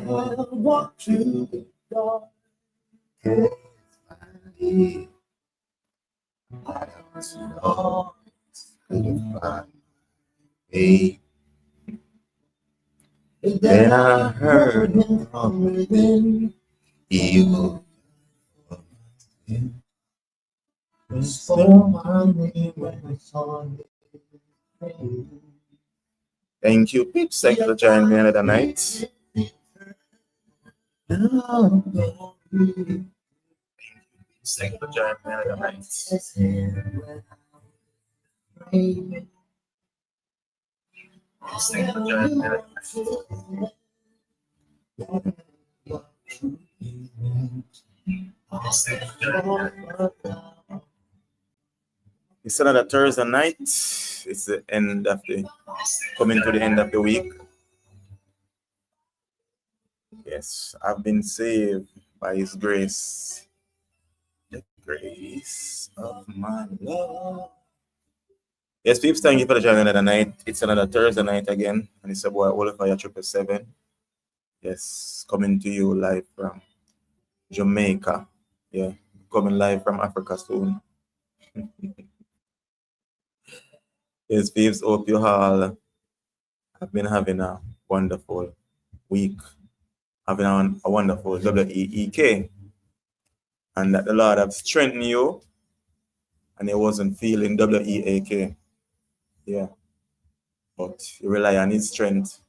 walk through the dark. I was lost, couldn't find me. Then I heard him from within. He woke up and spoke my name when I saw him. Thank you, peeps. Thank you for joining me another night. Thank you for joining me another night. Thank you for joining me another night. It's another Thursday night. It's the end of the coming to the end of the week. Yes, I've been saved by His grace. The grace of my Lord. Yes, peeps, thank you for joining another night. It's another Thursday night again, and it's a boy Oliver 777. Yes, coming to you live from Jamaica. Yeah, coming live from Africa soon. Yes, peeps, hope you all have been having a wonderful week, having a wonderful WEEK, and that the Lord have strengthened you, and He wasn't feeling WEAK. Yeah, but you rely on His strength.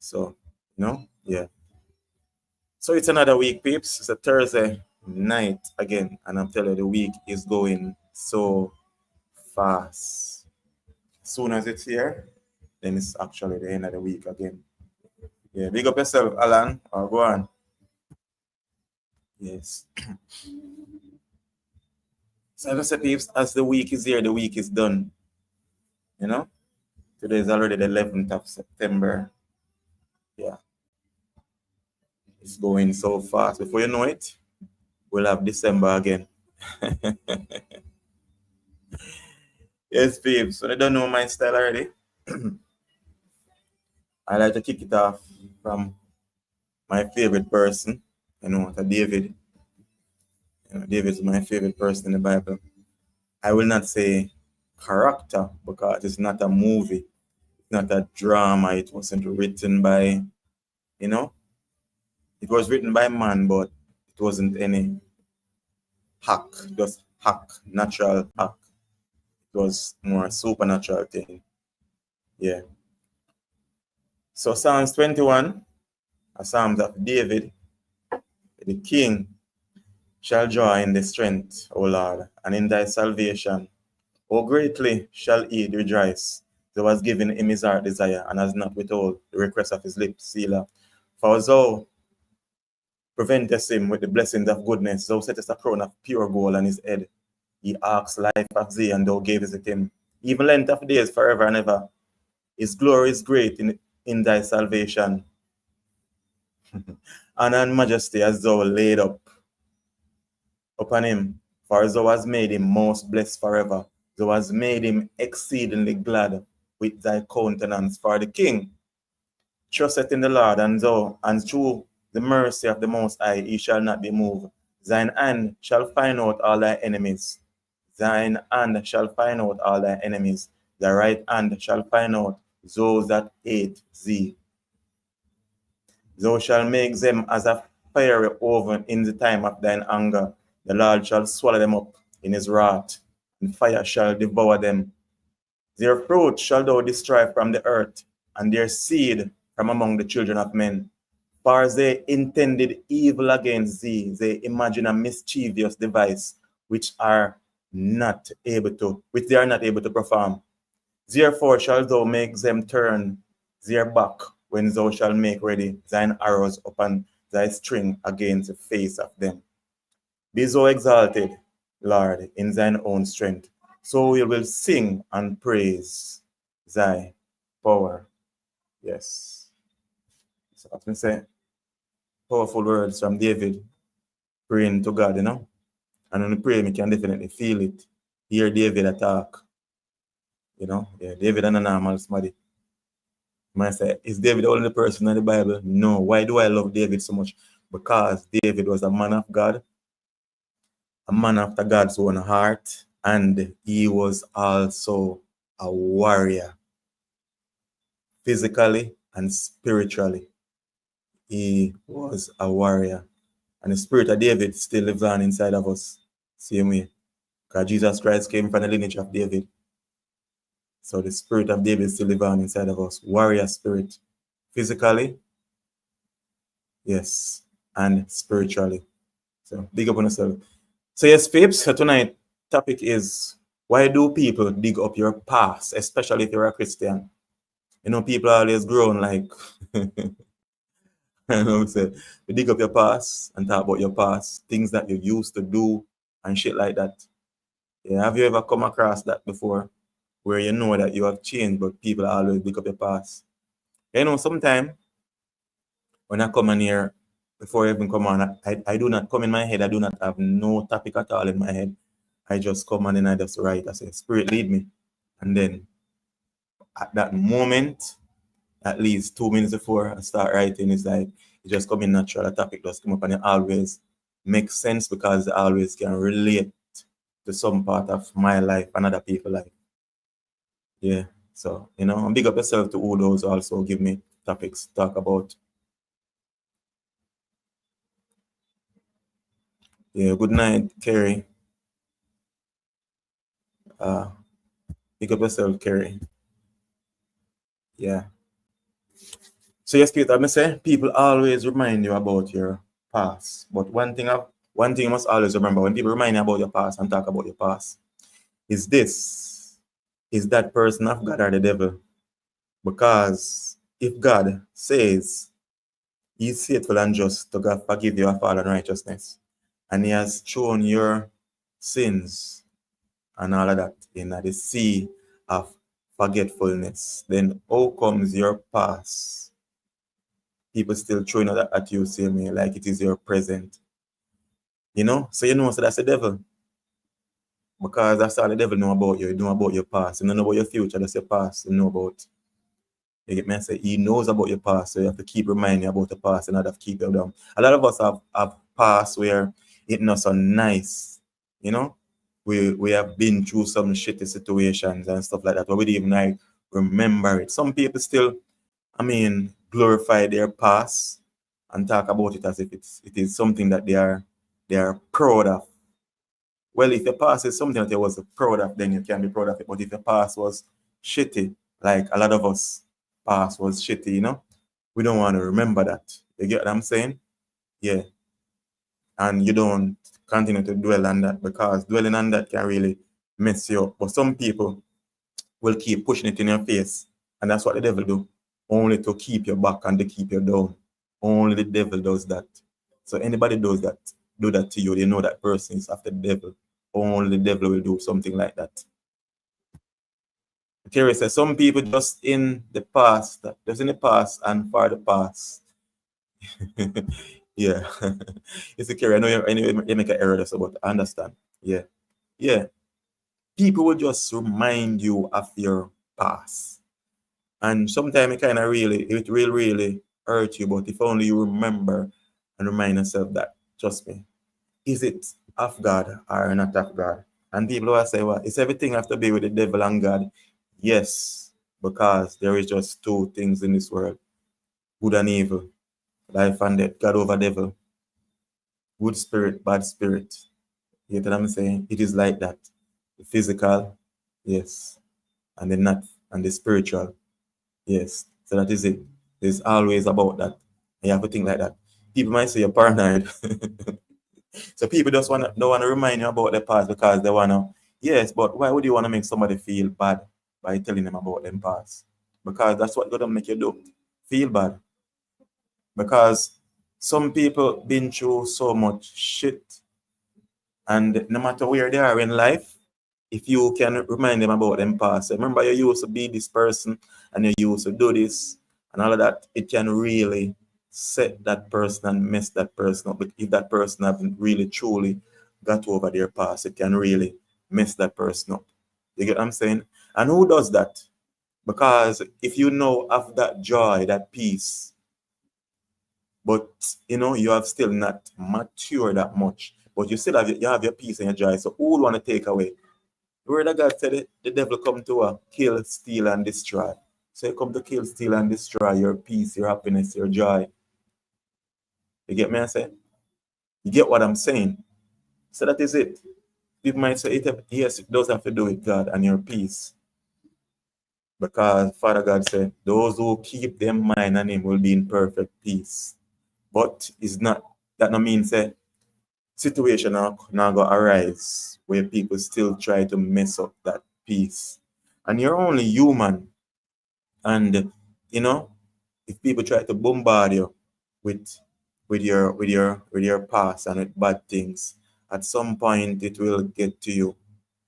So, yeah. So it's another week, peeps. It's a Thursday night again, and I'm telling you, the week is going so fast. As soon as it's here, then it's actually the end of the week again. Yeah, big up yourself, Alan, or go on. Yes. So as I said, peeps, as the week is here, the week is done. Today is already the 11th of September. Yeah. It's going so fast. Before you know it, we'll have December again. Yes, peeps. So they don't know my style already. I like to kick it off from my favorite person. David. David's my favorite person in the Bible. I will not say character because it's not a movie. It's not a drama. It wasn't written by, it was written by man, but it wasn't any hack, just hack, natural hack. It was more a supernatural thing. Yeah. So Psalms 21, a Psalms of David, the king shall joy in the strength, O Lord, and in thy salvation. O greatly shall he rejoice. Thou hast given him his heart desire, and has not withhold the request of his lips, Selah. For thou preventest him with the blessings of goodness. Thou settest a crown of pure gold on his head. He asks life of thee, and thou gavest it him. Even length of days forever and ever. His glory is great in thy salvation. Honor and majesty as thou laid up upon him. For thou hast made him most blessed forever. Thou hast made him exceedingly glad with thy countenance. For the king trusteth in the Lord, and through the mercy of the Most High he shall not be moved. Thine hand shall find out all thy enemies. Thine hand shall find out all thy enemies. Thy right hand shall find out those that hate thee. Thou shalt make them as a fiery oven in the time of thine anger. The Lord shall swallow them up in his wrath, and fire shall devour them. Their fruit shall thou destroy from the earth, and their seed from among the children of men. For as they intended evil against thee, they imagine a mischievous device which they are not able to perform. Therefore shall thou make them turn their back when thou shalt make ready thine arrows upon thy string against the face of them. Be thou exalted, Lord, in thine own strength, so we will sing and praise thy power. Yes. So I can say powerful words from David praying to God, And when you pray, you can definitely feel it. Hear David attack. Yeah, David and a normal somebody. You might say, is David the only person in the Bible? No. Why do I love David so much? Because David was a man of God, a man after God's own heart, and he was also a warrior, physically and spiritually. He was a warrior. And the spirit of David still lives on inside of us. Same way. Because Jesus Christ came from the lineage of David. So the spirit of David still lives on inside of us. Warrior spirit. Physically, yes. And spiritually. So big up on yourself. So yes, Fibs, so tonight topic is, why do people dig up your past, especially if you're a Christian? You know, people are always grown like I know, say, you dig up your past and talk about your past, things that you used to do and shit like that. Yeah, have you ever come across that before, where you know that you have changed, but people always dig up your past? You know, sometimes when I come in here, before I even come on, I do not come in my head. I do not have no topic at all in my head. I just come on and I just write. I say, Spirit, lead me. And then at that moment, at least 2 minutes before I start writing, it's like it just come in natural. A topic just come up and it always makes sense because it always can relate to some part of my life and other people's life. Yeah. So, you know, and big up yourself to all those also give me topics to talk about. Yeah, good night, Kerry. Big up yourself, Kerry. Yeah. So yes, Peter, I say people always remind you about your past. But one thing you must always remember when people remind you about your past and talk about your past is this. Is that person of God or the devil? Because if God says he's faithful and just to God forgive you of all unrighteousness, and he has shown your sins and all of that in the sea of forgetfulness, then how comes your past? People still throwing that at you, same way, like it is your present. You know? So you know, so that's the devil. Because that's all the devil know about you. You know about your past. You don't know about your future, that's your past. You know about. You get me? I say he knows about your past, so you have to keep reminding you about the past and not have to keep it down. A lot of us have past where it's not so nice, you know. We have been through some shitty situations and stuff like that, but we didn't even like remember it. Some people still, I mean, glorify their past and talk about it as if it is something that they are proud of. Well, if your past is something that you was proud of, then you can be proud of it. But if your past was shitty, like a lot of us past was shitty, you know, we don't want to remember that. You get what I'm saying? Yeah. And you don't continue to dwell on that because dwelling on that can really mess you up. But some people will keep pushing it in your face. And that's what the devil do. Only to keep your back and to keep you down. Only the devil does that. So anybody does that, do that to you, they know that person is after the devil. Only the devil will do something like that. Terry says some people just in the past, and for the past. Yeah. It's a Kerry. I know you make an error there, so but I understand. Yeah. Yeah. People will just remind you of your past. And sometimes it will really hurt you, but if only you remember and remind yourself that, trust me, is it of God or not of God? And people will say, well, is everything have to be with the devil and God? Yes, because there is just two things in this world, good and evil, life and death, God over devil, good spirit, bad spirit. You know what I'm saying? It is like that. The physical, yes, and the not, and the spiritual, yes. So that is it. It's always about that. You have to think like that. People might say you're paranoid. So people just don't want to remind you about the past because they want to, yes, but why would you want to make somebody feel bad by telling them about them past? Because that's what gonna make you do. Feel bad. Because some people been through so much shit, and no matter where they are in life, if you can remind them about them past, remember you used to be this person and you used to do this and all of that, it can really set that person and mess that person up. But if that person haven't really truly got over their past, it can really mess that person up. You get what I'm saying? And who does that? Because if you know of that joy, that peace, but you have still not matured that much, but you still have your peace and your joy. So who would want to take away? The word of God said the devil come to kill, steal, and destroy. So he come to kill, steal, and destroy your peace, your happiness, your joy. You get me? I say? You get what I'm saying? So that is it. People might say, yes, it does have to do with God and your peace. Because Father God said, those who keep their mind on him will be in perfect peace. But it's not, that no means that situation now go arise where people still try to mess up that peace. And you're only human. And if people try to bombard you with your past and with bad things, at some point it will get to you.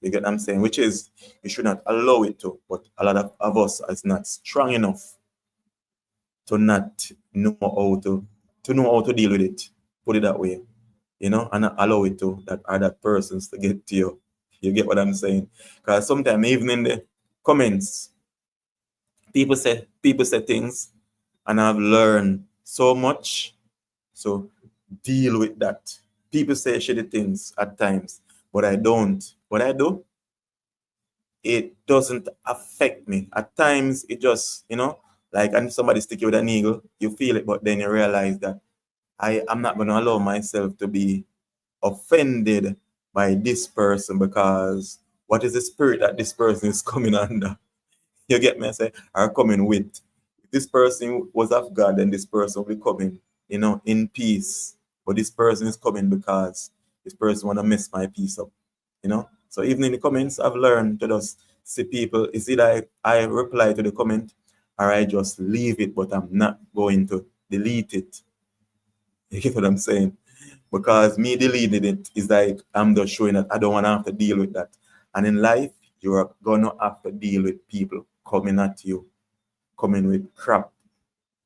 You get what I'm saying? Which is, you should not allow it to. But a lot of us is not strong enough to not know how to deal with it. Put it that way. And not allow it to that other persons to get to you. You get what I'm saying? Because sometimes even in the comments, people say things, and I've learned so much. So deal with that. People say shitty things at times, but I don't. What I do, it doesn't affect me. At times, it just, like, and somebody stick you with a needle, you feel it, but then you realize that I'm not going to allow myself to be offended by this person, because what is the spirit that this person is coming under? You get me? I say, are coming with. If this person was of God, then this person will be coming, in peace. But this person is coming because this person want to mess my peace up, So even in the comments, I've learned to just see people. It's either I reply to the comment or I just leave it, but I'm not going to delete it. You get what I'm saying? Because me deleting it is like I'm just showing that I don't want to have to deal with that. And in life, you're going to have to deal with people coming at you, coming with crap.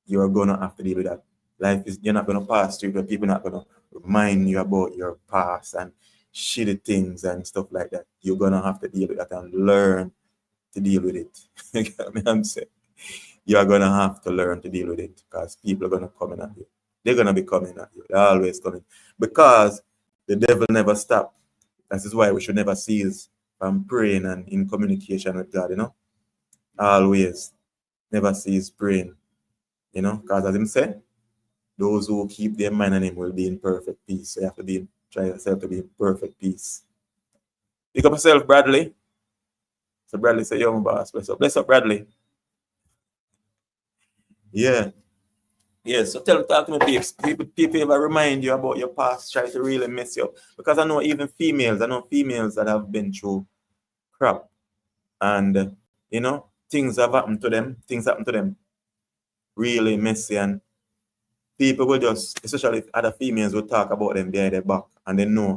You're going to have to deal with that. Life is, you're not going to pass through, but people are not going to remind you about your past and shitty things and stuff like that. You're going to have to deal with that and learn to deal with it. You get what I'm saying? You're going to have to learn to deal with it, because people are going to come at you. They're going to be coming at you. They're always coming. Because the devil never stops. That is why we should never cease from praying and in communication with God, Always. Never cease praying, because as him said, those who keep their mind on him will be in perfect peace. So you have to try yourself to be in perfect peace. Pick up yourself, Bradley. So Bradley say, yo, my boss, bless up. Bless up, Bradley. Yeah. Yeah, so talk to me, peeps. People ever remind you about your past, try to really mess you up. Because I know females that have been through crap. And, things happen to them really messy. And people will just, especially if other females will talk about them behind their back, and they know.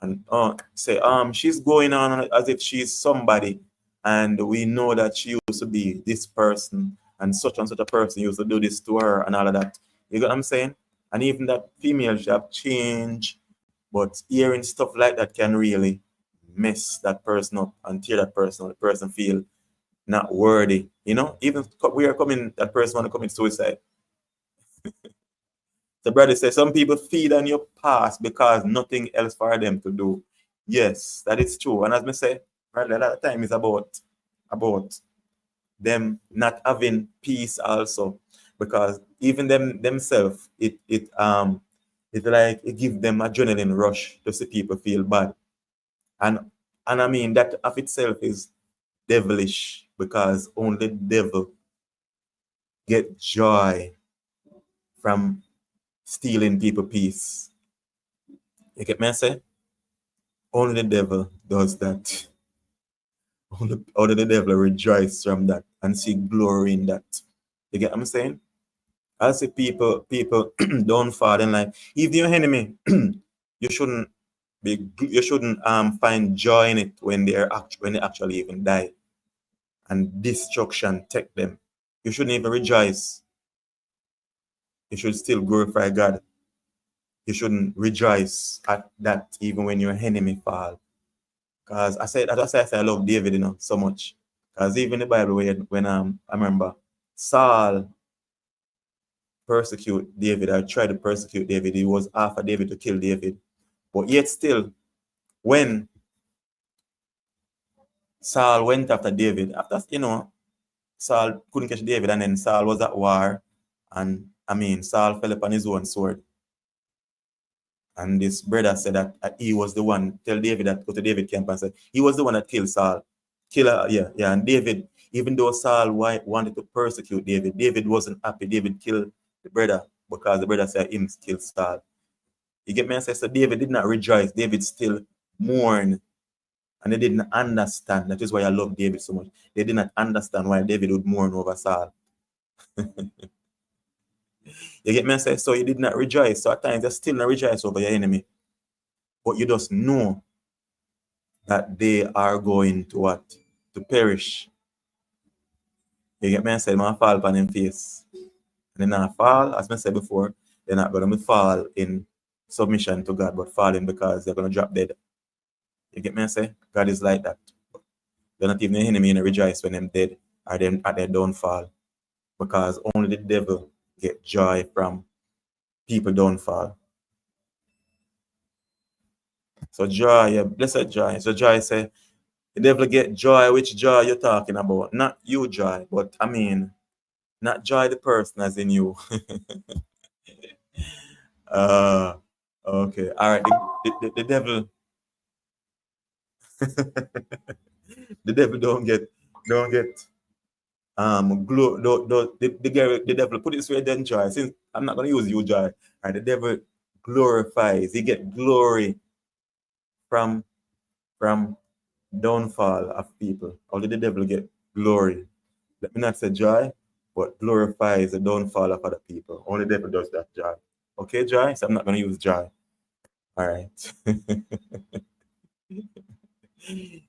And say, she's going on as if she's somebody. And we know that she used to be this person, and such a person used to do this to her and all of that. You get what I'm saying? And even that females have changed, but hearing stuff like that can really mess that person up and tear that person up. The person feel not worthy. Even we are coming, that person want to commit suicide. The brother says some people feed on your past because nothing else for them to do. Yes, that is true. And as I say, brother, a lot of time is about them not having peace also, because even themselves, it like it gives them adrenaline rush to see people feel bad, and I mean that of itself is devilish, because only the devil get joy from stealing people peace. You get me? I say only the devil does that. Only the devil rejoices from that and see glory in that. You get what I'm saying? I see people don't fall in life. Even your enemy, you shouldn't find joy in it when they actually even die and destruction take them. You shouldn't even rejoice. You should still glorify God. You shouldn't rejoice at that even when your enemy fall. Because I love David, so much. Because even the Bible, when I remember Saul persecute David, or tried to persecute David, he was after David to kill David. But yet still, when Saul went after David, after, Saul couldn't catch David, and then Saul was at war, and Saul fell upon his own sword. And this brother said that he was the one, tell David that, go to David camp and said, he was the one that killed Saul. Yeah. And David, even though Saul wanted to persecute David, David wasn't happy. David killed the brother because the brother said him killed Saul. You get me? I say, so David did not rejoice. David still mourned. And they didn't understand. That is why I love David so much. They did not understand why David would mourn over Saul. You get me? I say, so you did not rejoice. So at times you still not rejoice over your enemy. But you just know that they are going to what? To perish. You get me? I say, man, fall upon him face. And then I fall, as I said before, they're not going to fall in submission to God, but falling because they're going to drop dead. You get me? I say, God is like that. They're not even the enemy in a rejoice when they're dead or them at their downfall. Because only the devil get joy from people downfall. So joy, yeah, blessed joy. So joy say, the devil get joy. Which joy you're talking about? Not you joy, but not joy the person as in you. Okay. All right. The devil the devil don't get the devil put it this way then joy. Since I'm not gonna use you joy, and the devil glorifies, he get glory from downfall of people. Only the devil get glory. Let me not say joy, but glorifies the downfall of other people. Only the devil does that, joy. Okay, joy? So I'm not gonna use joy. All right.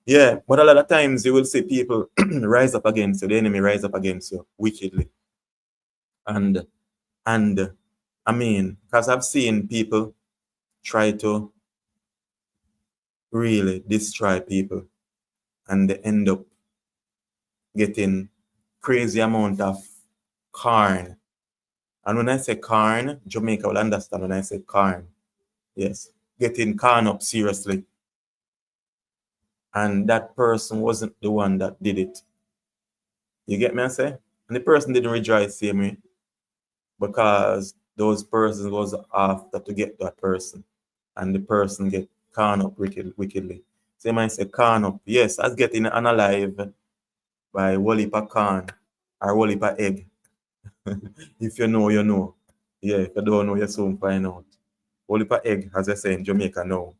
Yeah, but a lot of times you will see people rise up against you, the enemy rise up against you wickedly. And because I've seen people try to really destroy people, and they end up getting crazy amount of corn. And when I say corn, Jamaica will understand when I say corn. Yes, getting corn up seriously. And that person wasn't the one that did it. You get me, I say? And the person didn't rejoice, see me, because those persons was after to get that person. And the person get corn up wickedly. So you might say corn up. Yes, as getting unalive by whole corn or whole egg. If you know, you know. Yeah, if you don't know, you soon find out. Whole egg, as I say in Jamaica now.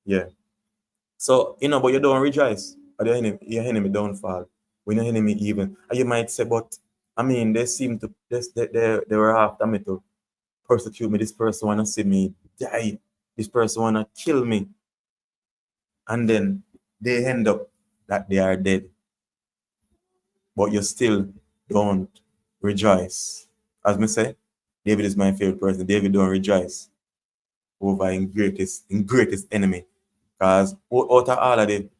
Yeah. So, but you don't rejoice at your enemy downfall. When your enemy even. And you might say, but they seem to they were after me to persecute me. This person wanna see me die. This person wanna kill me. And then they end up that they are dead. But you still don't rejoice. As me say, David is my favorite person. David don't rejoice over in greatest enemy. Because out of all of the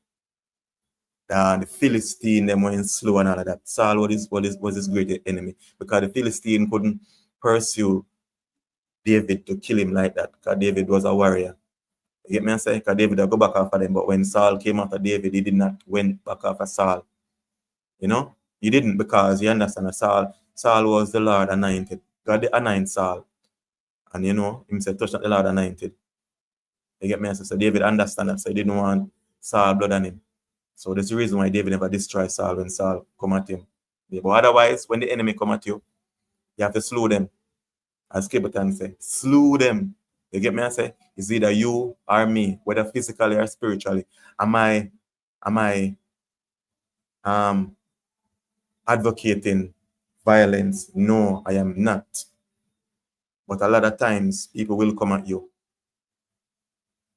Philistine, them went slow and all of that. Saul was his greatest enemy. Because the Philistine couldn't pursue David to kill him like that. Because David was a warrior. You get me? I say? Because David would go back after them. But when Saul came after David, he did not went back after Saul. He didn't, because you understand that Saul was the Lord anointed. God anointed Saul. And him said, touch not the Lord anointed. You get me? So David understand that, so he didn't want Saul blood on him. So that's the reason why David never destroyed Saul when Saul come at him. Yeah, but otherwise, when the enemy come at you, you have to slew them. As Capleton say, slew them. You get me? I say, it's either you or me, whether physically or spiritually. Am I advocating violence? No, I am not. But a lot of times, people will come at you.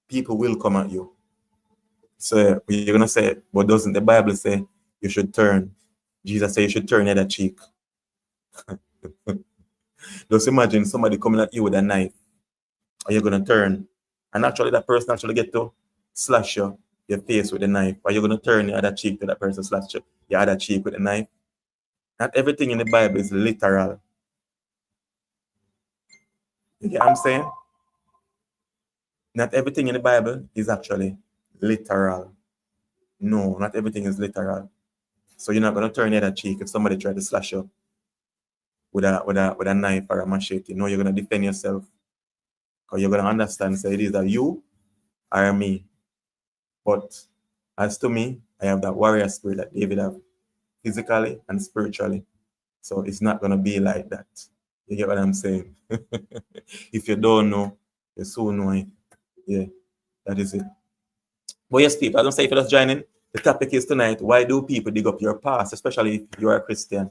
People will come at you. So you're going to say, but doesn't the Bible say you should turn? Jesus said you should turn the other cheek. Just imagine somebody coming at you with a knife, and you're going to turn. And actually, that person actually get to slash you. your face with the knife, or you're going to turn your other cheek to that person, slash your other cheek with the knife. Not everything in the Bible is literal. You get what I'm saying? Not everything in the Bible is actually literal. No, not everything is literal. So you're not going to turn the other cheek if somebody tries to slash you with a knife or a machete. No, you're going to defend yourself. Because you're going to understand, say, it is either you or me. But as to me, I have that warrior spirit that David have, physically and spiritually. So it's not going to be like that. You get what I'm saying? If you don't know, you soon know it. Yeah, that is it. But yes, people, as I'm saying, if you're just joining, the topic is tonight, why do people dig up your past, especially if you're a Christian?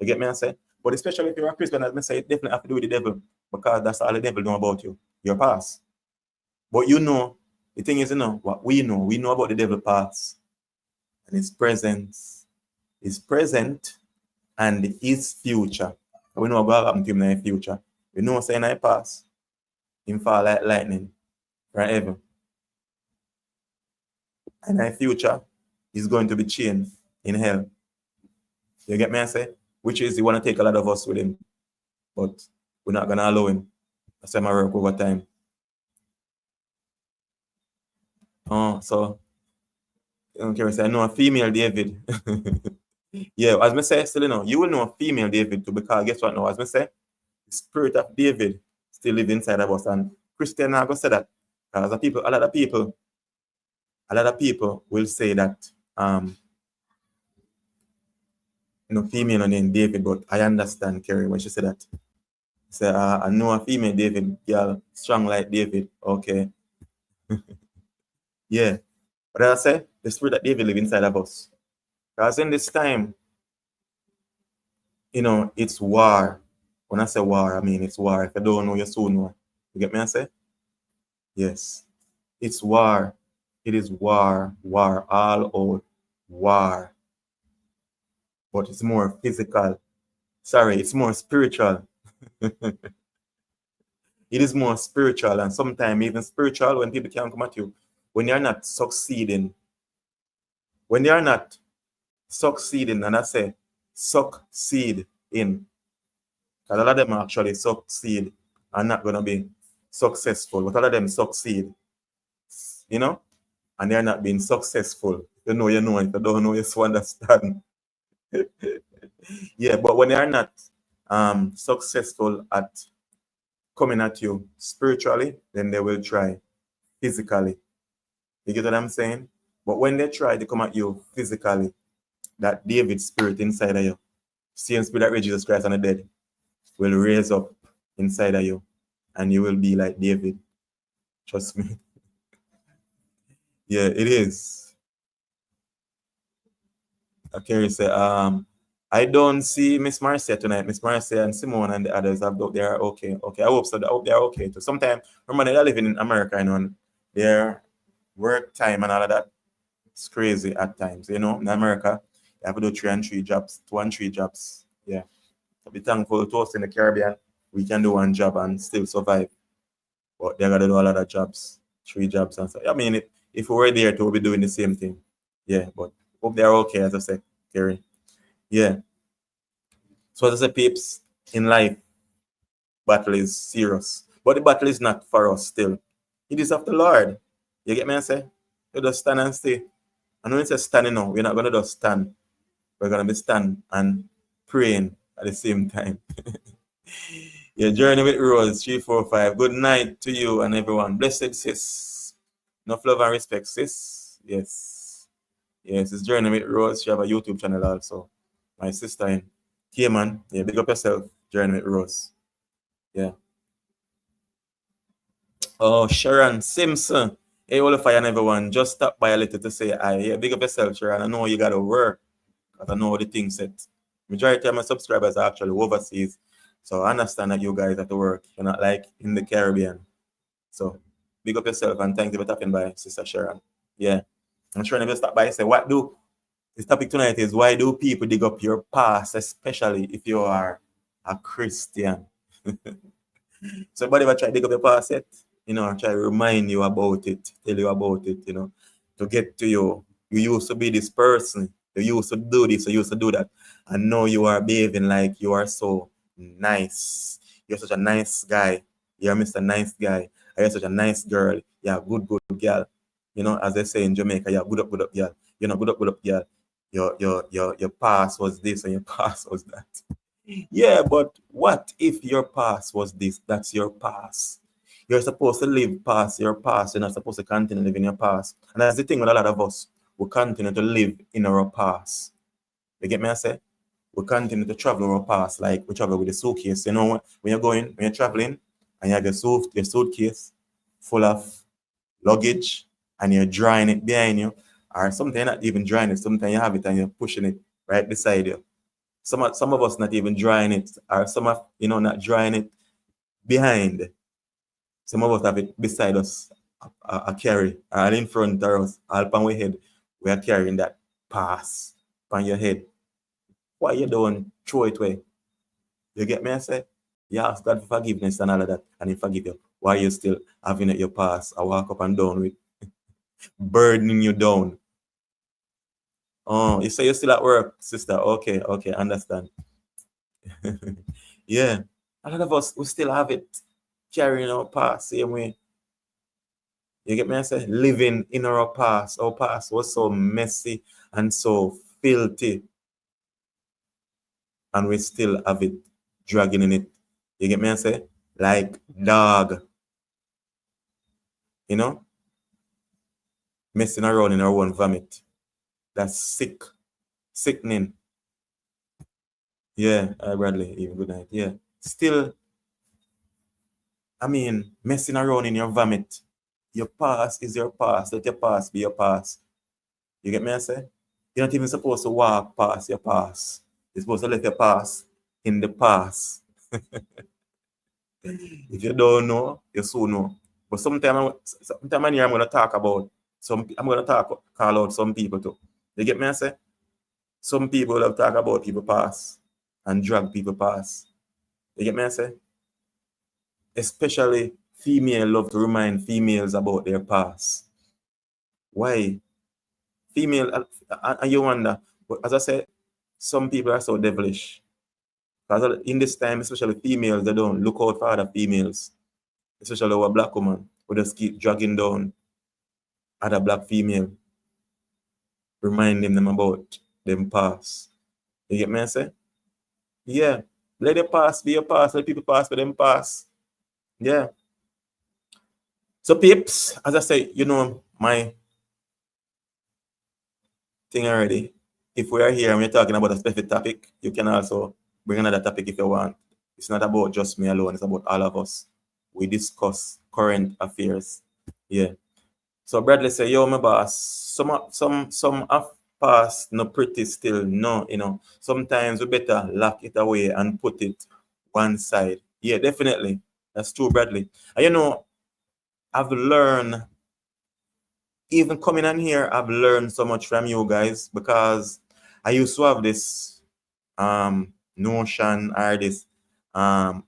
You get me, I say? But especially if you're a Christian, as I say, it definitely have to do with the devil, because that's all the devil know about you, your past. But you know, the thing is, you know, what we know about the devil past and his presence, his present and his future. We know what happened to him in the future. We know saying in the past, him fall like lightning from heaven. And in the future, he's going to be chained in hell. You get me, I say? Which is, he want to take a lot of us with him. But we're not going to allow him. That's why I work over time. So, okay, so I know a female David. Yeah, as I say, still, you know, you will know a female David too, because guess what now, as I say, the spirit of David still lives inside of us. And Christian now go say that. Because a lot of people will say that you know, female named David, but I understand Kerry when she said that. Say, I know a female David, girl, strong like David. Okay. Yeah. But as I say, the spirit that David live inside of us. Because in this time, you know, it's war. When I say war, I mean it's war. If you don't know, you soon know. You get me, I say? Yes. It's war. It is war. War. All out. War. But it's more physical. Sorry, it's more spiritual. It is more spiritual, and sometimes even spiritual when people can come at you. When you're not succeeding, and I say succeed in, because a lot of them actually succeed and not going to be successful, but a lot of them succeed, you know, and they're not being successful. You know, if you don't know, you just understand. Yeah, but when they are not successful at coming at you spiritually, then they will try physically. You get what I'm saying? But when they try to come at you physically, that David spirit inside of you, same spirit that raised Jesus Christ on the dead, will raise up inside of you, and you will be like David. Trust me. Yeah, it is. Okay, say, I don't see Miss Marcia tonight. Miss Marcia and Simone and the others, I hope they are okay. Okay, I hope so. I hope they are okay too. Sometimes, remember, they're living in America, you know, and their work time and all of that, it's crazy at times. You know, in America, you have to do 2 and 3 jobs. Yeah. So be thankful to us in the Caribbean. We can do 1 job and still survive. But they got to do a lot of jobs, 3 jobs and stuff. I mean, if we were there, to we'll be doing the same thing. Yeah, but hope they're okay, as I said, Kerry. Yeah. So as I say, peeps, in life, battle is serious. But the battle is not for us still. It is of the Lord. You get me, I say? You just stand and stay. And when it says standing now, we're not going to just stand. We're going to be stand and praying at the same time. Yeah, Journey with Rose, 345. Good night to you and everyone. Blessed sis. Enough love and respect, sis. Yes. Yes, it's Journey with Rose. She have a YouTube channel also. My sister in Cayman. Yeah, big up yourself, Journey with Rose. Yeah. Oh, Sharon Simpson. Hey, all of fire and everyone. Just stop by a little to say hi. Yeah, big up yourself, Sharon. I know you got to work. Because I know the things that majority of my subscribers are actually overseas. So I understand that you guys have to work. You're not like in the Caribbean. So big up yourself and thank you for tapping by, Sister Sharon. Yeah. I'm trying to stop by and say, this topic tonight is why do people dig up your past, especially if you are a Christian? Somebody ever try to dig up your past yet? You know, try to remind you about it, tell you about it, you know. to get to you. You used to be this person. You used to do this, you used to do that. And now you are behaving like you are so nice. You're such a nice guy. You're Mr. Nice Guy. You're such a nice girl. Yeah, good girl. You know, as they say in Jamaica, yeah, good up, girl. You know, good up, girl. Your past was this and your past was that. Yeah, but what if your past was this? That's your past. You're supposed to live past your past. You're not supposed to continue living your past. And that's the thing with a lot of us. We continue to live in our past. You get me? I say? We continue to travel our past like we travel with a suitcase. You know, when you're traveling and you have your suitcase full of luggage and you're drying it behind you, or sometimes you're not even drying it, sometimes you have it and you're pushing it right beside you. Some of us not even drying it, or some of not drying it behind. Some of us have it beside us, a carry, or in front of us, all upon our head. We are carrying that pass on your head. Why you don't throw it away? You get me? I say, you ask God for forgiveness and all of that, and He forgive you. Why you still having it your past? I walk up and down with burdening you down. Oh, you say you're still at work, sister. Okay, understand. Yeah. A lot of us, we still have it carrying our past same way. You get me? I say, living in our past. Our past was so messy and so filthy. And we still have it dragging in it. You get me? I say, like dog. You know? Messing around in our own vomit. That's sick. Sickening. Yeah, Bradley, even good night. Yeah. Still, messing around in your vomit. Your past is your past. Let your past be your past. You get me? I say? You're not even supposed to walk past your past. You're supposed to let your past in the past. If you don't know, you soon know. But sometime I'm going to talk about I'm going to call out some people too. You get me? I say? Some people have talk about people past and drag people past. You get me? I say? Especially female love to remind females about their past. Why? Female, and you wonder, but as I said, some people are so devilish. Because in this time, especially females, they don't look out for other females, especially a black woman, who just keep dragging down other black female, reminding them about them past. You get me? I say? Yeah. Let the past be your past. Let people pass for them past. Yeah. So, peeps, as I say, my thing already. If we are here and we're talking about a specific topic, you can also bring another topic if you want. It's not about just me alone. It's about all of us. We discuss current affairs. Yeah. So Bradley say, yo, my boss, some of past no pretty still. No, sometimes we better lock it away and put it one side. Yeah, definitely. That's true, Bradley. And I've learned, even coming on here, I've learned so much from you guys, because I used to have this notion or this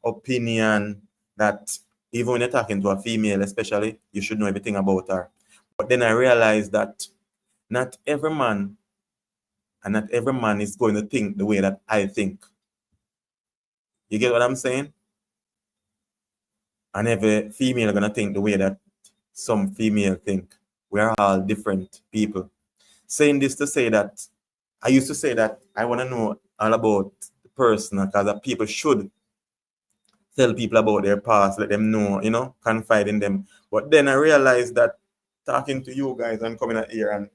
opinion that even when you're talking to a female especially, you should know everything about her. But then I realized that not every man is going to think the way that I think. You get what I'm saying? And every female is going to think the way that some female think. We are all different people. Saying this to say that I used to say that I want to know all about the person, because people should tell people about their past, let them know, confide in them. But then I realized that talking to you guys and coming out here and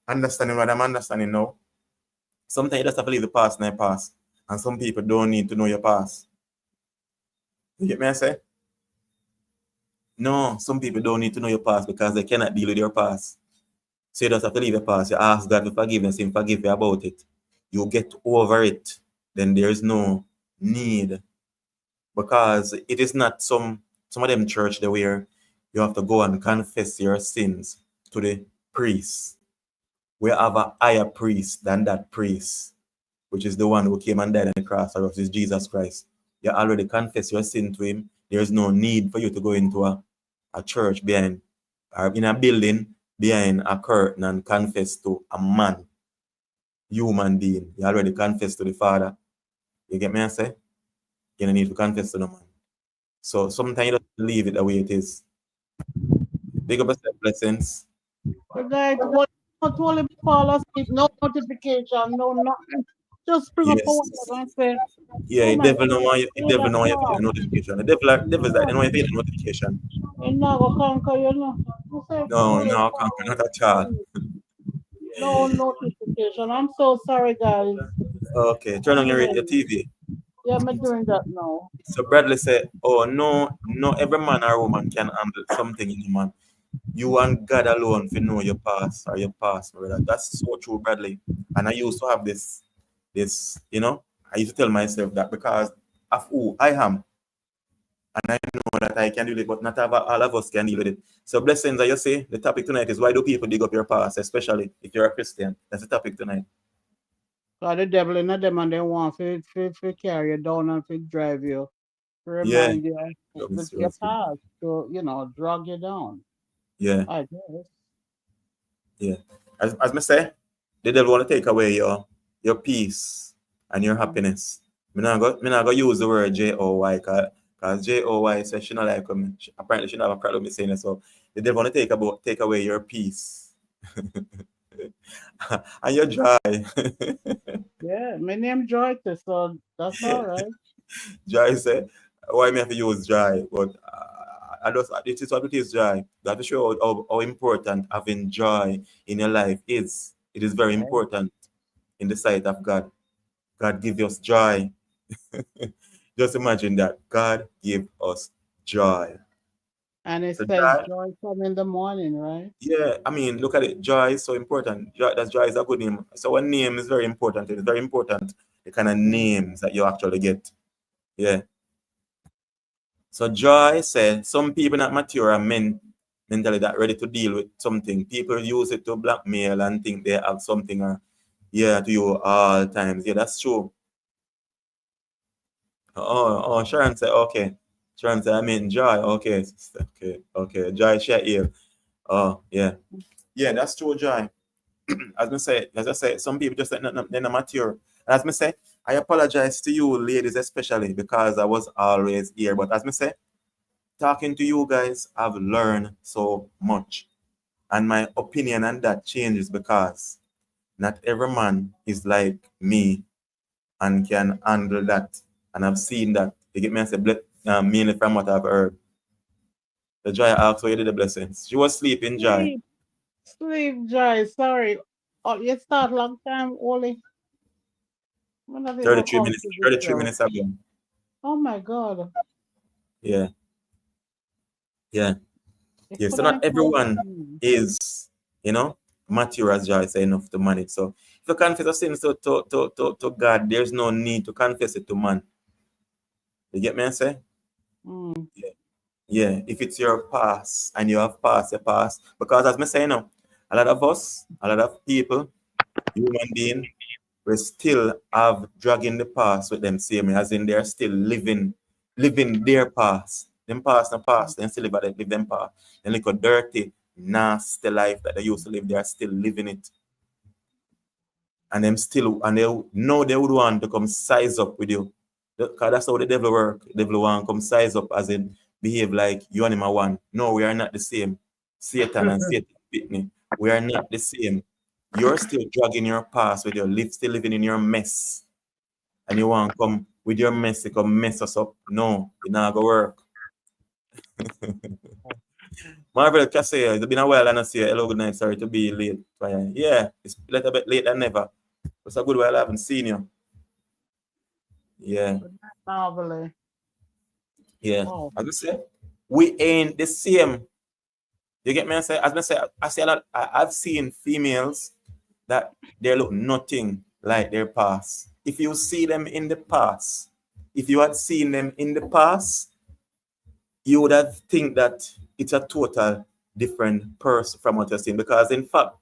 understanding what I'm understanding now, sometimes you just have to leave the past in the past. And some people don't need to know your past. You get me? I say? No, some people don't need to know your past because they cannot deal with your past. So you just have to leave your past. You ask God for forgiveness, Him forgive you about it. You get over it. Then there's no need. Because it is not some of them church there where you have to go and confess your sins to the priest. We have a higher priest than that priest, which is the one who came and died on the cross for us, is Jesus Christ. You already confess your sin to Him. There's no need for you to go into a church behind or in a building behind a curtain and confess to a man, human being. You already confess to the Father. You get me I say? You don't need to confess to no man. So sometimes you just leave it the way it is. Big up yourself, blessings. Good night. What not only fall asleep, no notification, no nothing. Just bring up a word Yes. and say, Yeah, oh the my devil know God, why you, the devil know why you get 8 o'clock. a notification. The devil is like they know why you get a notification. And now go conquer, you know. You say No, 8 no, o'clock. can't, not at all. No notification. I'm so sorry, guys. Okay, turn on your Anyway, TV. yeah, I'm doing that now. So Bradley said, "Oh no, no, every man or woman can handle something in a man. You and God alone if you know your past or your past, brother. That's so true, Bradley. And I used to have this, I used to tell myself that because of who I am, and I know that I can deal with it, but not all of us can deal with it. So blessings, as you say, the topic tonight is why do people dig up your past, especially if you're a Christian. That's the topic tonight. God, the devil in them and they want to carry you down and to drive you, to Yeah. remind you with your past, to, drag you down. Yeah, I guess. yeah. As I say, the devil want to take away your peace and your happiness. Me not go use the word Joy because Joy says she not like me. Apparently she not have a problem with saying it. So the devil want to take away your peace and your joy. Yeah, my name Joyce, so that's all right. Joy said, why me have to use joy? But I just it is what it is, joy. You have to show how important having joy in your life is. It is very Right. important in the sight of God. God give us joy. Just imagine that. God give us joy. And it So says joy, joy come in the morning, right? yeah, I mean, look at it. Joy is so important. Joy is a good name. So a name is very important. It's very important the kind of Mm. names that you actually get. Yeah. So joy said some people not mature are mentally that ready to deal with something. People use it to blackmail and think they have something or yeah to you all times. Yeah, that's true. Oh, Sharon said, okay. Sharon said, I mean, Joy. Okay, okay. Joy, share here. Oh, yeah. Yeah, that's true, Joy. As I say, some people just they're not mature. As me say, I apologize to you, ladies, especially because I was always here. But as me say, talking to you guys, I've learned so much. And my opinion on that changes because not every man is like me and can handle that. And I've seen that. You get me? I say, mainly from what I've heard. The joy asked where you did the blessings. She was sleeping, Joy. Sleep, sleep, Joy. Sorry. Oh, you start long time, Oli. When have you go 33 come minutes, to this 33 show? minutes ago. Oh my God. Yeah, yeah, You yeah. So not couldn't come. everyone is, mature as Joy say enough to manage. So if you confess a sin to God, there's no need to confess it to man. You get me I say? Mm. Yeah. Yeah, if it's your past and you have passed your past, because as me say, a lot of us, a lot of people, human being, we still have dragging the past with them same as in they're still living their past. Them past and past, then still live them past. Then look a dirty, nasty life that they used to live, they are still living it. And them still and they know they would want to come size up with you. Because that's how the devil work. The devil want to come size up as in behave like you and him are one. No, we are not the same. Satan and Satan beat me. We are not the same. You're still dragging your past with your live still living in your mess. And you want to come with your mess to come mess us up. No, it not gonna work. Marvel Cassie, it's been a while and I say hello, good night, sorry to be late. Yeah, it's a little bit late than never. It's a good while I haven't seen you. Yeah, Marvelous. yeah. Oh, As I say, we ain't the same. You get me? I say a lot. I've seen females that they look nothing like their past. If you see them in the past, if you had seen them in the past, you would have think that it's a total different person from what you're seeing. Because in fact,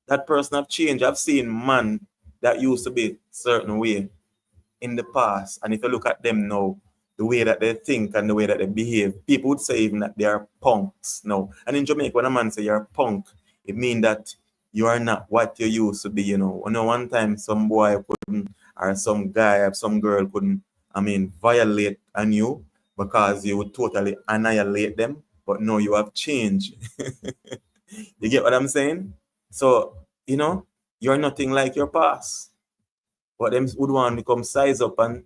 that person have changed. I've seen man that used to be certain way in the past, and if you look at them now, the way that they think and the way that they behave, people would say even that they are punks now. And in Jamaica, when a man say you're a punk, It means that you are not what you used to be, you know. I know one time some boy couldn't, or some guy or some girl couldn't, violate on you because you would totally annihilate them. But no, you have changed. You get what I'm saying? So, you know, you're nothing like your past. But them would want to come size up and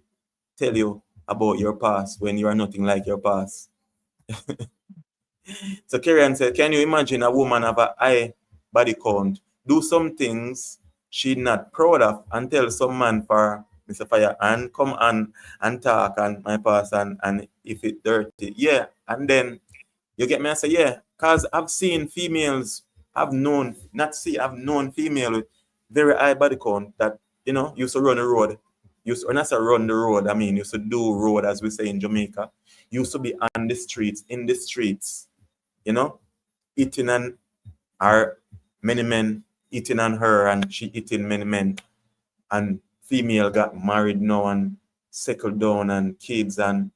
tell you about your past when you are nothing like your past. So Karen said, can you imagine a woman have a high body count, do some things she not proud of, and tell some man for Mr. Fire and come on and talk and my past and if it dirty. Yeah. And then you get me? I say, yeah, because I've seen females, I've known female with very high body count that, you know, used to run the road. Used to, when I say run the road, I mean, used to do road, as we say in Jamaica. Used to be on the streets, in the streets, you know, eating on her, many men eating on her, and she eating many men. And female got married now and settled down and kids, and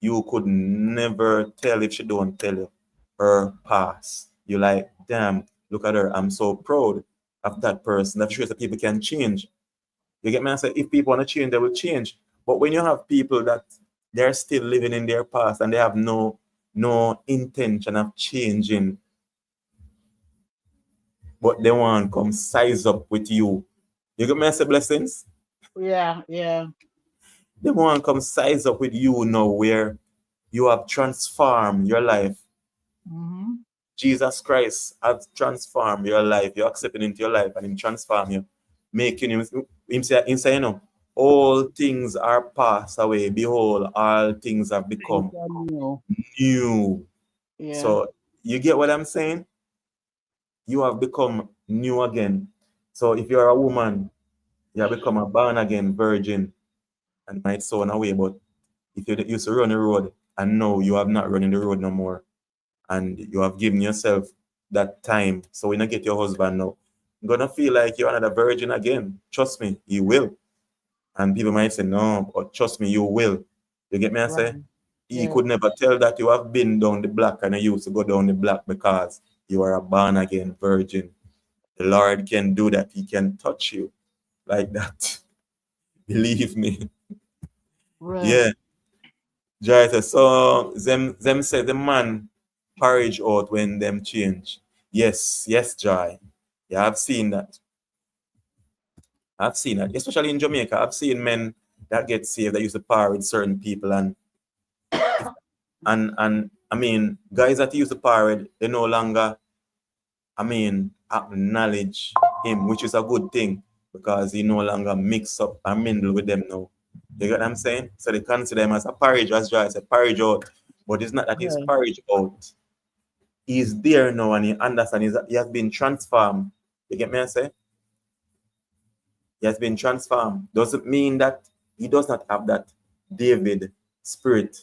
you could never tell if she don't tell you her past. You like, damn, look at her. I'm so proud of that person. That shows that people can change. You get me? I say, if people want to change, they will change. But when you have people that they're still living in their past and they have no intention of changing, but they want to come size up with you. You get me? I say, blessings. Yeah, yeah. They want to come size up with you now, where you have transformed your life. Mm-hmm. Jesus Christ has transformed your life. You accept it into your life and Him transform you, making Him say, you know, all things are passed away. Behold, all things have become new. Yeah. So you get what I'm saying? You have become new again. So if you're a woman, you have become a born again virgin, and it might sound away, but if you used to run the road and now you have not running the road no more, and you have given yourself that time, so when you get your husband now, you're gonna feel like you're another virgin again. Trust me, you will. And people might say no, but trust me, you will. You get me? I say, he could never tell that you have been down the block and you used to go down the block because you are a born again virgin. The Lord can do that. He can touch you like that. Believe me. Right. Yeah. Joy says, so them say the man porridge out when them change. Yes, Joy. Yeah, I've seen that. I've seen that. Especially in Jamaica. I've seen men that get saved that used to par with certain people, and I mean, guys that used to par with, they no longer, acknowledge him, which is a good thing because he no longer mix up and mingle with them now. You get what I'm saying? So they consider him as a porridge, as Joy said, porridge out. But it's not that he's porridge out. He's there now and he understands he has been transformed. You get me? I say? He has been transformed. Doesn't mean that he does not have that David spirit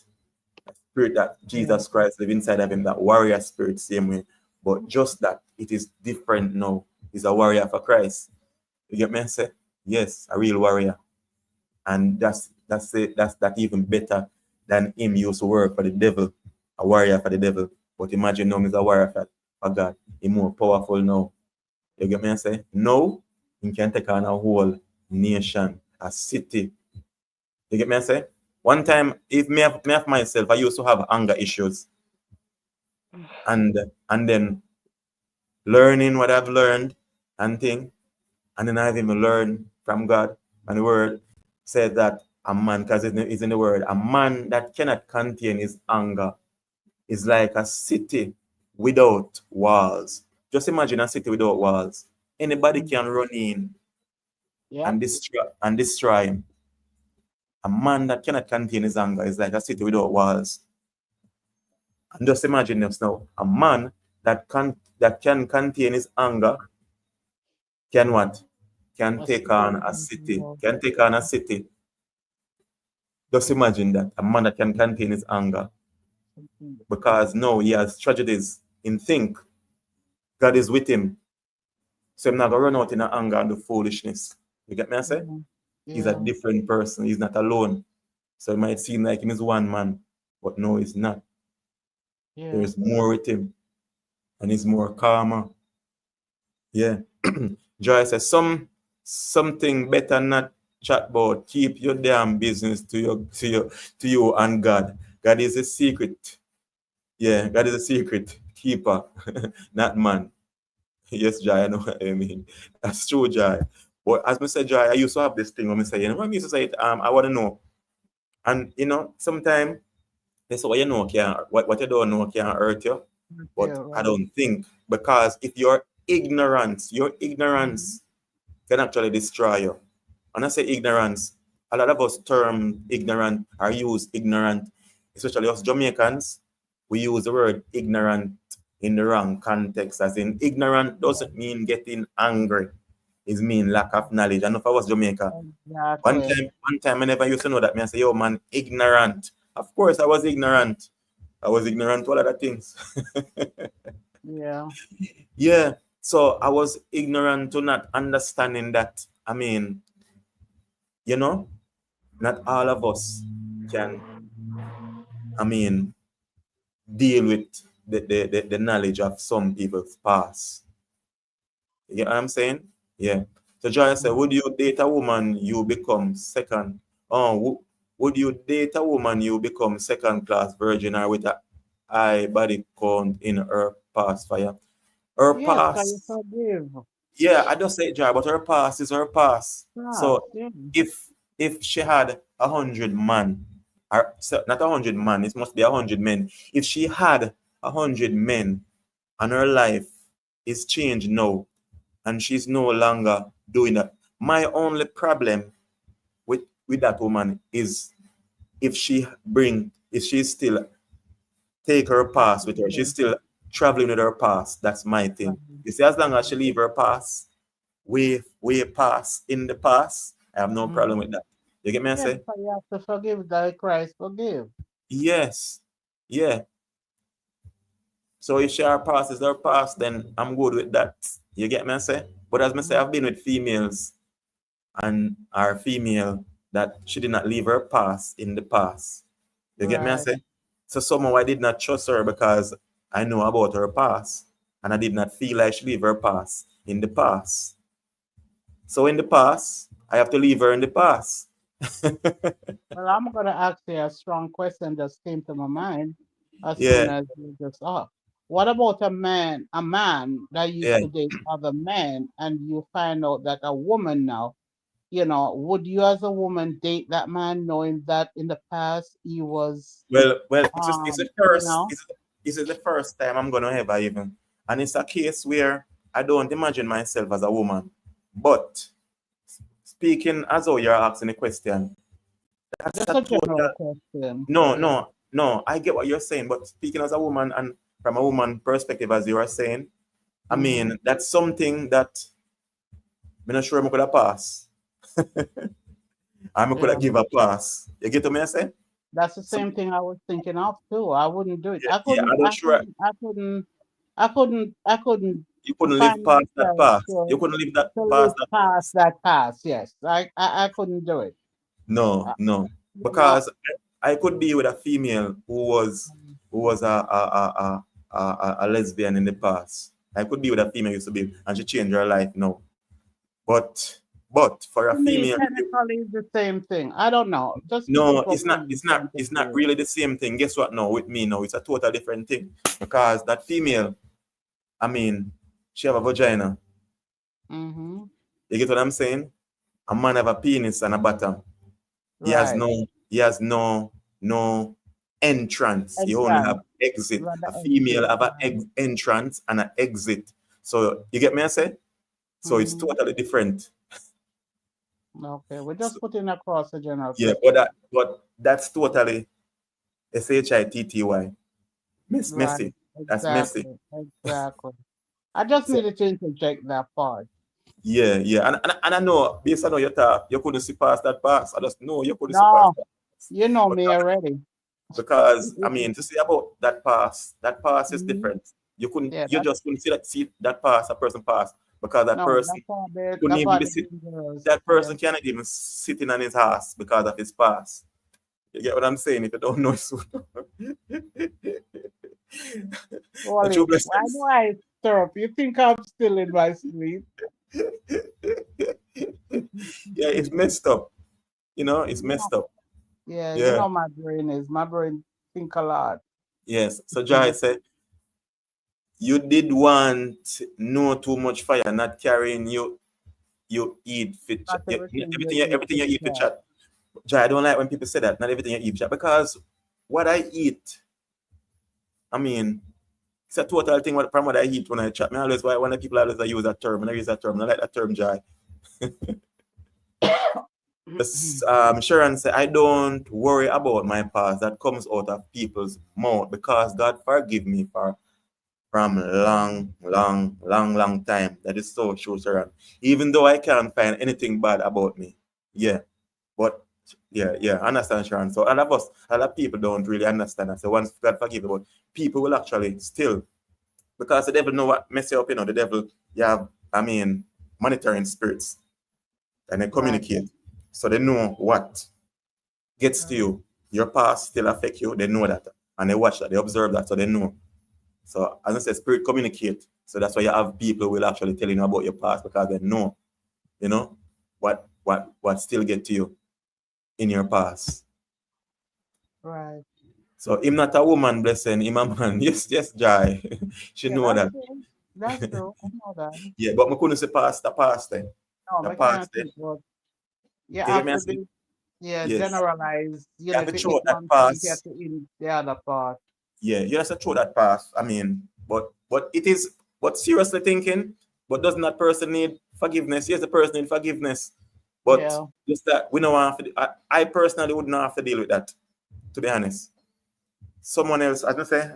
that Jesus Christ lives inside of him, that warrior spirit, same way. But just that it is different now. He's a warrior for Christ. You get me? I say? Yes, a real warrior. And that's that even better than him used to work for the devil, a warrior for the devil. But imagine now he's a warrior for God. He's more powerful now. You get me? I say? No, he can take on a whole nation, a city. You get me? I say? One time, if me have myself, I used to have anger issues. And then learning what I've learned and thing, and then I've even learned from God and the word said that a man, because it's in the word, a man that cannot contain his anger is like a city without walls. Just imagine a city without walls. Anybody can run in and destroy him. A man that cannot contain his anger is like a city without walls. And just imagine this now. A man that can contain his anger can what? Can take on a city. Can take on a city. Just imagine that. A man that can contain his anger. Because now he has tragedies in think. God is with him. So I'm not going to run out in anger and do foolishness. You get me I say? He's a different person. He's not alone. So it might seem like him is one man. But no, he's not. There's more with him. And he's more calmer. Yeah. Joy says something better not chat about. Keep your damn business to you and God. God is a secret. Yeah, God is a secret keeper, not man. Yes, Joy, I know what I mean. That's true, Joy. But as I said, Joy, I used to have this thing when I say, when I used to say it, I want to know. And sometimes that's what you know can what you don't know can hurt you. Yeah, But I right. don't think, because if your ignorance can actually destroy you. And I say ignorance, a lot of us term ignorant or use ignorant, especially us Jamaicans, we use the word ignorant in the wrong context. As in, ignorant doesn't mean getting angry. It mean lack of knowledge. And if I was Jamaica, Exactly. one time I never used to know that. Me I say, yo man, ignorant. Of course I was ignorant. I was ignorant to a lot of things. Yeah. Yeah. So I was ignorant to not understanding that. I mean, you know, not all of us can, I mean, deal with the knowledge of some people's past. You get what I'm saying? Yeah. So Joy said, would you date a woman you become second? Oh, would you date a woman you become second class virgin or with a high body count in her past fire? Her Yes, can you past, forgive? yeah, I just say it, Joy, but her past is her past. Yes, So yeah. if she had 100 man, or not 100 man, it must be 100 men. If she had 100 men and her life is changed now, and she's no longer doing that, my only problem with that woman is if she still take her past with her, she's still traveling with her past. That's my thing. You see, as long as she leave her past way past in the past, I have no problem with Mhm. that. You get me? I Yeah, say because you have to forgive that Christ forgive. yes, yeah. So if she her past is her past, then I'm good with that. You get me? I say. But as I say, Mhm. I've been with females and our female that she did not leave her past in the past. You get me? I Right. say. So somehow I did not trust her because I know about her past, and I did not feel like she leave her past in the past. So in the past, I have to leave her in the past. Well, I'm gonna ask you a strong question that came to my mind as soon Yeah, as you just up. What about a man that used yeah. to date other men, and you find out that a woman now, would you as a woman date that man knowing that in the past he was, Well, it's the you first, know, this is the first time I'm gonna ever even, and it's a case where I don't imagine myself as a woman. But speaking as though you're asking a question, that's just a a total. general question. No, no, no. I get what you're saying, but speaking as a woman and from a woman perspective, as you are saying, I Hmm. mean that's something that I'm not sure I could have pass. I could Yeah. have give a pass. You get what me I say? That's the So same thing I was thinking of too. I wouldn't do it. yeah, yeah. I'm not sure you couldn't live find past that myself pass. You couldn't live that to past live that past pass. that past. Yes, I couldn't do it. No, Uh, no, you know, because I could be with a female who was a lesbian in the past. I could be with a female who used to be, and she changed her life now. But for a to me, female, technically, it's the same thing. I don't know. Just no, people's opinion, point of it's not view. really the same thing. Guess what? No, with me now, it's a total different thing because that female, I mean, she have a vagina. Mm-hmm. You get what I'm saying? A man have a penis and a bottom. Right. He has no entrance. He only have Entrance, exit. rather A female exit. have a Right. entrance and an exit. So you get me? I say. So it's Mm-hmm. totally different. Okay, we're So, just putting across a general yeah, but question. that's totally shitty. Right. Messy. That's messy. Exactly. Exactly. I just So needed to interject that part. yeah, yeah. And I know based on how you talk, you couldn't see past that pass. I just know you couldn't see past No, that. you know But me already. because I mean to say about that pass is Mhm. different. Yeah, You just couldn't see that pass a person pass because that no, person couldn't that even part be is sit dangerous. that Yeah. person cannot even sitting on his ass because of his pass. You get what I'm saying? If you don't know it soon. The true Wally, why blessings. do I stir up? You think I'm still in my sleep? Yeah, it's messed up. You know, it's Yeah, messed up. yeah, you Yeah. know my brain think a lot. Yes. So Joy Mhm. said, you did want no too much fire, not carrying you eat fit Not everything you eat everything is you eat for bad. chat. Joy, I don't like when people say that. Not everything you eat for chat because what I eat, I mean, it's a total thing from what I eat when I chat. Me always why when the people always use that term, and I use that term. I like that term, Joy. Sharon said, I don't worry about my past that comes out of people's mouth because God forgive me for from long time. That is so true, Sharon. Even though I can't find anything bad about me. Yeah. But yeah, understand, Sharon. So a lot of people don't really understand that. So once God forgive you, but people will actually still, because the devil know what mess you up, the devil, you have, monitoring spirits and they Right. communicate. So they know what gets to Right. you. Your past still affect you. They know that. And they watch that. They observe that. So they know. So as I said, spirit communicate. So that's why you have people who will actually tell you about your past because they know, you know, what still get to you in your past. Right. So him not a woman blessing, him a man. Yes, Jai. She Yeah, know that's that. true. That's true. I know that. Yeah, but I couldn't say past the past then. No, The I past can't then. think what you You get have me? I to say, be, yeah, yes. generalize. You have If to you throw eat that one part, you have past. to eat the other part. Yeah, you have to throw that past. But it is, but seriously thinking, but doesn't that person need forgiveness? Yes, the person need forgiveness. But Yeah. just that we don't have to, I personally would not have to deal with that, to be honest. Someone else, as I say,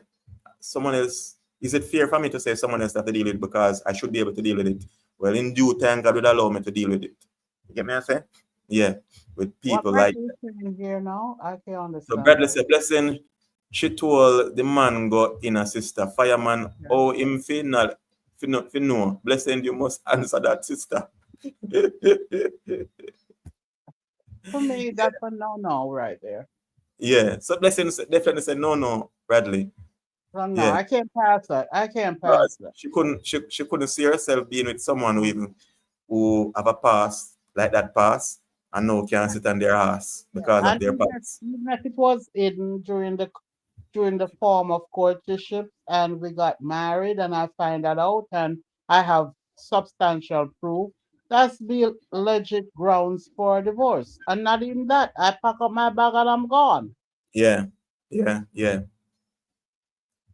someone else, is it fair for me to say someone else have to deal with it because I should be able to deal with it? Well, in due time, God would allow me to deal with it. You get me? I say? Yeah, with What people part like is saying here now? I can't so. understand Bradley that. said, blessing. She told the man go in a sister fireman. Okay. Oh, him final, no. Blessing, you must answer that sister. For me, that's a no-no right there. Yeah. So blessing definitely said no, Bradley. So no, Yeah. I can't pass that. I can't pass Because that. she couldn't see herself being with someone who Mm. even who have a past like that past and now can sit on their ass Yeah, because of and their past. even if it was hidden during the form of courtship and we got married and I find that out and I have substantial proof, that's the legit grounds for divorce. And not even that, I pack up my bag and I'm gone. Yeah. Yeah.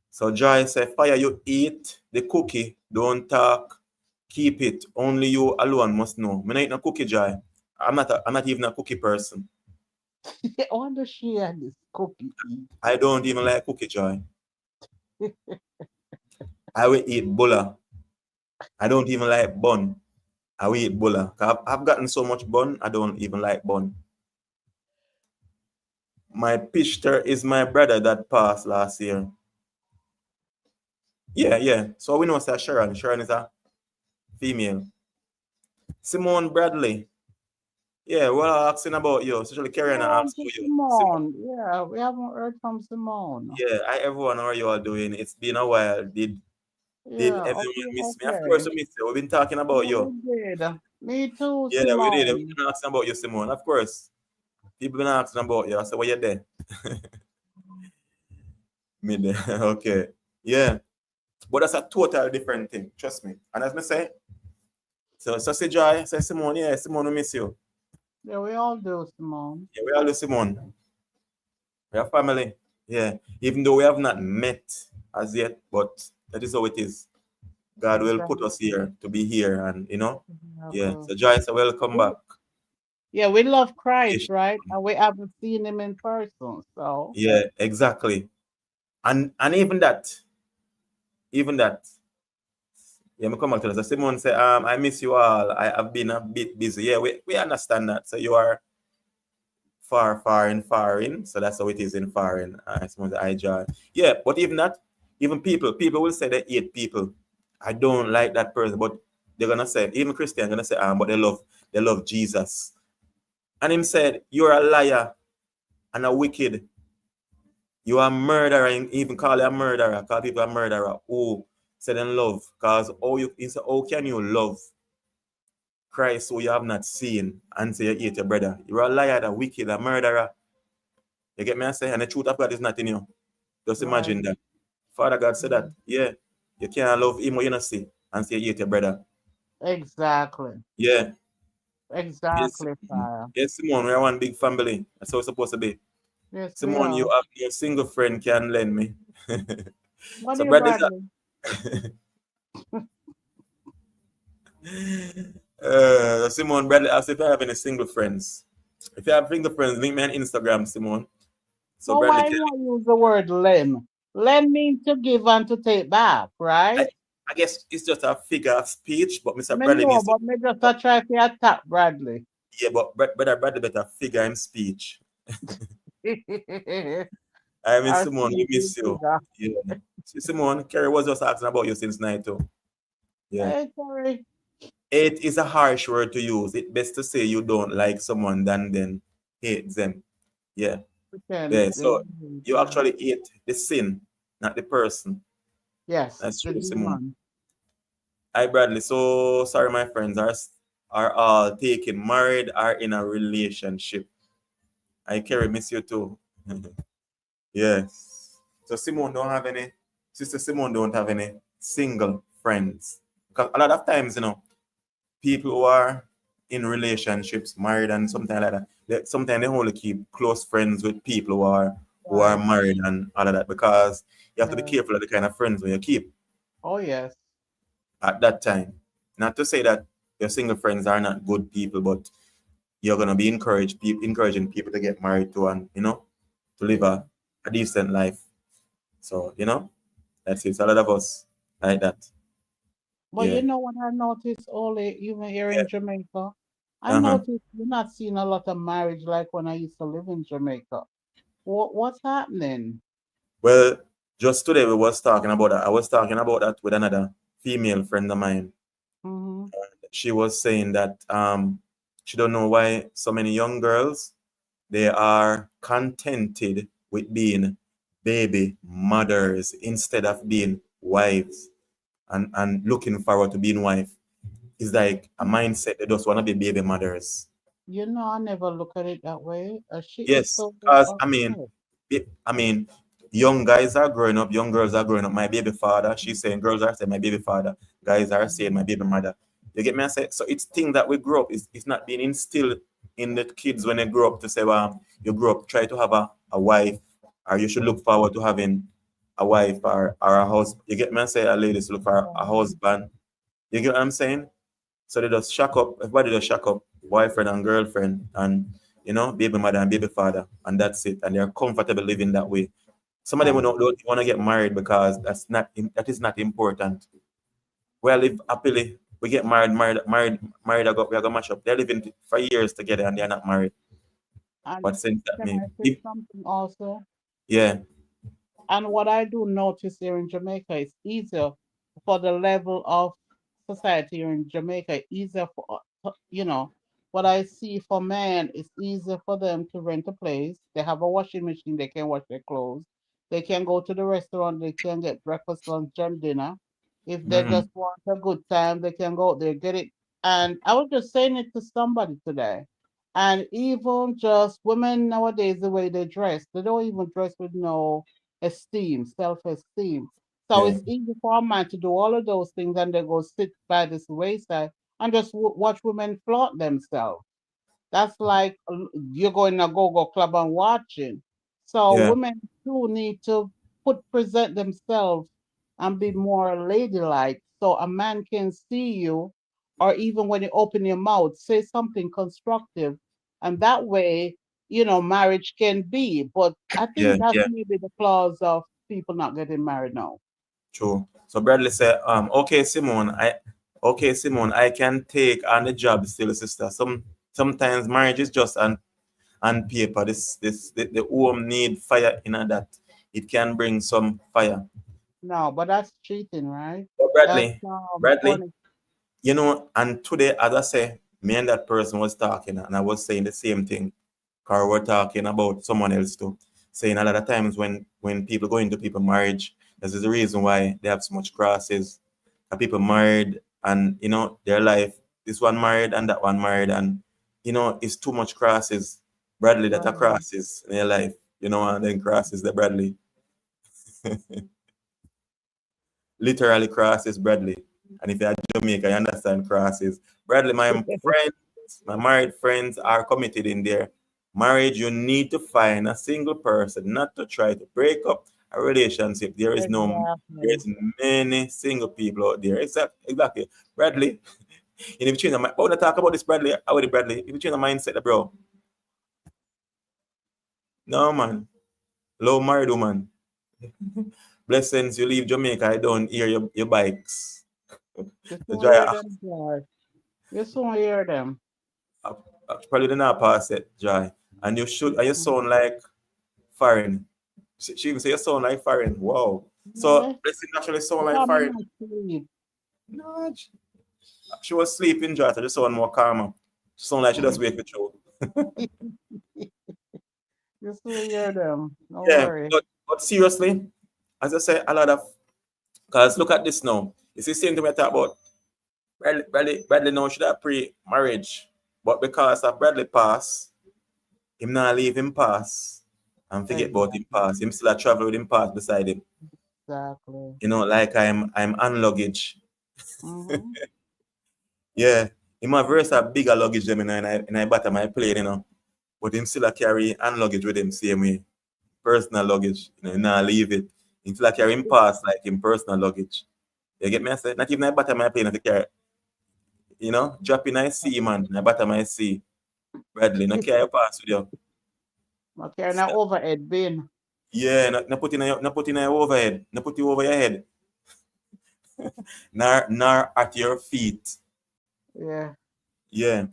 So Joy said, fire you eat the cookie, don't talk, keep it. Only you alone must know. Me not eat no cookie, Joy. I'm not even a cookie person. I wonder she had this cookie eat. I don't even like cookie, Joy. I will eat bulla. I don't even like bun. I will eat bulla. I've gotten so much bun, I don't even like bun. My picture is my brother that passed last year. Yeah. So we know it's Sharon. Sharon is a female. Simone Bradley. Yeah, we're asking about you. Especially What Karen happened asked to for you. Simone. Simone? Yeah, we haven't heard from Simone. Yeah, hi everyone, how are you all doing? It's been a while. Did Yeah, everyone okay, miss me? Of course okay. we missed you. We've been talking about Yeah, you. we did. Me too, Yeah, we did. We've Simone. been asking about you, Simone. Of course. People been asking about you. I said, well, you're there. Me there. Okay. Yeah. But that's a total different thing. Trust me. And as I say, so say Joy, say Simone, yeah, Simone we miss you. Yeah, we all do, Simone. Yeah, we all do Simone. We are family. Yeah. Even though we have not met as yet, but that is how it is. God will put us here to be here, and yeah. So Joyce, welcome back. Yeah, we love Christ, Ish. right? And we haven't seen him in person. So, Yeah, exactly. And even that. Yeah, me come back to that. So Simone say, I miss you all. I have been a bit busy. Yeah, we understand that. So you are far in. So that's how it is in foreign. I suppose I join. Yeah, but even that, even people will say they hate people. I don't like that person, but they're gonna say, even Christian gonna say, but they love Jesus. And him said, you're a liar and a wicked. You are murderer, and even call you a murderer, call people a murderer. Oh, say them love. Because how can you love Christ who you have not seen and say you hate your brother? You're a liar, a wicked, a murderer. You get me I say? And the truth of God is not in you. Just Right. imagine that. Father God said that, Mhm. yeah, you can't love him or you not see and say you hate your brother. Exactly. Yeah. Yes, Exactly, Sarah. yes, Simone, we are one big family. That's how it's supposed to be. Yes, we Simone, you are. have your single friend can lend me. What So, do you, brothers, Bradley? Simone, Bradley asked if I have any single friends. If you have single friends, link me on Instagram, Simone. So But Bradley why can. not use the word lend? Lend means to give and to take back, I, right? I guess it's just a figure of speech, but Mr. Me Bradley know, needs to. but me just But, a try to attack Bradley. yeah, but Brother Bradley better figure in speech. I mean, I Simone, see we you miss you. figure. Yeah. Simone, Kerry was just asking about you since night too. Yeah. Hey, sorry. Hate is a harsh word to use. It's best to say you don't like someone than then hate them. Yeah. Pretend. Yeah. So you Yeah. actually hate the sin, not the person. Yes, That's the true, Simone. demon. Hi, Bradley. So sorry, my friends are all taken, married, are in a relationship. I Kerry miss you too. Yes. So Simone don't have any. Sister Simone don't have any single friends because a lot of times, people who are in relationships, married, and something like that, sometimes they only keep close friends with people who are Right. married and all of that because you have to be Yeah. careful of the kind of friends you keep Oh, yes. at that time. Not to say that your single friends are not good people, but you're gonna be encouraging people to get married to and to live Yeah. a decent life. So that's it. It's a lot of us like that. But Yeah. you know what I noticed, only even here Yeah. in Jamaica? I Uh-huh. noticed you're not seeing a lot of marriage like when I used to live in Jamaica. What's happening? Well, just today we was talking about that. I was talking about that with another female friend of mine. Mm-hmm. She was saying that she don't know why so many young girls they are contented with being baby mothers instead of being wives and looking forward to being wife. It's like a mindset they just want to be baby mothers. You know, I never look at it that way. She is Yes, so because upset. I mean, young guys are growing up, young girls are growing up. My baby father, she's saying, girls are saying my baby father, guys are saying my baby mother. You get me? I say, so it's thing that we grow up. It's not being instilled in the kids when they grow up to say, well, you grow up, try to have a wife, or you should look forward to having a wife or a husband. You get me? I say, a ladies look for a husband. You get what I'm saying? So they just shack up, everybody just shack up, boyfriend and girlfriend, and baby mother and baby father, and that's it. And they're comfortable living that way. Some of them And don't want to get married because that is not important. We live happily. We get married. We are gonna mash up. They're living for years together and they're not married. and What sense that can make? I say something also? Yeah, And what I do notice here in Jamaica is easier for the level of society here in Jamaica, easier for, what I see for men, it's easier for them to rent a place. They have a washing machine, they can wash their clothes. They can go to the restaurant, they can get breakfast, lunch, and dinner. If they hmm just want a good time, they can go there, get it. And I was just saying it to somebody today. And even just women nowadays, the way they dress, they don't even dress with no esteem, self-esteem. So yeah, it's easy for a man to do all of those things and they go sit by this wayside and just watch women flaunt themselves. That's like you're going to go-go club and watching. So yeah, women too need to present themselves and be more ladylike so a man can see you, or even when you open your mouth, say something constructive. And that way, marriage can be. But I yeah, think that's yeah. maybe the clause of people not getting married now. True. So Bradley said, okay, Simone, I can take on the job still, sister. Sometimes marriage is just on paper. The home need fire in that. It can bring some fire. No, but that's cheating, right? But That's Bradley, fornication. and today, as I say, me and that person was talking, and I was saying the same thing. Because we're talking about someone else too. saying a lot of times when people go into people marriage, this is the reason why they have so much crosses. And people married and their life, this one married and that one married, and it's too much crosses. Bradley, that are Right. crosses in your life, and then crosses the Bradley. Literally crosses Bradley. And if you're Jamaica, you understand crosses. Bradley, my friends, my married friends are committed in their marriage. You need to find a single person, not to try to break up a relationship. There's Exactly. many single people out there. Exactly. Bradley, and if you change your mind, I want to talk about this, Bradley. How would Bradley? If you change your mindset, bro. No, man. Low married woman. Blessings, you leave Jamaica, I don't hear your bikes. You The soon joy hear them, Joy. You soon hear them. I, I probably did not pass it, Joy. And you sound like foreign. She even say you sound like foreign. Wow. So Yeah. Blessing actually sound like Come foreign. on, sleep. No, she was sleeping, Joy. So just sound more calmer. She sound like she just wake with you. You soon hear them. Don't Yeah, worry. but seriously, as I say, a lot of because look at this now. It's the same thing we talk about. Bradley now should have pre-marriage, but because of Bradley pass, him not leave him pass and forget about him Exactly. pass. Him still a travel with him pass beside him. Exactly. Like I'm on luggage. Mm-hmm. Yeah. Him have verse a bigger luggage than me now in I bottom my plane. But him still a carry hand luggage with him same way. Personal luggage. He not leave it. Him still a carry him pass like him personal luggage. You get me? I say, not even I bottom my plane to carry, drop in I see man. I bottom I see. Bradley, no carry pass with you. But you're not overhead bin. Yeah, not put in your overhead. Not put you over your head. Nor at your feet. Yeah. Yeah.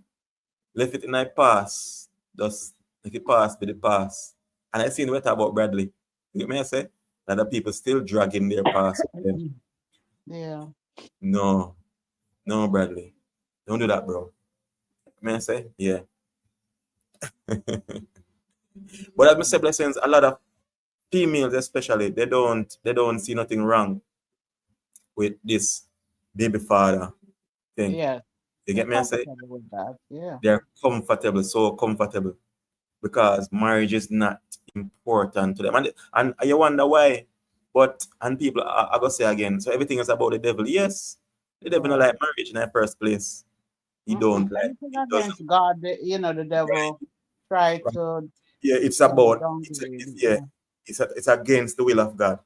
Left it in my pass. Just make it pass with the pass. And I seen what about Bradley. You get me I say? That the people still dragging their pass with them. Yeah. No. No, Bradley. Don't do that, bro. May I say? Yeah. But as I say, blessings, a lot of females especially, they don't see nothing wrong with this baby father thing. Yeah. You They're get me I say? comfortable with that. Yeah. They're comfortable, so comfortable. Because marriage is not important to them. And you wonder why. But and people I go say again, so everything is about the devil. Yes, the devil don't Right. like marriage in the first place. He don't Mm-mm. like Anything it doesn't against God, the devil try right. to Yeah, it's bring about downgrade. yeah, Yeah. it's against the will of God.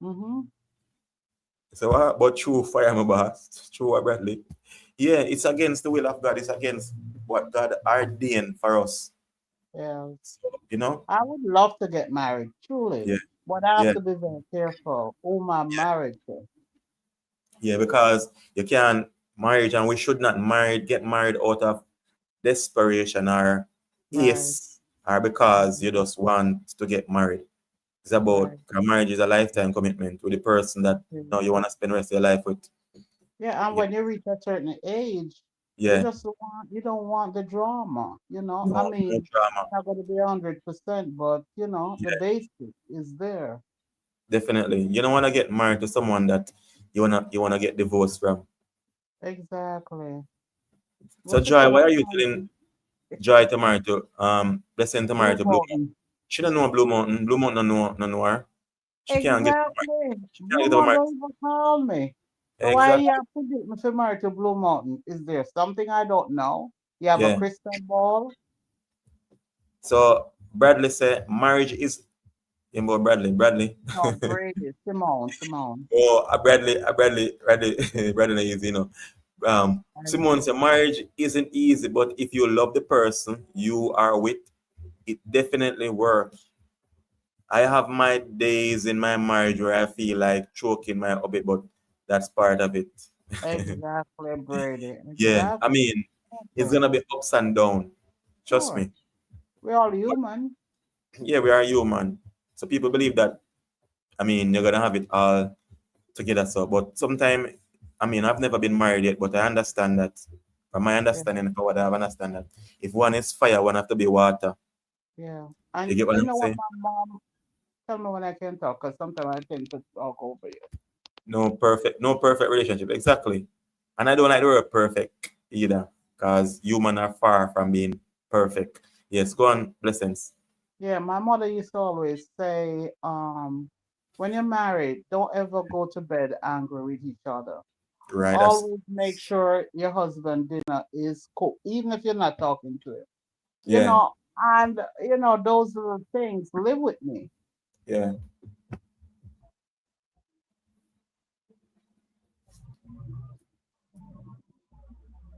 Mm-hmm. So what about true fire, my boss? True what, Bradley? Yeah, it's against the will of God, it's against what God ordained for us. Yeah. So, you know? I would love to get married, truly. Yeah, But I have yeah, to be very careful whom I'm yeah. married to. Yeah, because you can't marriage and we should not get married out of desperation or Right. yes or because you just want to get married. It's about Right. marriage is a lifetime commitment with the person that you want to spend the rest of your life with. Yeah, and Yeah, when you reach a certain age, yeah. you don't want the drama, you know. I No, no mean, drama. not gonna be 100%, but the Yeah, basic is there. definitely. You don't want to get married to someone that you wanna get divorced from. Exactly. So What's the Joy, why color are of you my telling Joy to marry to Blessing to marry Blue to Blue Mountain? Mountain? She don't know Blue Mountain. Blue Mountain no know her. She can't get married. Exactly. She can't Blue get over Mountain married. don't even call me. So why you Exactly. have to get me to marry to Blue Mountain? Is there something I don't know? You have a Yeah. crystal ball? So Bradley said marriage is about Bradley. No, Brady, Simone. Oh, Bradley, Bradley is, I Simone know. said marriage isn't easy, but if you love the person you are with, it definitely works. I have my days in my marriage where I feel like choking my hubby, but that's part of it. Exactly, Brady. Yeah, I Exactly. mean, it's Sure. gonna be ups and down. Trust Sure. me. We're all But human. yeah, we are human. So people believe that, I mean, you're gonna have it all together. So, but sometimes, I mean, I've never been married yet, but I understand that. From my Yeah. understanding, for what I have understand that if one is fire, one have to be water. Yeah. You And get what you I'm know what saying? my mom tell me when I can talk, because sometimes I tend to talk over you. No perfect relationship. Exactly. And I don't like the word perfect either, because human are far from being perfect. Yes, go on, blessings. Yeah, my mother used to always say, when you're married, don't ever go to bed angry with each other. Right, that's Always make sure your husband dinner is cooked, even if you're not talking to him. You yeah, know, and those little things live with me. yeah.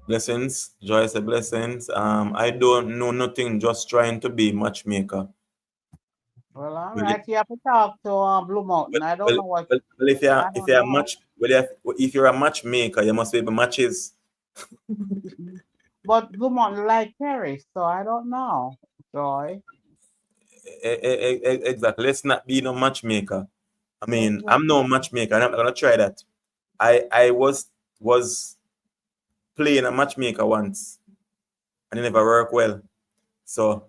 Blessings, Joyce, blessings. I don't know nothing, just trying to be matchmaker. Well, all Well, right, you have to talk to Blue well, Mountain. I don't well, know what well, I if don't you're a know. match, if you're a matchmaker, you must be able to matches. But Blue Mountain like Terry, so I don't know. Joy. Exactly. Let's not be no matchmaker. I mean, I'm Exactly. no matchmaker, and I'm not gonna try that. I was playing a matchmaker once, and it never worked well. So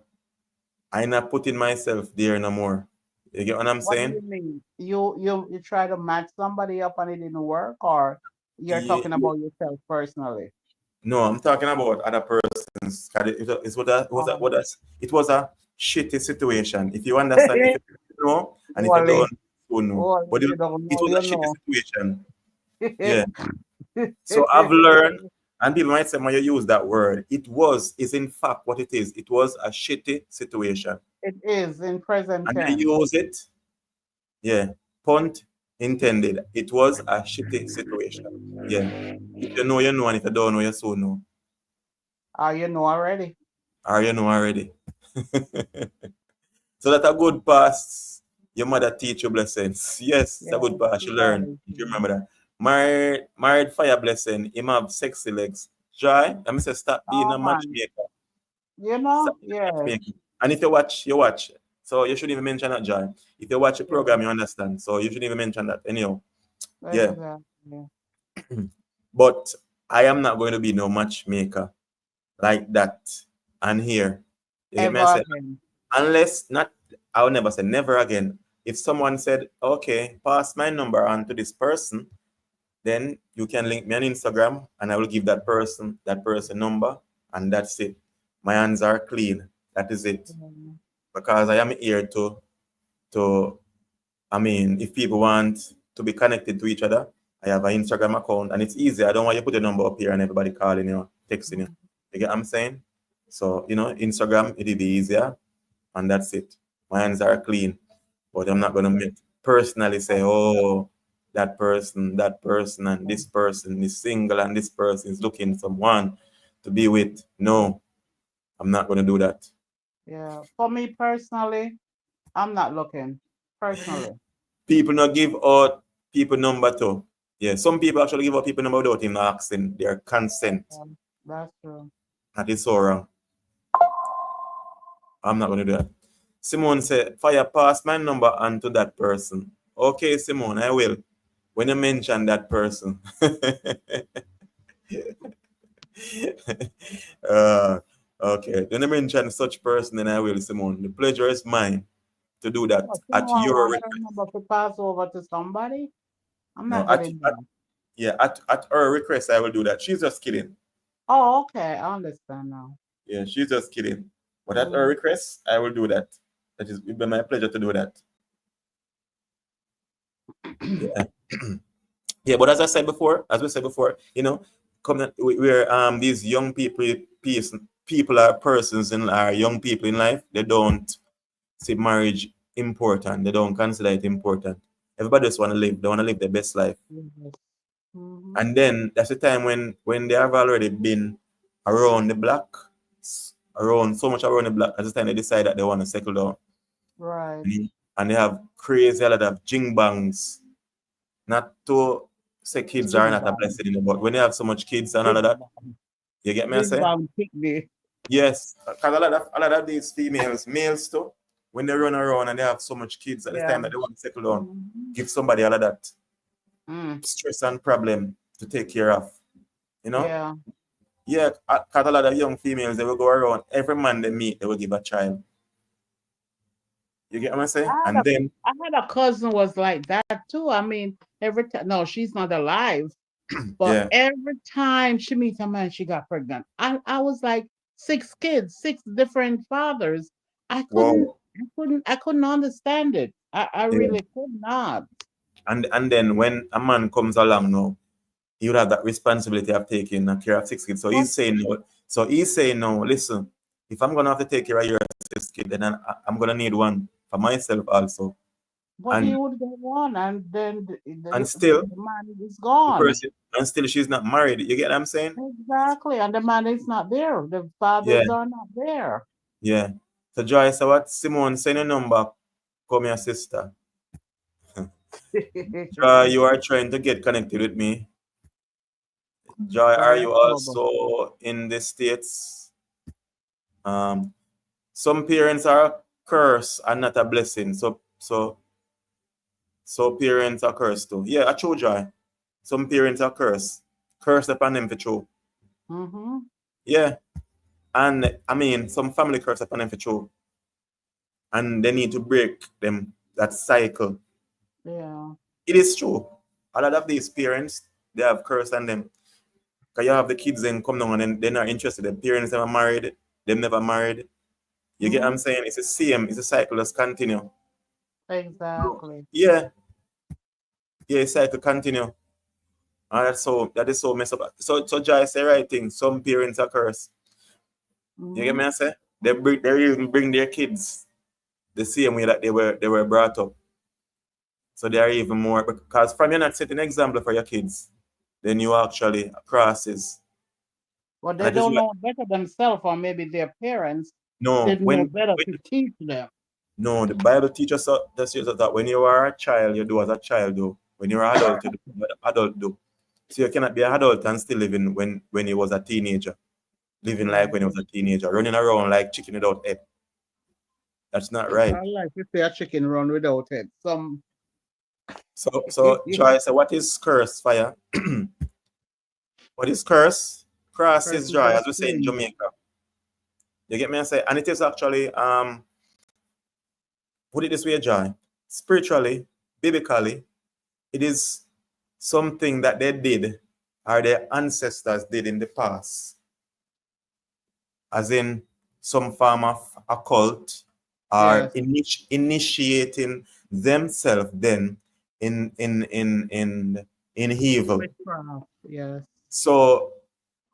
I not putting myself there no more. You get what I'm What do saying? you mean? You try to match somebody up and it didn't work, or you're Yeah, talking yeah. about yourself personally? No, I'm talking about other persons. 'Cause Um, it was a shitty situation. If you understand, if you know, and if you Wally, don't, you know. oh, But if you don't it know, was you a shitty know. situation. Yeah. So I've learned, and people might say when you use that word, is in fact what it is. It was a shitty situation. It is in present And I tense. use it, yeah, punt intended. It was a shitty situation. Yeah. If you know, you know, and if you don't know, you so know. You know already. Or you know already. So that a good past, your mother teach you blessings. Yes, it's a Yeah, good past. she You learn. does. If you remember that. Married fire blessing. Him have sexy legs. Joy, let me say stop being Oh a man, matchmaker. you Stop know, being a yes, matchmaker. And if you watch, you watch. So you shouldn't even mention that, Joy. If you watch the yes, program, you understand. So you shouldn't even mention that. Anyhow. Yeah. exactly. But I am not going to be no matchmaker like that. And here. You get me? I Ever say again. unless not, I'll never say never again. If someone said, okay, pass my number on to this person, then you can link me on Instagram and I will give that person number, and that's it. My hands are clean. That is it. Mm. Because I am here to I mean, if people want to be connected to each other, I have an Instagram account and it's easy. I don't want you to put your number up here and everybody calling you, texting you. You get what I'm saying? So, Instagram, it'll be easier and that's it. My hands are clean, but I'm not gonna personally say, oh, that person, and this person is single, and this person is looking someone to be with. No, I'm not gonna do that. Yeah, for me personally, I'm not looking personally. People not give out people number too. Yeah, some people actually give out people number without even asking their consent. That's true. That is so wrong. I'm not gonna do that. Simone said, fire pass my number on to that person. Okay, Simone, I will. When you mention that person. uh, okay. When you mention such person, then I will, Simone. The pleasure is mine to do that Oh, at someone your wants her request. number to pass over to somebody. I'm No, not doing that. at her request, I will do that. She's just kidding. Oh, okay, I understand now. Yeah, she's just kidding. But at her Mm. request, I will do that. That is, it will be my pleasure to do that. Yeah. Yeah, but as I said before, as we said before, we're these young people are persons in are young people in life. They don't see marriage important. They don't consider it important. Everybody just want to live. They want to live their best life. Yes. Hmm. And then that's the time when they have already been around the block, around so much around the block. That's the time they decide that they want to settle down. Right. And they have crazy a lot of jing bangs. Not to say kids are Big not a bang. blessing, but when you have so much kids and all Big of that, bang. you get me I Big say? bang picnic. Yes. Because a lot of these females, males too, when they run around and they have so much kids at the Yeah. time that they want to settle down, Hmm. give somebody all of that Mm. stress and problem to take care of. You know? Yeah. Yeah, because a lot of young females, they will go around, every man they meet, they will give a child. You get what I'm I saying? had And a then, I had a cousin was like that too. I mean, every time no, she's not alive, but yeah, every time she meets a man, she got pregnant. I was like 6 kids, 6 different fathers. I couldn't wow, I couldn't understand it. I yeah. really could not. And then when a man comes along now, he would have that responsibility of taking care of 6 kids. So But he's saying no. So he's saying no. Listen, if I'm gonna have to take care of your 6 kids, then I'm gonna need one for myself also. but he And would go on, and then and still the man is the gone. person and still she's not married. You get what I'm saying? Exactly, and the man is not there. The Yeah, fathers are not there. yeah. So Joyce, so what Simone send your number, come your sister. Joy, you are trying to get connected with me. Joy, Well, are that's you trouble. also in the States? Um, some parents are a curse and not a blessing. So parents are cursed too. Yeah, a true Joy. Some parents are cursed. Cursed upon them for true. Mm-hmm. Yeah. And I mean some family curse upon them for true. And they need to break them that cycle. Yeah. It is true. A lot of these parents, they have curse on them. Because you have the kids then come down and then they're not interested. The parents never married, them never married. You get what Mm-hmm. I'm saying? It's the same, it's a cycle that's continue. Exactly. Yeah, yeah, it's cycle continue. And that is so messed up. So Joy say right thing. Some parents are cursed. You get Mm-hmm. me? I say they even bring their kids the same way that they were brought up. So they are even more because from you're not setting an example for your kids, then you actually crosses. But And they that is don't what know better themselves, or maybe their parents no didn't know when, better when to teach them. no the Bible teaches us that when you are a child, you do as a child do. When you're an adult, you do what an adult do. So you cannot be an adult and still living when you was a teenager, living like Yeah. when you was a teenager, running around like chicken without head. That's not right. I like to see a chicken run without it. Some So Joy, so what is curse fire? What is curse? Cross is person joy, are as we say in strange. Jamaica. You get me? I say, and it is actually put it this way, joy. Spiritually, biblically, it is something that they did or their ancestors did in the past, as in some form of occult or Yes. initiating themselves then in evil. Witchcraft. Yes. So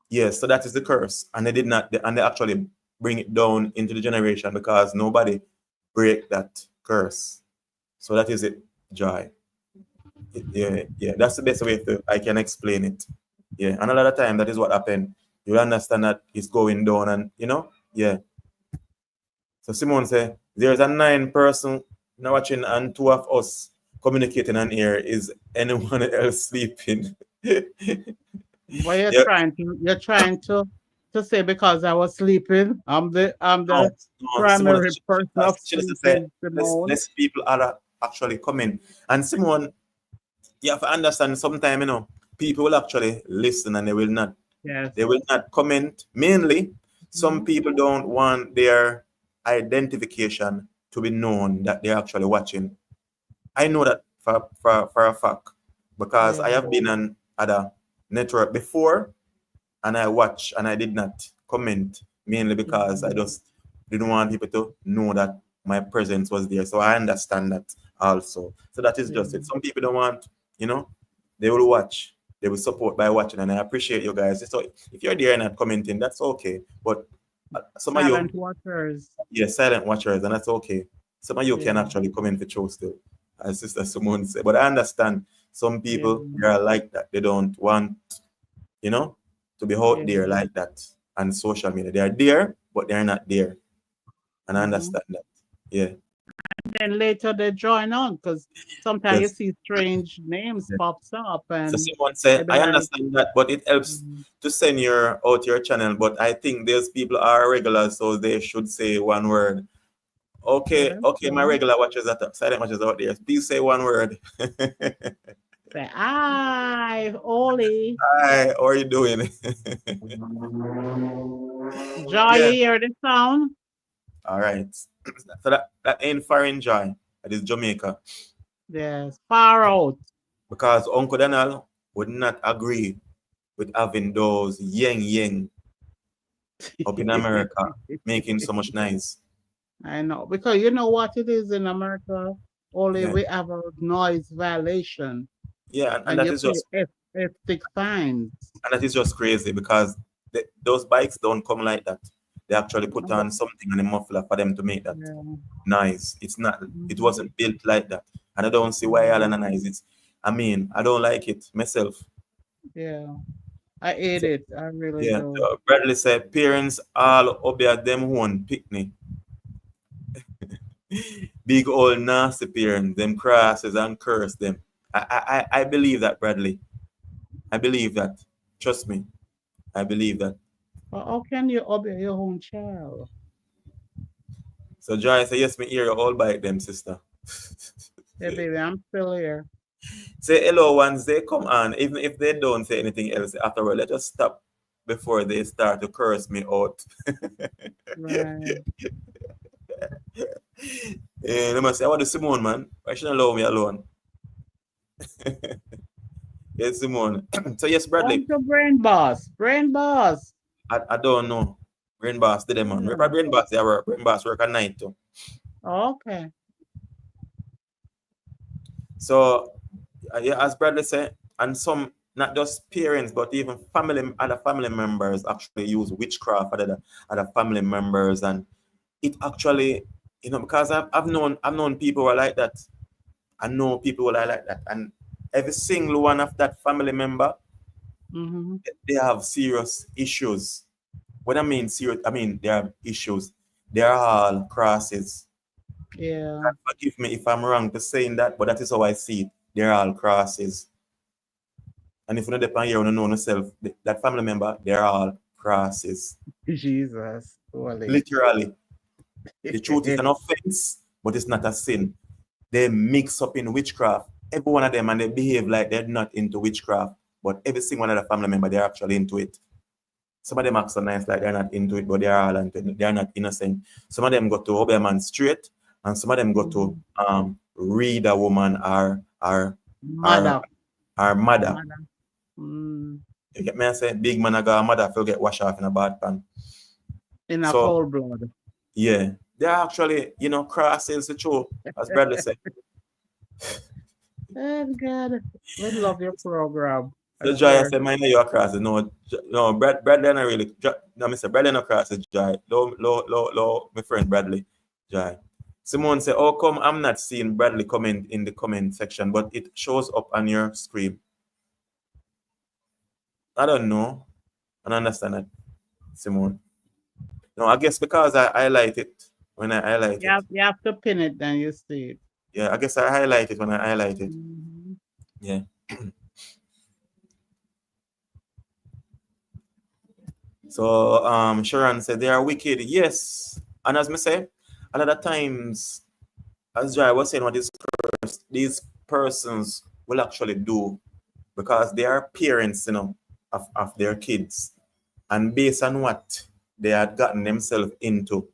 yes, so that is the curse, and they did not, and they actually bring it down into the generation because nobody break that curse. So that is it, joy. Yeah, yeah, that's the best way I can explain it. Yeah, and a lot of time that is what happened. You understand that it's going down, and yeah. So Simone say there's a 9 person now watching, and 2 of us communicating on here. Is anyone else sleeping? But Yeah, you're trying to say because I was sleeping, I'm the no, no, Simone, primary person of she just say sleeping, Simone. less people are actually coming. And Simone, you have to understand sometimes, people will actually listen and Yes. they will not comment. Mainly, some Mhm. people don't want their identification to be known that they're actually watching. I know that for a fact because I Yeah. have been on other network before and I watch and I did not comment mainly because I Mhm. just didn't want people to know that my presence was there. So I understand that also. So that is Yeah. just it. Some people don't want, they will watch, they will support by watching, and I appreciate you guys. So if you're there and not commenting, that's okay. But some of you, Silent watchers. yeah, silent watchers, and that's okay. Some of you can Yeah. actually comment for show still, as Sister Simone said. But I understand some Yeah. people they are like that. They don't want you know, to be out Yeah. there like that on social media. They are there, but they're not there. And I Hmm. understand that. Yeah. Then later they join on because sometimes you Yes. see strange names Yeah. pops up So and someone said, they be I like, understand that, but it helps mm, to send your channel. But I think there's people are regular, so they should say one word. yeah, Okay, that's okay, my fine. regular watchers silent watchers out there. Please say one word. Say, hi, Oli. Hi, how are you doing? Joy, you Yeah. hear the sound? All right. So that ain't foreign joy. That is Jamaica. Yes, far out. Because Uncle Donald would not agree with having those yang up in America making so much noise. I know because you know what it is in America. Only Yeah. we have a noise violation, Yeah, and and that you is pay just F6 fines. crazy because those bikes don't come like that. They actually put on something on the muffler for them to make that Yeah. noise. It's not. It Mhm. wasn't built like that, and I don't see why all analyze it. I mean, I don't like it myself. Yeah, I ate it. I really Yeah, do. so Bradley said parents all obey them one picnic. Big old nasty parents, them crosses and curse them. I believe that, Bradley. I believe that. Trust me. I believe that. But how can you obey your own child? So Joy said, yes, me hear you all bite them, sister. Hey, baby, I'm still here. Say hello once they come on. Even if they don't say anything else afterward, let us stop before they start to curse me out. Right. They must say, I want to Simone, man. Why shouldn't allow me alone? Yes, Simone. So yes, On Bradley. to Brain Boss. Brain Boss. I don't know. Brain boss did them, man. Yeah. Brain boss, they work. Brain boss work at night too. Okay. So yeah, as Bradley said, and some not just parents, but even other family members actually use witchcraft, other family members, and it actually, because I've known people who are like that. I know people who are like that, and every single one of that family member, Mm-hmm. they have serious issues. What I mean serious, I mean they have issues. They are all crosses. Yeah. Forgive me if I'm wrong to saying that, but that is how I see it. They're all crosses. And if you know the pan here, you know yourself, that family member, they're all crosses. Jesus. Holy. Literally. The truth is an offense, but it's not a sin. They mix up in witchcraft. Every one of them, and they behave like they're not into witchcraft, but every single one of the family member, they're actually into it. Some of them act so nice like they're not into it, but they are all into it. They're not innocent. Some of them go to Oberman straight, and some of them go to read a woman or Mother. our mother. Mother. Mm. You get me? I say big man I got a mother feel get washed off in a bad pan. In a So cold blood. yeah, they're actually, crosses the truth, as Bradley said. Oh, God. We love your program. I So Joy I swear. said, mine are your crosses. No, Bradley not really. No, Mr. Bradley no crosses, Joy. Low, my friend Bradley, Joy. Simone said, "Oh, come, I'm not seeing Bradley comment in the comment section, but it shows up on your screen." I don't know. I don't understand that, Simone. No, I guess because I highlight it when I highlight it. You have to pin it, then you see it. Yeah, I guess I highlight it when I highlight it. Mhm. Yeah. So Sharon said they are wicked. Yes. And as me say, a lot of times, as Jai was saying, what these persons will actually do because they are parents, of their kids. And based on what they had gotten themselves into,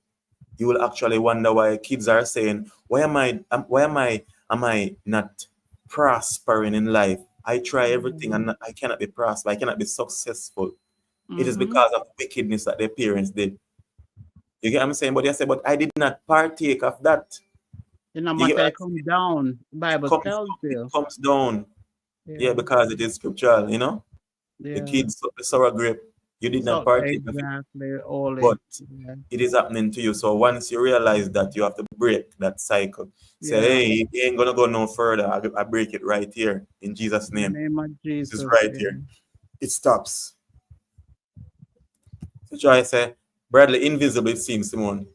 you will actually wonder why kids are saying, am I not prospering in life? I try everything and I cannot be prosper, I cannot be successful. It is Mhm. because of the wickedness that their parents did. You get what I'm saying? But they say, but I did not partake of that. In a You get what matter I'm come saying? down. It Bible comes, tells it you. comes down. Yeah, Yeah. because it is scriptural, The Yeah. kids, the sour grape, you did not So partake of it, exactly all but it. Yeah. it is happening to you. So once you realize that, you have to break that cycle. Say, Yeah. hey, it ain't gonna go no further. I break it right here in Jesus' In the name. name of This is Jesus. right Yeah. here. It stops. So try say, Bradley invisible it seems, Simone.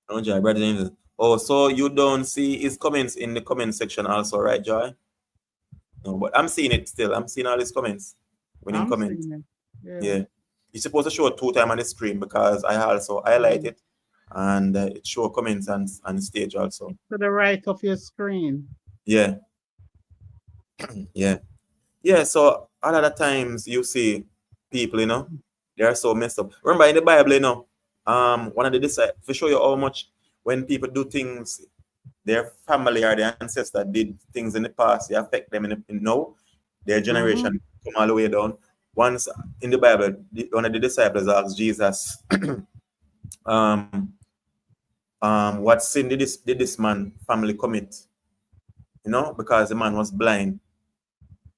No, Joy, Bradley invisible. Oh, so you don't see his comments in the comment section also, right, Joy? No, but I'm seeing it still. I'm seeing all his comments when in I'm comment. seeing it. Yeah. Yeah. It's supposed to show 2 times on the screen because I also highlight it and it show comments on the stage also. To the right of your screen. Yeah. Yeah. Yeah. So a lot of times you see people, they are so messed up. Remember in the Bible, one of the disciples, to show you how much when people do things, their family or their ancestor did things in the past, they affect them in now, their Mm-hmm. generation come all the way down. Once in the Bible, one of the disciples asked Jesus, um, what sin did this man family commit? You know, because the man was blind.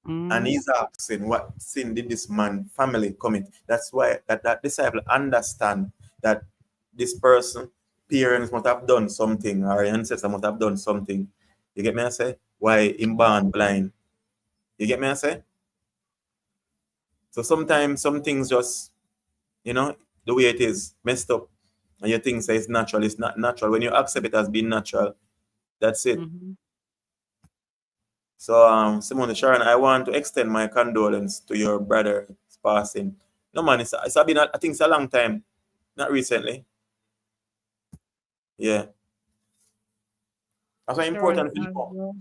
And Mm-hmm. he's asking what sin did this man family commit. That's why that disciple understand that this person, parents must have done something, or ancestors must have done something. You get me I say? Why him born blind. You get me I say? So sometimes some things just, you know, the way it is, messed up. And you think say it's natural, it's not natural. When you accept it as being natural, that's it. Mm-hmm. So, Simone Sharon, I want to extend my condolence to your brother's passing. No man, it's been I think it's a long time, not recently. Yeah, that's why Sharon important for you has know.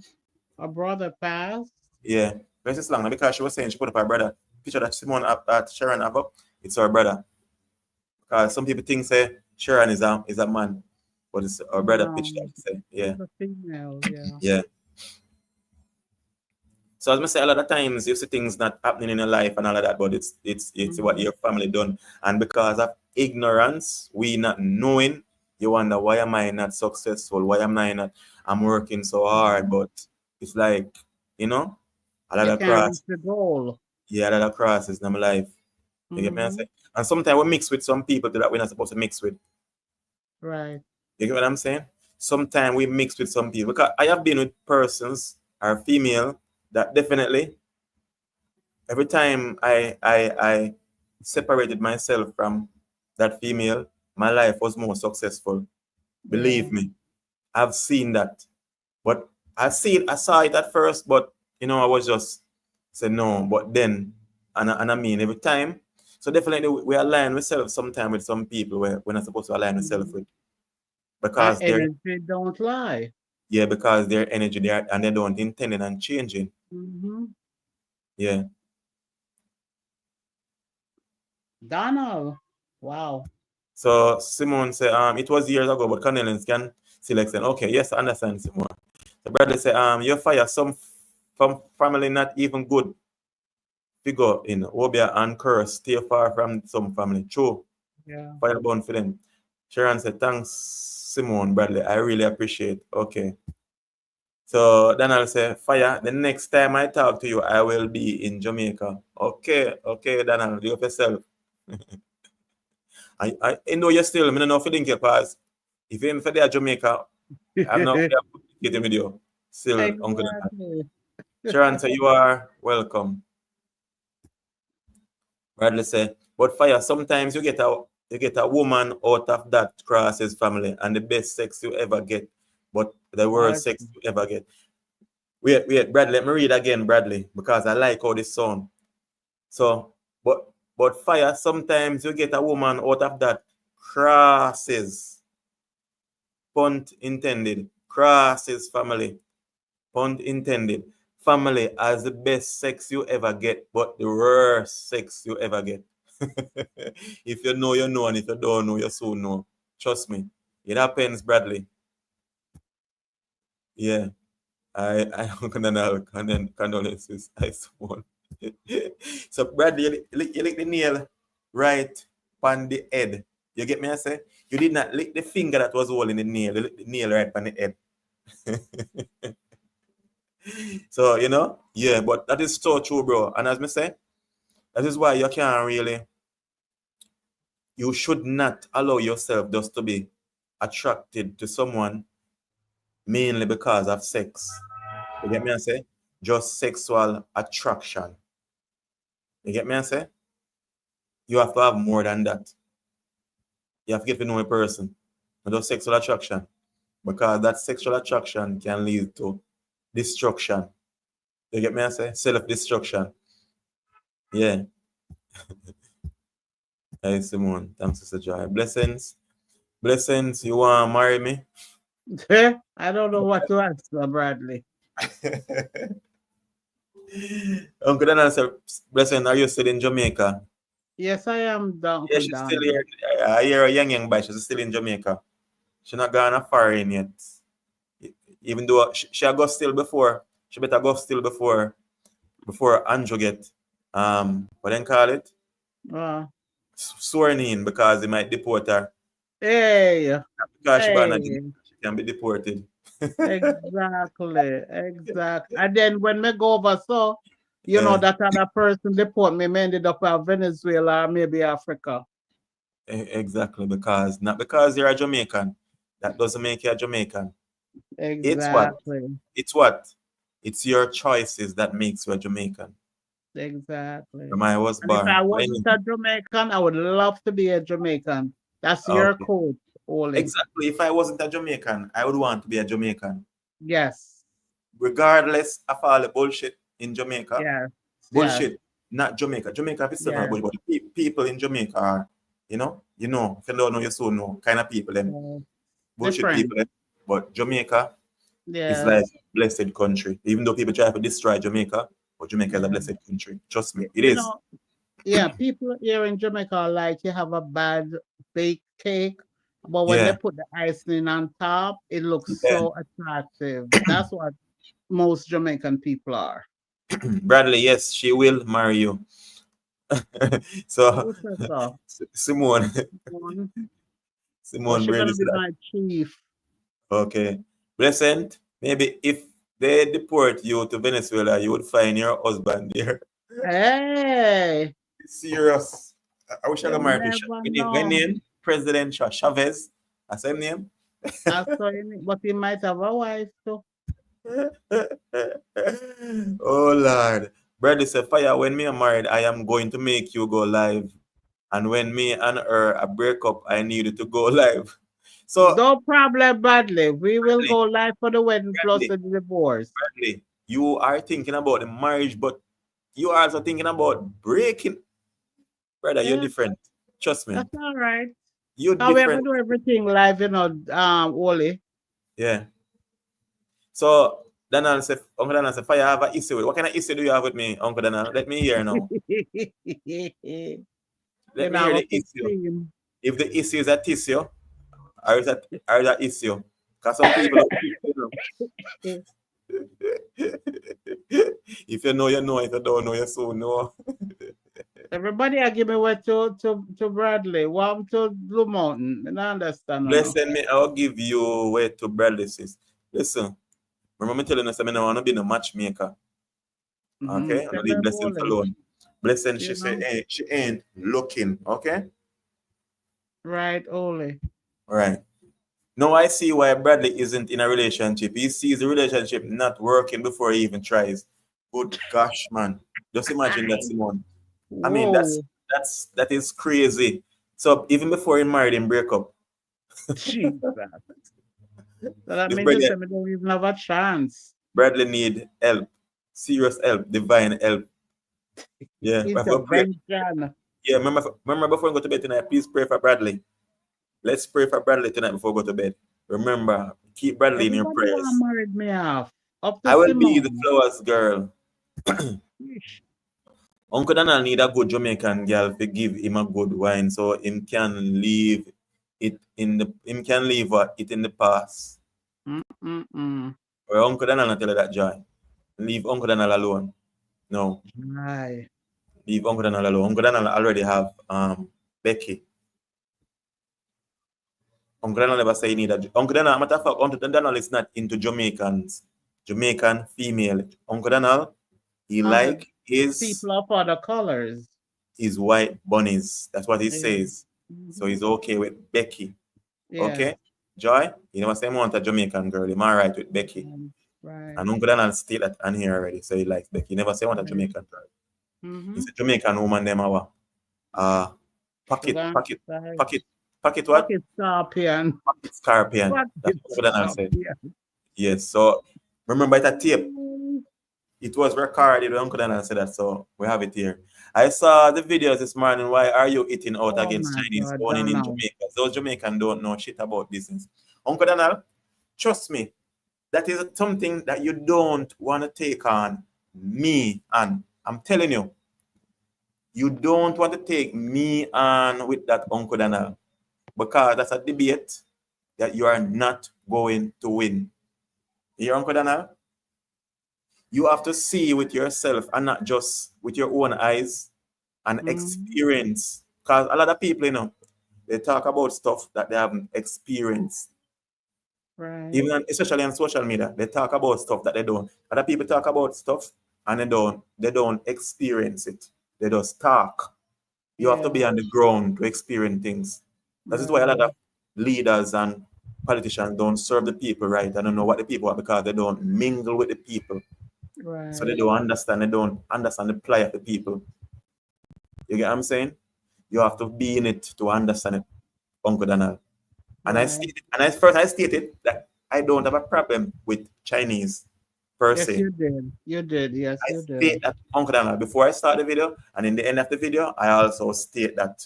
a brother passed. Yeah, because it's long because she was saying she put up her brother picture that Simone that Sharon have up. It's her brother because some people think say Sharon is a man, but it's her brother picture that No, she say. Yeah, she's a female. Yeah. yeah. So as I say, a lot of times you see things not happening in your life and all of that, but it's what Mm-hmm. your family done, and because of ignorance, we not knowing, you wonder why am I not successful? Why am I not? I'm working so hard, but it's like you know, a lot You of can't reach cross, the goal. yeah, a lot of crosses in my life. You get me? I Mm-hmm. say, and sometimes we mix with some people that we're not supposed to mix with. Right. You get what I'm saying? Sometimes we mix with some people because I have been with persons are female that definitely every time I separated myself from that female, my life was more successful. Yeah. Believe me, I've seen that. But I saw it at first, but I was just say no. But then, and I mean every time. So definitely we align ourselves sometimes with some people where we're not supposed to align ourselves Mm-hmm. with And because they're energy don't lie. yeah because their energy there and they don't intend it on changing. Mm-hmm. Yeah. Donald. Wow. So Simone said, it was years ago, but Cornelius can still extend. Okay, yes, I understand, Simone. The brother said, you fire some from family not even good figure in Obia and curse, stay far from some family. True, Yeah. fire burn for them. Sharon said, thanks, Simone Bradley. I really appreciate. Okay. So then I'll say, fire. The next time I talk to you, I will be in Jamaica. Okay, okay, Donald, do yourself. I know you're still, I don't know if you think you pass. If you're in for the Jamaica, I'm not getting with you. Still, Uncle Donald. Exactly. Sharon said, you are welcome. Bradley said, but fire, sometimes you get a woman out of that crosses family and the best sex you ever get, but the worst What? sex you ever get. Wait, Bradley, let me read again, Bradley, because I like how this sound. So, but fire, sometimes you get a woman out of that crosses, pun intended, crosses family. Pun intended. Family has the best sex you ever get, but the worst sex you ever get. If you know, you know, and if you don't know, you soon know. Trust me. It happens, Bradley. Yeah. I condolences. I sworn. So Bradley, you lick the nail right on the head. You get me? I say you did not lick the finger that was holding the nail. You lick the nail right on the head. So, yeah, but that is so true, bro. And as me say, that is why you should not allow yourself just to be attracted to someone mainly because of sex. You get me I say? Just sexual attraction. You get me I say? You have to have more than that. You have to get to know a person, not just sexual attraction. Because that sexual attraction can lead to destruction. You get me I say? Self-destruction. Yeah. Hey Simone, thanks, Sister Joy. Blessings. Blessings, you want to marry me? I don't know what to answer, Bradley. Uncle Donald said, Blessing, are you still in Jamaica? Yes, I am Yeah, Uncle she's still Donald. here. I hear a young boy. She's still in Jamaica. She not gone foreign yet. Even though she go still before. She better go still before Andrew get what then call it? Uh, Sworn in because they might deport her. hey, Because she born a Jamaican, hey. she can be deported. Exactly, exactly. And then when me go over, so you know Yeah, that other person deport me, me ended up in Venezuela or maybe Africa. exactly. Because not because you're a Jamaican, that doesn't make you a Jamaican. It's what? Exactly, It's what? It's your choices that makes you a Jamaican. exactly. When I was And if I born. wasn't a Jamaican, I would love to be a Jamaican. That's your Okay. code, Oli. Exactly. If I wasn't a Jamaican, I would want to be a Jamaican. Yes, Regardless of all the bullshit in Jamaica. yes, yes, Bullshit. Not Jamaica. Jamaica is still not yes, bullshit. But the people in Jamaica are, if you don't know, you so know, kind of people, them yes. bullshit Different. people. Them. But Jamaica is like Yes. blessed country. Even though people try to destroy Jamaica, but Jamaica is a Yeah. blessed country. Trust me, it You is. know, yeah, people here in Jamaica are like you have a bad baked cake, but when they Yeah. put the icing on top, it looks Yeah. so attractive. That's what most Jamaican people are. Bradley, yes, she will marry you. So Who said so? Simone, One. Or Simone she Brady gonna be said that. my chief. Okay. Blessed, maybe if they deport you to Venezuela, you would find your husband there. Hey, Serious. I wish I you got married to never when know. name? President Chavez. I same name. I saw him, but he might have a wife too. Oh Lord. Brother said, Fire, when me are married, I am going to make you go live. And when me and her a break up, I needed to go live. So No problem, Bradley. We will Bradley, go live for the wedding plus Bradley, the divorce. Bradley, you are thinking about the marriage, but you are also thinking about breaking. Brother, you're Yeah, different. Trust me. that's all right. You're How we different. gonna do everything live, Oli? Yeah. So Donald said, Uncle Donald said, Fire, I have an issue with. What kind of issue do you have with me, Uncle Donald? Let me hear now. You Let me know, hear go the put issue. steam. If the issue is a tissue, or is that issue? Because some people don't if you know, you know. If you don't know, you soon know. Everybody I give me way to Bradley. Welcome to Blue Mountain. I don't understand now. Blessing me, I'll give you way to Bradley sis. Listen, remember me telling us I don't want to be no matchmaker. Mm-hmm. Okay? I'm Tell not leave them, blessings Oli. alone. Blessing, she You say, know, hey, she ain't looking. Okay? right, Oli. All right. Now I see why Bradley isn't in a relationship. He sees the relationship not working before he even tries. Good gosh, man. Just imagine that, Simone. I mean, that's Whoa, that is crazy. So even before he married him, break up. Jesus. So that This means to Bradley, say me don't even have a chance. Bradley need help. Serious help, divine help. Yeah. We have to pray. Intervention. Yeah, remember before we go to bed tonight, please pray for Bradley. Let's pray for Bradley tonight before we go to bed. Remember, keep Bradley in your Everybody want prayers. married me off. Up to I will be the Simone. flowers girl. Yeesh. Uncle Daniel need a good Jamaican girl to give him a good wine so him can leave it in the past. Mm-mm-mm. Or Uncle Daniel not tell you that joy. Leave Uncle Daniel alone. No, Aye. leave Uncle Daniel alone. Uncle Daniel already have Becky. Uncle Daniel never say he need a Uncle Daniel, matter of fact, Uncle Daniel is not into Jamaicans. Jamaican female. Uncle Daniel, he Other like his people of other colors. white bunnies. That's what he Yeah. says. So Mhm. he's okay with Becky. Yes. Okay? Joy, you never say I want a Jamaican girl. He's all right with Becky. Right. And Uncle Daniel state that on here already. So he likes Becky. He never say I want a Right. Jamaican girl. Mm-hmm. He's a Jamaican woman, them our pocket, Sugar. pocket, Right. pocket, pocket what? Pocket scorpion. Pocket scorpion. That's Pocket what Uncle Daniel said. scorpion. Yes. So remember that tape. It was recorded when Uncle Daniel said that, so we have it here. I saw the videos this morning. Why are you eating out Oh against my Chinese God, owning in Donald. Jamaica? Those Jamaicans don't know shit about business. Uncle Daniel, trust me, that is something that you don't want to take on me. And I'm telling you, You don't want to take me on with that, Uncle Dana, because that's a debate that you are not going to win. Here, Uncle Dana, you have to see with yourself and not just with your own eyes and Mm-hmm. experience. Because a lot of people, they talk about stuff that they haven't experienced. Right. Even especially on social media, they talk about stuff that they don't. Other people talk about stuff and they don't experience it. They just talk. You have to Yeah. be on the ground to experience things. That is why a lot Right. of leaders and politicians don't serve the people right. I don't know what the people are because they don't mingle with the people. So they Right. don't understand the plight of the people. You get what I'm saying? You have to be in it to understand it, Uncle Donald. And Right. I stated that I don't have a problem with Chinese per Yes, se. you did. You did. Yes, I you state did. that, Uncle Donald, before I start the video and in the end of the video, I also state that.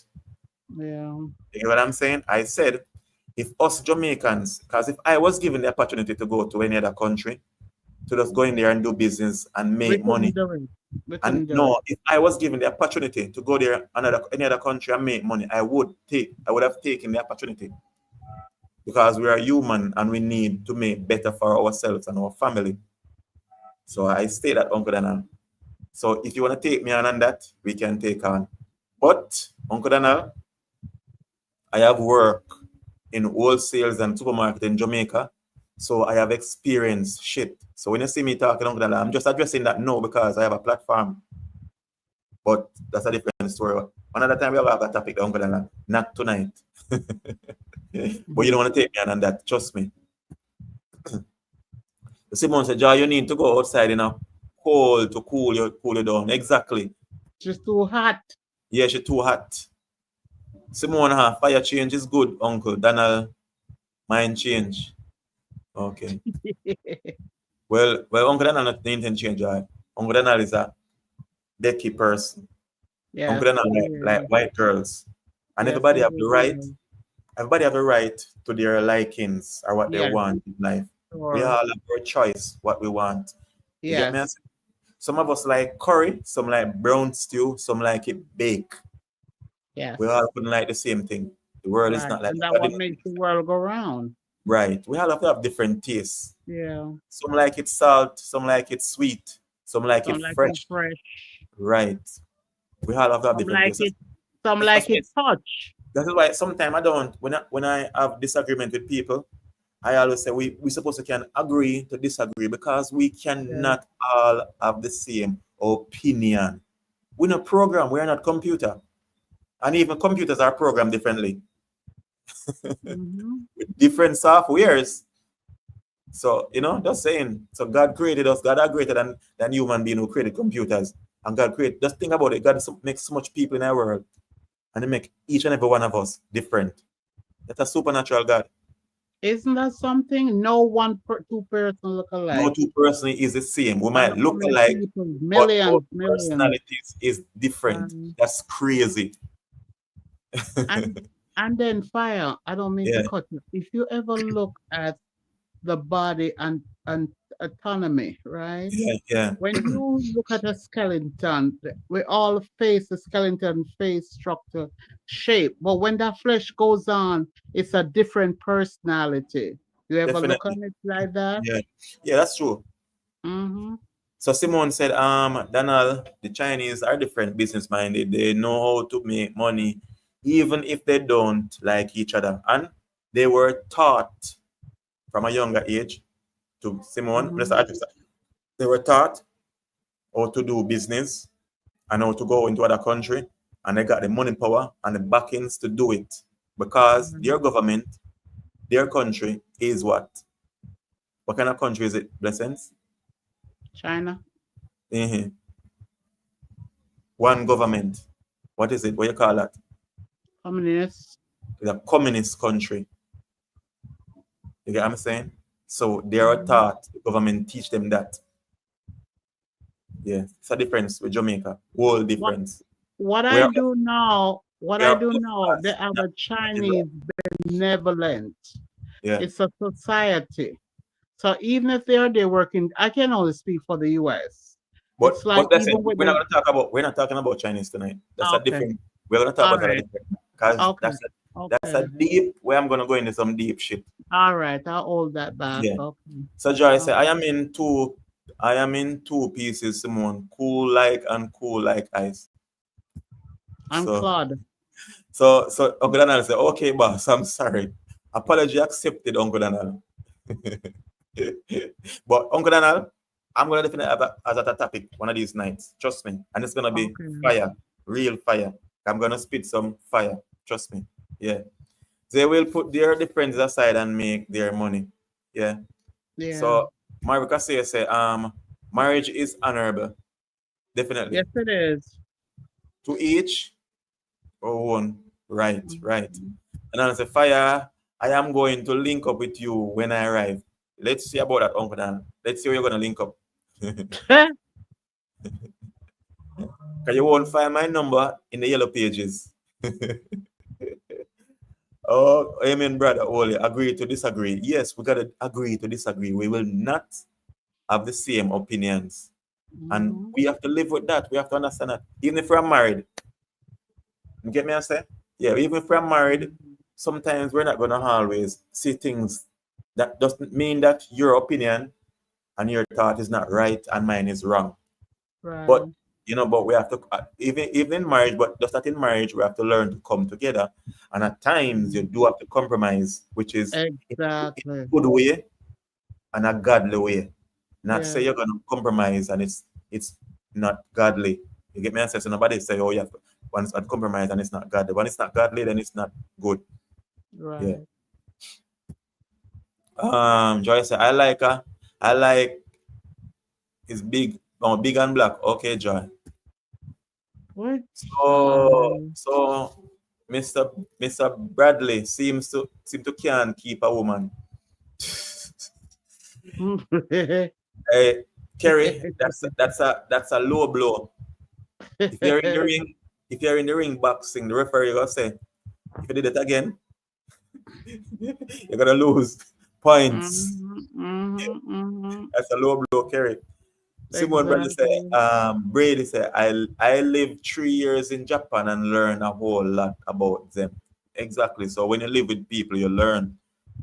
Yeah. You get what I'm saying? I said, if us Jamaicans, because if I was given the opportunity to go to any other country, to just go in there and do business and We make money, couldn't do it. We and couldn't do it. no, if I was given the opportunity to go there any other country and make money, I would have taken the opportunity because we are human and we need to make better for ourselves and our family. So I stay that, Uncle Dana. So if you want to take me on that, we can take on. But Uncle Dana, I have work in wholesales and supermarket in Jamaica. So I have experienced shit. So when you see me talking, Uncle Dana, I'm just addressing that no because I have a platform. But that's a different story. Another time we have a topic, Uncle Dana. Not tonight. But you don't want to take me on that. Trust me. Simon said, Joy, you need to go outside in a cold to cool you down. Exactly. Just too hot. Yeah, she too hot. Simone, fire change is good, Uncle. Donald, mind change. Okay. Well, Uncle Donald not the intent change, Joy. Uncle Donald is a decky person. Yes, Uncle Donald like yes, white girls. And yes, everybody have the right to their likings or what they yes, want in life. We sure. all have our choice what we want. You get me? Yes, Some of us like curry, some like brown stew, some like it baked. We yes. all couldn't like the same thing. The world is Right. not like And that. that what makes the world go round. Right. We all have to have different tastes. Yeah. Some like it salt, some like it sweet, some like it Some like it fresh. fresh. Right. We all have to have Some different like tastes. it some That's like why, it touch. that is why sometimes I don't when I have disagreement with people, I always say we supposed to can agree to disagree because we Yeah. cannot all have the same opinion. We're not program, we're not computer. And even computers are programmed differently Mm-hmm. with different softwares. So, just saying. So God created us. God are greater than human being who created computers. And God created, just think about it. God makes so much people in our world. And He make each and every one of us different. That's a supernatural God. Isn't that something? No two person look No alike. two person is the same. We I don't might know how look many alike, people, but our millions, millions. personalities is different. Um, That's crazy. and and then fire. I don't mean to Yeah, cut you. If you ever look at the body and autonomy, right? yeah, yeah. When you look at a skeleton, we all face the skeleton face structure shape, but when that flesh goes on, it's a different personality. You ever look Definitely. on it like that? Yeah. Yeah, that's true. Mm-hmm. So Simone said, Donald, the Chinese are different business minded. They know how to make money, even if they don't like each other. And they were taught from a younger age to Simone, Mm-hmm. they were taught how to do business and how to go into other country. And they got the money power and the backings to do it. Because their government, their country is what? What kind of country is it, Blessings? China, Mhm. One government. What is it? What you call that? communists. It's a communist country. You get what I'm saying? So they are Mhm. taught, the government teach them that. Yeah. It's a difference with Jamaica. Whole What difference. what We I are do now, we are upper they class, have not a middle. Chinese benevolent. Yeah. It's a society. So even if they're working, I can only speak for the US. It's like But that's it. even with We're not the gonna talk about we're not talking about Chinese tonight. That's a okay, different. We're gonna talk all about that a right, different because okay, that's a okay, deep where I'm gonna go into some deep shit. all right. I'll hold that back. Yeah. Okay, So Joy okay. said, I am in two pieces, Simone. Cool like and cool like ice. I'm So Claude. so Uncle Donald said, okay, boss, I'm sorry. Apology accepted, Uncle Donald. But Uncle Donald, I'm gonna definitely have that as a topic one of these nights. Trust me. And it's gonna be Okay, fire, real fire. I'm gonna spit some fire. Trust me. Yeah. They will put their differences aside and make their money. Yeah. yeah. So Marika say marriage is honorable. Yes, Definitely. it is. To each or one. Right, right. Mhm. And I say, fire, I am going to link up with you when I arrive. Let's see about that, Uncle Dan. Let's see where you're gonna link up. Because you won't find my number in the yellow pages. Oh, amen, brother Oli. Agree to disagree. Yes, we gotta agree to disagree. We will not have the same opinions. And Mhm. we have to live with that. We have to understand that. Even if we're married, you get me I say? Yeah, even if we're married, Mhm. sometimes we're not gonna always see things. That doesn't mean that your opinion and your thought is not right and mine is wrong. But Right. but we have to even in marriage, but just that in marriage, we have to learn to come together. And at times, you Mhm. do have to compromise, which is in a Exactly. good way and a godly way. Not say Yeah. you're gonna compromise and it's not godly. You get me? I say so nobody say, oh, you have to once at compromise and it's not godly. When it's not godly, then it's not good. Yeah. Right. Joyce said, I like it's big, big and black. Okay, Joy. Which So Mr. Bradley seem to can't keep a woman. Hey, Kerry, that's a low blow. If you're in the ring, if you're in the ring boxing, the referee gonna say, if you did it again, you're gonna lose points. Mhm, mhm, mhm. That's a low blow, Kerry. Simone Bradley said, Exactly. Brady said, I lived 3 years in Japan and learned a whole lot about them. Exactly. So when you live with people, you learn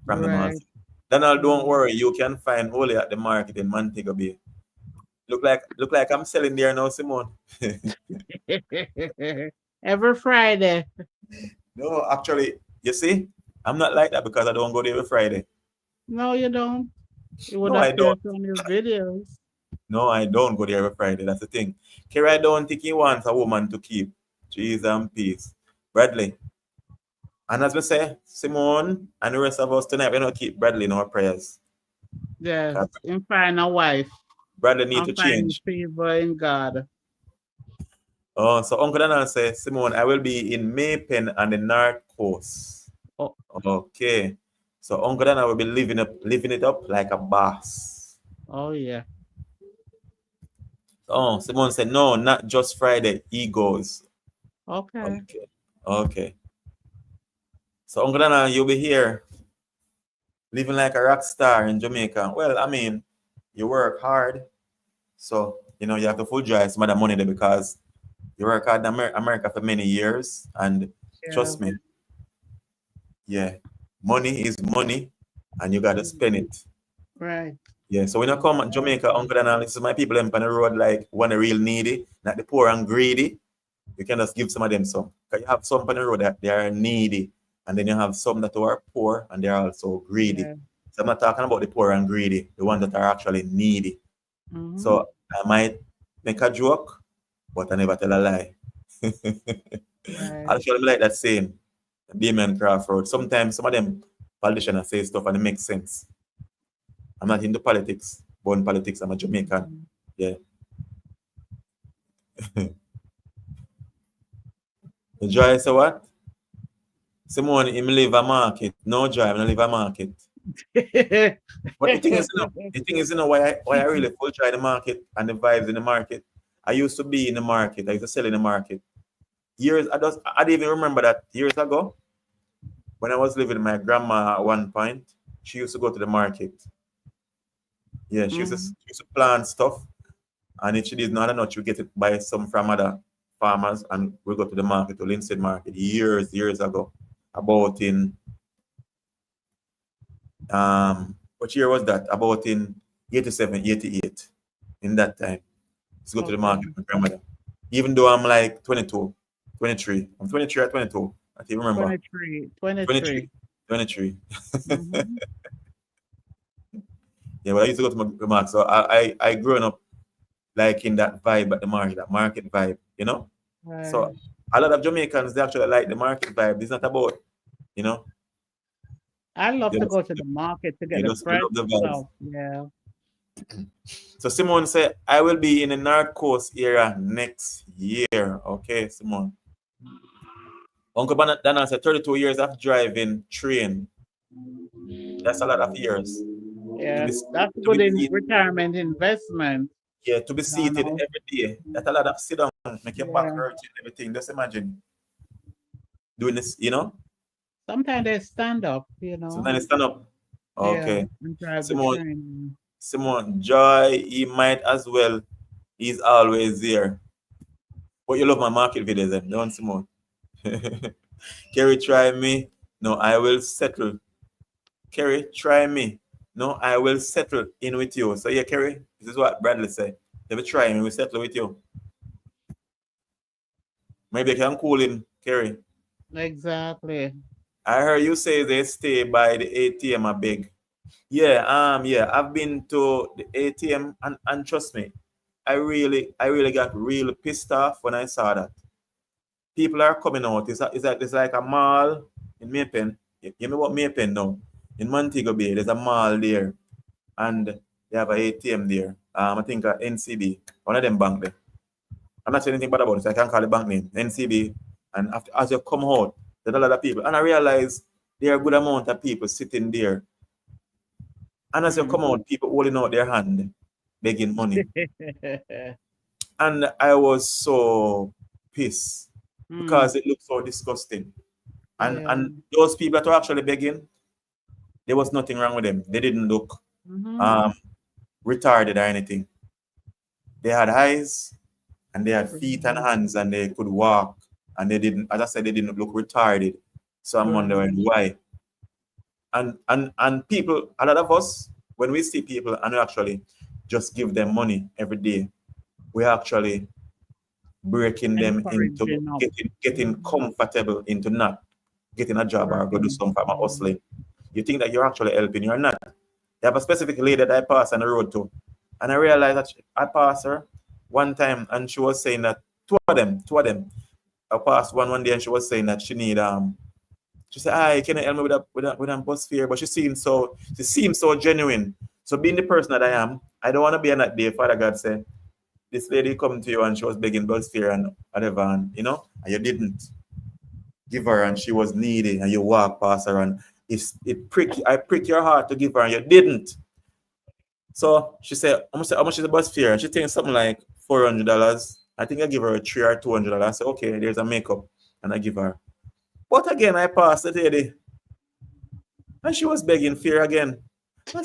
from them Right. also. Donald, don't Right. worry, you can find Holy at the market in Montego Bay. Look like I'm selling there now, Simone. Every Friday. No, actually, you see, I'm not like that because I don't go there every Friday. No, you don't. It would No, I appear don't. on your videos. No, I don't go there every Friday. That's the thing. Kerry, I don't think he wants a woman to keep. Jeez and peace. Bradley. And as we say, Simone and the rest of us tonight, we're going to keep Bradley in our prayers. Yes. 'Cause And find a wife. Bradley need And to find change. favor in God. Oh, so Uncle Donald says, Simone, I will be in Maypen on the North Coast. Oh, Okay. So Uncle Donald will be living it up like a boss. oh yeah. Oh, Simone said, no, not just Friday. Egos. Okay. Okay. Okay. So Uncle Donald, you'll be here living like a rock star in Jamaica. Well, I mean, you work hard. So, you have to full drive some of the money there because you work hard in America for many years. And Yeah. trust me, yeah, money is money and you got to spend Mhm. it. Right. Yeah, so when you come to Jamaica, Uncle Donald, this is my people them on the road like one the real needy, not the poor and greedy. You can just give some of them some. Because you have some on the road that they are needy, and then you have some that are poor and they are also greedy. Yeah. So I'm not talking about the poor and greedy, the ones that are actually needy. Mm-hmm. So I might make a joke, but I never tell a lie. Right. Actually, I like that saying, Damien Crawford. Sometimes some of them politicians say stuff and it makes sense. I'm not into politics, born politics. I'm a Jamaican. Mhm. Yeah. Joy, say what? Simone, him live a market. No, Joy, I'm not live a market. But the thing is, why I really full try the market and the vibes in the market. I used to be in the market. I used to sell in the market. I didn't even remember that years ago when I was living with my grandma at one point. She used to go to the market. Yeah, she used to, Mhm. she used to plant stuff And if she didn't know how to nut, she would get it by some from other farmers, and we go to the market, to Linstead Market, years ago. About in what year was that? About in 87, 88. In that time. Let's go to the Okay. market with my grandmother. Even though I'm like 22, 23. I'm 23 or 22. I can't remember. 23. 23. 23. 23. Mm-hmm. Yeah, but I used to go to the market. So I grown up like in that vibe at the market, that market vibe, you know? So Right. a lot of Jamaicans, they actually like the market vibe. It's not about, you know, I love they to just, go to the market to they get the just fresh love the vibes. stuff. Yeah. So Simone said, I will be in the North Coast area next year. Okay, Simone. Uncle Dana said 32 years of driving train. That's a lot of years. To Yeah. be That's to be good in seated, retirement investment. yeah, to be No, seated no. every day. That's a lot of sit down, make your back Yeah. hurt and everything. Just imagine doing this, you know? Sometimes they stand up, you know. Sometimes stand up. Yeah. Okay. And drive the Simone, train. Simone, Joy, he might as well. He's always there. But you love my market videos, then, don't Simone? Kerry, try me. No, I will settle. Kerry, try me. No, I will settle in with you. So yeah, Kerry, this is what Bradley said. If you try me, we settle with you. Maybe I can call in, Kerry. Exactly. I heard you say they stay by the ATM a big. Yeah, I've been to the ATM and trust me, I really got real pissed off when I saw that. People are coming out. It's like a mall in Maypen. You know what Maypen now? In Montego Bay, there's a mall there, and they have a ATM there. I think NCB, one of them bank there. I'm not saying anything bad about it, so I can't call the bank name. NCB. And after, as you come out, there's a lot of people. And I realize there are a good amount of people sitting there. And as you come out, people holding out their hand, begging money. And I was so pissed because it looked so disgusting. And Yeah. and those people that were actually begging, there was nothing wrong with them. They didn't look Mm-hmm. retarded or anything. They had eyes and they had feet and hands and they could walk. And they didn't, as I said, they didn't look retarded. So I'm wondering why. And people, a lot of us, when we see people and we actually just give them money every day, we actually breaking them into Encouraging up. getting comfortable into not getting a job or go do some form of hustling. You think that you're actually helping, you're not. You have a specific lady that I pass on the road to, and I realized that I passed her one time, and she was saying that two of them. I passed one day, and she was saying that she need She said, "Hi, can you help me with a bus fare?" But she seems so genuine. So being the person that I am, I don't want to be on that day. Father God said, "This lady come to you and she was begging bus fare and whatever, and you didn't give her, and she was needy, and you walk past her, and I prick your heart to give her, and you didn't." So she said, how much is the bus fare? And she thinks something like $400. I think I give her a $300 or $200. I said, okay, there's a makeup, and I give her. But again, I passed the lady, and she was begging fare again. I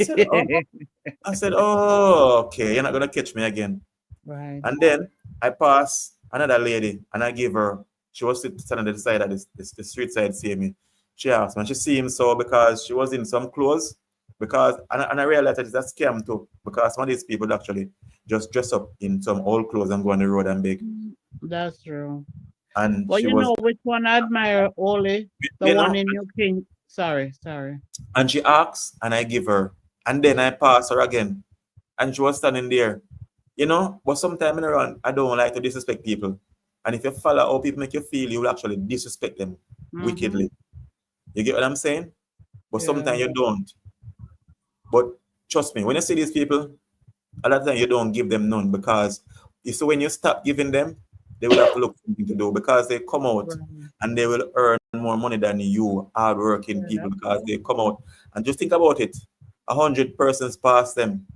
said, oh, okay, you're not gonna catch me again. Right. And then I passed another lady, and I gave her. She was standing at the side of the street side, seeing me. She asked me, and she seemed so because she was in some clothes. And I realized that it's a scam too, because some of these people actually just dress up in some old clothes and go on the road and beg. That's true. And Well, she you was, know which one I admire, Oli? The you one know, in New King. Sorry. and she asked, and I give her, and then I pass her again, and she was standing there, But sometimes around, I don't like to disrespect people, and if you follow how people make you feel, you will actually disrespect them Mm-hmm. wickedly. You get what I'm saying? But Yeah. sometimes you don't. But trust me, when you see these people, a lot of times you don't give them none because you see when you stop giving them, they will have to look for something to do because they come out Right. and they will earn more money than you, hardworking Yeah, people, that's because true. they come out and just think about it. 100 persons pass them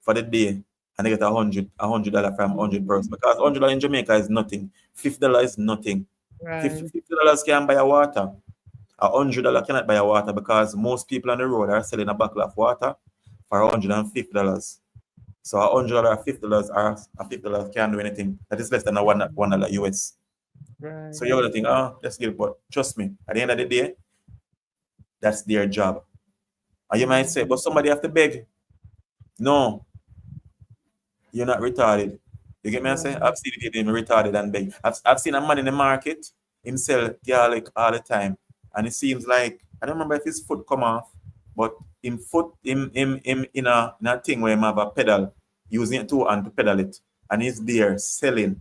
for the day and they get $100 from 100 persons because $100 in Jamaica is nothing. $50 is nothing. Right. $50 can buy a water. $100 cannot buy a water because most people on the road are selling a bottle of water for $150. So $100 or $50 or $50 can't do anything. That is less than a $1 US. Right. So you're gonna think, oh, let's give it. But trust me, at the end of the day, that's their job. And you might say, but somebody have to beg. No, you're not retarded. You get me? I say, Right. I've seen people even retarded and beg. I've seen a man in the market, him sell garlic all the time. And it seems like, I don't remember if his foot come off, but him in a thing where him have a pedal, using two hand to pedal it. And he's there selling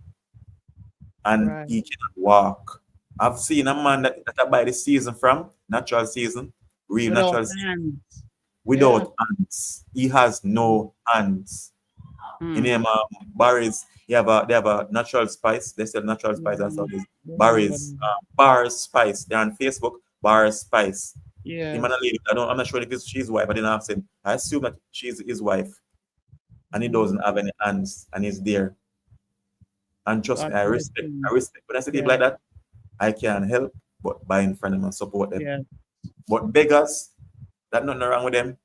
and Right. he cannot walk. I've seen a man that I buy the season from, natural season, real Without natural season, hands. Yeah. without hands. He has no hands. In Hmm. name Barry's, they have a natural spice. They sell natural spice and Yeah. stuff. Is Remember Barry's that. Bar's Spice. They're on Facebook. Bar's Spice. Him and a Yes. lady. I'm not sure if it's she's wife. I didn't ask him. I assume that she's his wife, and he Mm. doesn't have any hands, and he's there. And trust me, God I bless respect. him. I respect. When I see people Yeah. like that, I can help, but buy in front of them and support them. Yeah. But beggars, that nothing wrong with them.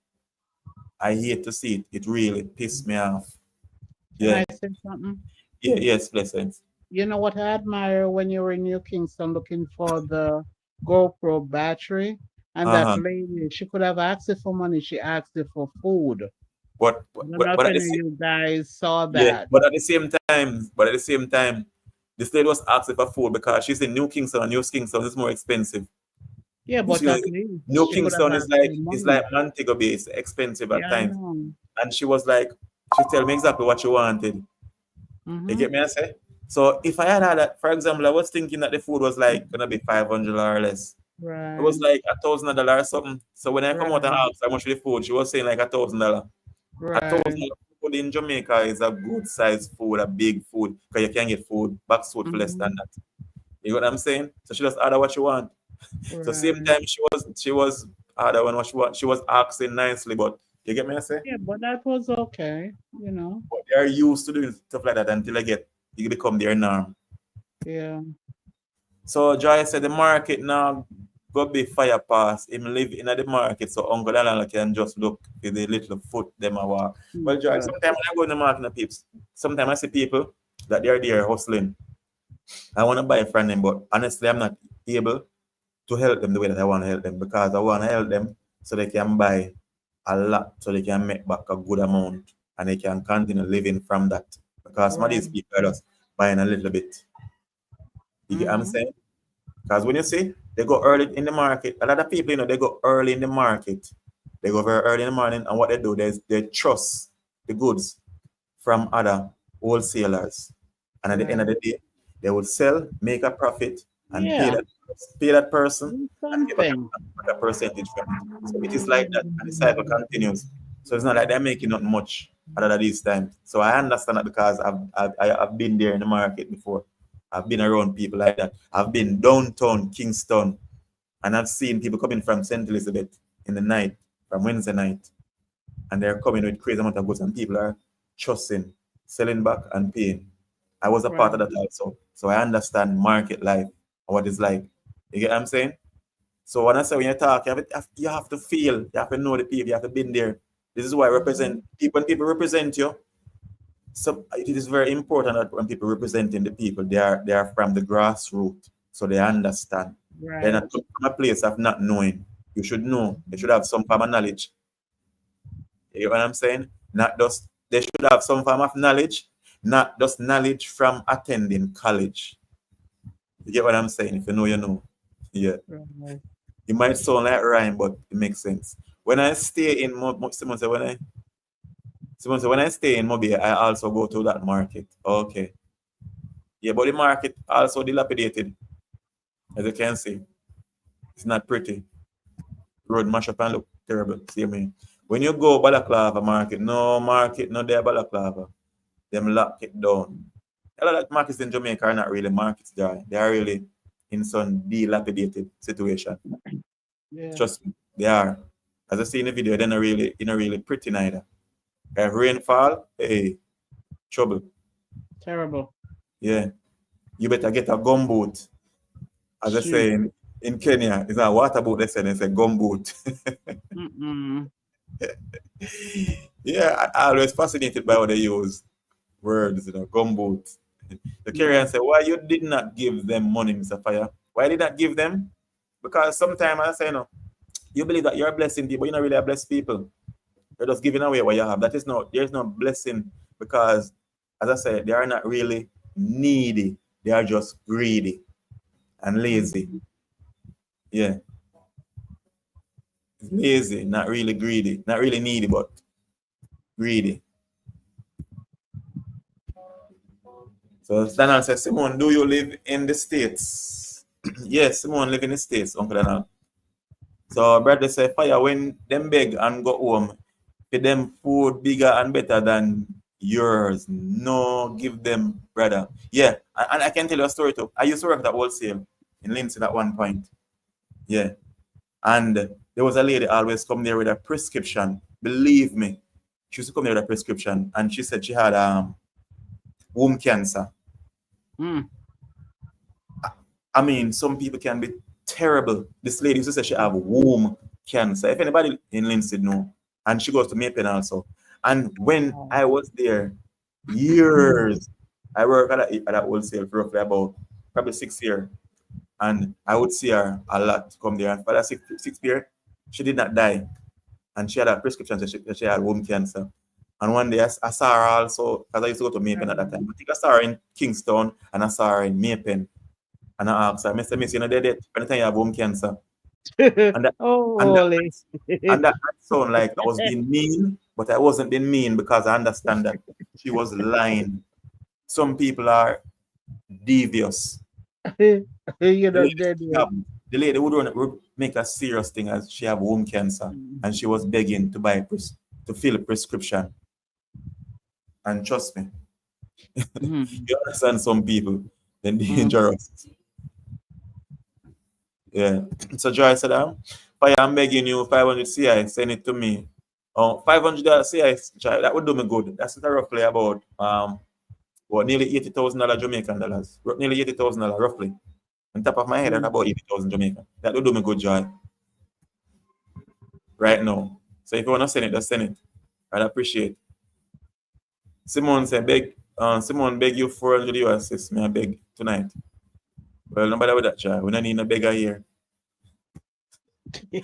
I hate to see it. It really pissed me off. Can Yeah. I say something? Yeah. Yes, blessings. You know what I admire when you were in New Kingston looking for the GoPro battery? And that Uh-huh. lady, she could have asked you for money. She asked you for food. But I don't know but, if but at any the of same you guys saw yeah, that. but at the same time, the lady was asking for food because she's in New Kingston and New Kingston is more expensive. Yeah, New but at Kingston least New she could have Kingston is asked like for is money. like Montego Bay, it's expensive at Yeah, I times. know. And she was like, she tell me exactly what she wanted. You Mm-hmm. get me I say? So if I had that, for example, I was thinking that the food was like gonna be $500 or less. It was Right, like $1,000 or something. So when I come out and right, ask how much for the food, she was saying like $1,000. A right. thousand food in Jamaica is a good size food, a big food, because you can get food, box food for less than Mm-hmm. that. You know what I'm saying? So she just order what she want. So same Right. time she was order when what she want. She was asking nicely, but you get me I say? Yeah, but that was okay, you know. But they are used to doing stuff like that until you become their norm. Yeah. So Joy said the market now go be fire pass. Him live in the market so Uncle Alan can just look at the little foot them a walk. Well Joy, Jesus. sometimes when I go in the market the peeps, sometimes I see people that they are there hustling. I want to buy from them, but honestly I'm not able to help them the way that I want to help them because I want to help them so they can buy a lot so they can make back a good amount and they can continue living from that. Because some of Right. these people are just buying a little bit. You get what I'm Mm-hmm. saying? Because when you see they go early in the market, a lot of people, they go early in the market. They go very early in the morning, and what they do is they trust the goods from other wholesalers. And at the end of Right. the day, they will sell, make a profit, and pay Yeah. that person Do and give something. a percentage from it. So it is like that, and the cycle continues. So it's not like they're making not much out of these times. So I understand that because I've been there in the market before. I've been around people like that. I've been downtown Kingston, and I've seen people coming from St. Elizabeth in the night, from Wednesday night, and they're coming with crazy amount of goods, and people are trusting, selling back, and paying. I was a part of Right. that also, so I understand market life and what it's like. You get what I'm saying? So when I say when you talk, you have to feel, you have to know the people, you have to be there. This is why Mm-hmm. represent people. When people represent you, so it is very important that when people representing the people, they are from the grassroots, so they understand. They're Right. not coming from a place of not knowing. You should know. They should have some form of knowledge. You know what I'm saying? Not just they should have some form of knowledge, not just knowledge from attending college. You get what I'm saying? If you know, you know. Yeah. Right. It might sound like rhyme, but it makes sense. When I stay in Simon said when I stay in Mobile, I also go to that market. Okay. Yeah, but the market also dilapidated, as you can see. It's not pretty. Road mash up and look terrible. See me. When you go Balaclava market, no there Balaclava. Them lock it down. A lot of markets in Jamaica are not really markets there. They are really in some dilapidated situation. Yeah. Trust me, they are. As I see in the video, they're not really pretty neither. If rainfall, hey, trouble. Terrible. Yeah. You better get a gumboot. As I say Jeez. in Kenya, it's not a water boat, they say, it's a gumboot. Mm-mm. Yeah, I always fascinated by how they use words, gumboot. The Mm. carrier said, why you did not give them money, Mr. Fire? Why did not give them? Because sometimes I say, no, you believe that you're blessing people, you're not really a blessed people. You're just giving away what you have. That is no, there's no blessing because, as I said, they are not really needy. They are just greedy and lazy. Mhm. Yeah, lazy, not really greedy, not really needy, but greedy. So Donald says, Simone, do you live in the States? Yes, Simone live in the States, Uncle Donald. So brother say, Fire, when them beg and go home, for them food bigger and better than yours. No, give them, brother. Yeah, and I can tell you a story too. I used to work at wholesale in Lincoln at one point. Yeah. And there was a lady always come there with a prescription. Believe me, she used to come there with a prescription, and she said she had womb cancer. Mm. I mean, some people can be terrible. This lady used to say she have womb cancer. If anybody in Lindsay know, and she goes to Mapen also. And when Wow. I was there, years, I worked at a wholesale for roughly about probably 6 years, and I would see her a lot come there. And for that six year, she did not die, and she had a prescription that she had womb cancer. And one day I saw her also, because I used to go to Mapen at that time. I think I saw her in Kingston and I saw her in Mapen. And I asked her, Mr. Miss, you know, they did anytime you have womb cancer. And that and that Holy. and that might sound like I was being mean, but I wasn't being mean because I understand that she was lying. Some people are devious. You The know, lady, dead she yet. have, the lady would make a serious thing as she have womb cancer, and she was begging to to fill a prescription. And trust me, Mm. you understand some people, they're Mm. dangerous. Yeah. So Joy said, Fire, I'm begging you 500 CI, send it to me. Oh, $500 CI, Joy, that would do me good. That's roughly about what, nearly $80,000 Jamaican dollars. Nearly $80,000 roughly. On top of my head, that's Mm. about 80,000 Jamaican. That would do me good, Joy, right now. So if you want to send it, just send it. I'd appreciate. Simone said, Simone beg you 400 US, may I beg tonight. Well, nobody with that, Joy. We don't need a beggar here.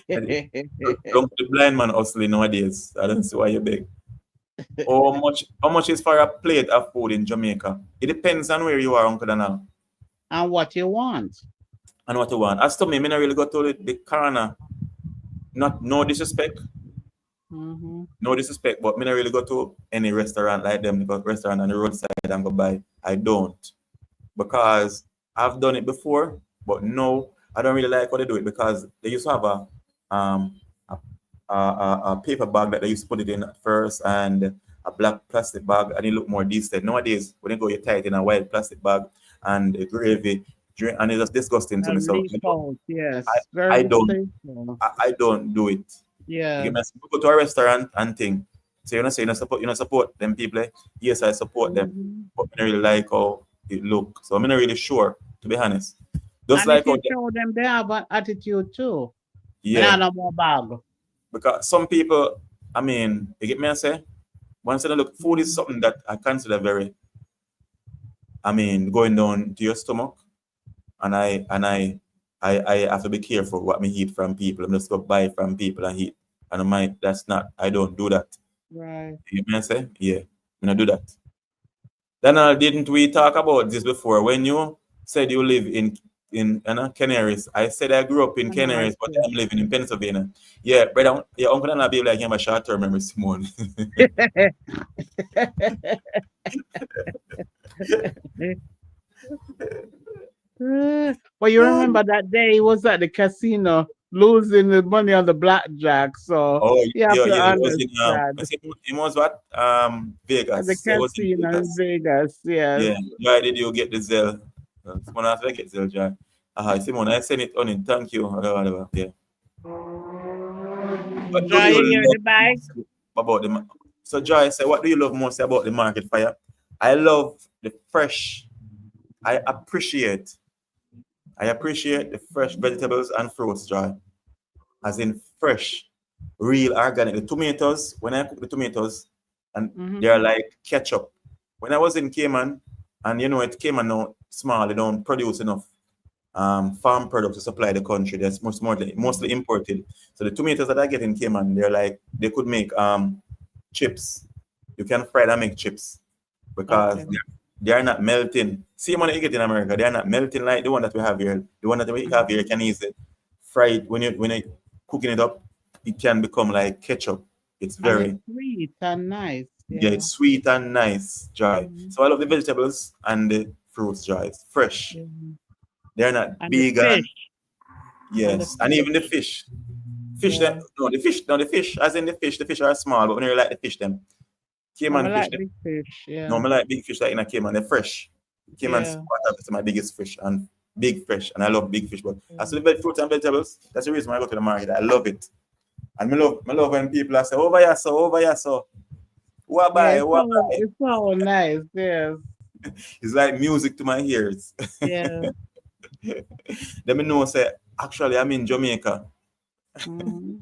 Don't the blind man hustling nowadays. I don't see why you beg. How much is for a plate of food in Jamaica? It depends on where you are, Uncle Donald, And what you want. and what you want. As to me, I not really go to the coroner. Not no disrespect, Mm-hmm. no disrespect, but I not really go to any restaurant like them, because restaurant on the roadside and go buy. I don't, because I've done it before, but no, I don't really like how they do it, because they used to have um a, a paper bag that they used to put it in at first, and a black plastic bag, and it look more decent. Nowadays, when you go, you tie it in a white plastic bag, and the gravy, drink, and it's just disgusting to me. And So leaf out, I, yes. I Very don't distasteful. I don't do it. You get Yes. me? Some go to a restaurant and think. So you not support them people. Yes, I support them, Mm-hmm. but I don't really like how it look. So I'm not really sure, to be honest. Just And if like how you show them, they have an attitude too. And I yeah, know more bag. because some people, I mean, you get me I say? Once I look, food is Mm. something that I consider very, I mean, going down to your stomach, and I have to be careful what me eat from people. I'm just go buy from people and eat. And that's not, I don't do that. Right. You may say, yeah, I'm gonna do that. Then didn't we talk about this before? When you said you live in Canaries, I said I grew up in And I Canaries, but see. I'm living in Pennsylvania. Yeah, brother, your uncle and I be like him a short term memory, Simone. Well, you remember that day he was at the casino losing the money on the blackjack. So Oh you have yeah, to yeah. It was in I understand. said it was what At the Vegas. It was in casino in Vegas. Vegas, yes. Yeah. Why did you get the Zell? Someone else get Zell, John. Simone, I sent it on in. Thank you. Whatever. Yeah. What do Joy, you you hear love the bike? most about So Joy say, what do you love most about the market, Fire? I love the fresh. I appreciate. I appreciate the fresh vegetables and fruits, Joy. As in fresh. real organic. The tomatoes, when I cook the tomatoes, and Mm-hmm. they're like ketchup. When I was in Cayman, and you know it Cayman now small, they don't produce enough farm products to supply the country. That's mostly imported. So the tomatoes that I get in Cayman, they're like they could make chips. You can fry them and make chips because Okay. they are not melting. See when you get in America, they are not melting like the one that we have here. The one that we have here Mm-hmm. can easily fry it when you cooking it up, it can become like ketchup. It's And it's very sweet and nice. yeah, Yeah. it's sweet and nice, Joy. Mm-hmm. So I love the vegetables and the fruits, Joy. It's fresh. Yeah. They're not And the big and fish. And the yes, and even the fish. fish. Fish that Yeah. no the fish as in the fish are small, but when you like the fish them, I Cayman fish like them. big fish. No, Yeah. I like big fish like in a Cayman, they're fresh. Cayman's Yeah. water is my biggest fish and big fish, and I love big fish. But as Yeah. to the fruits and vegetables, that's the reason why I go to the market. I love it. And I love when people are say, over here, so what Yeah, buy, what buy. it's so nice. Yes. It's like music to my ears. Yeah. Let me know say actually I'm in Jamaica. Mm-hmm.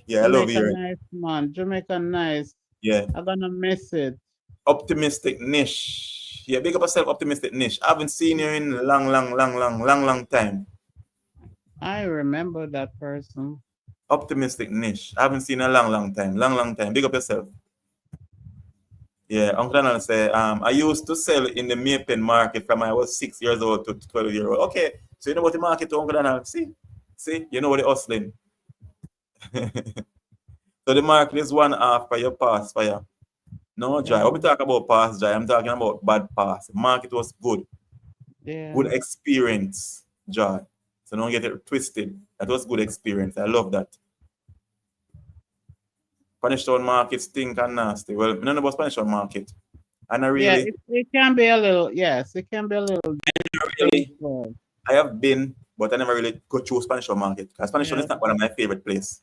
Yeah, I love Jamaica here. nice, man. Jamaica nice. Yeah. I'm gonna miss it. Optimistic niche. Yeah, big up yourself, optimistic niche. I haven't seen you in a long time. I remember that person. Optimistic niche. I haven't seen a long time. Long time. Big up yourself. Yeah, Uncle Donald say, I used to sell in the Maypen market from I was 6 years old to 12 years old. Okay, so you know what the market, Uncle Donald? See, you know what the hustling. So the market is one half for your pass fire. No, Jai. Yeah. When we talk about pass, Jai, I'm talking about bad pass. The market was good. Yeah. Good experience, Jai. So don't get it twisted. That was good experience. I love that. Spanish Town market stink and nasty. Well, none about Spanish Town market. And I Yeah, really, it can be a little, yes, it can be a little really, painful. I have been, but I never really go through Spanish Town market. Because Spanish Town Yeah. is not one of my favorite place.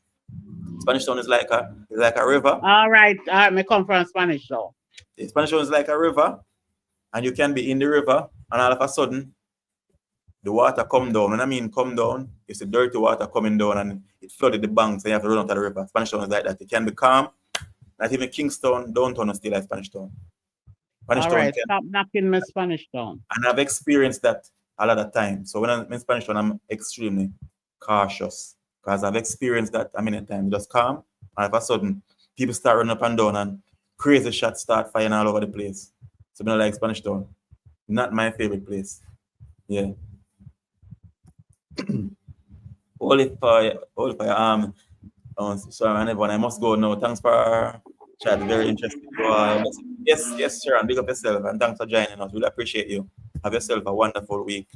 Spanish Town is like a river. All right, me come from Spanish though. Spanish Town is like a river, and you can be in the river, and all of a sudden the water come down. When I mean come down, it's the dirty water coming down and it flooded the banks and you have to run out of the river. Spanish Town is like that. It can be calm. Not even Kingston, downtown is still like Spanish Town. Spanish All Town right, can, stop knocking my Spanish down. and I've experienced that a lot of time. So when I'm in Spanish Town, I'm extremely cautious because I've experienced that a many times. Just calm, and all of a sudden, people start running up and down and crazy shots start firing all over the place. So I like Spanish Town. Not my favorite place. Yeah. Holy fire. Oh, sorry, everyone. I must go now. Thanks for chat. Very interesting. Yes, Sharon. Big up yourself and thanks for joining us. Really appreciate you. Have yourself a wonderful week.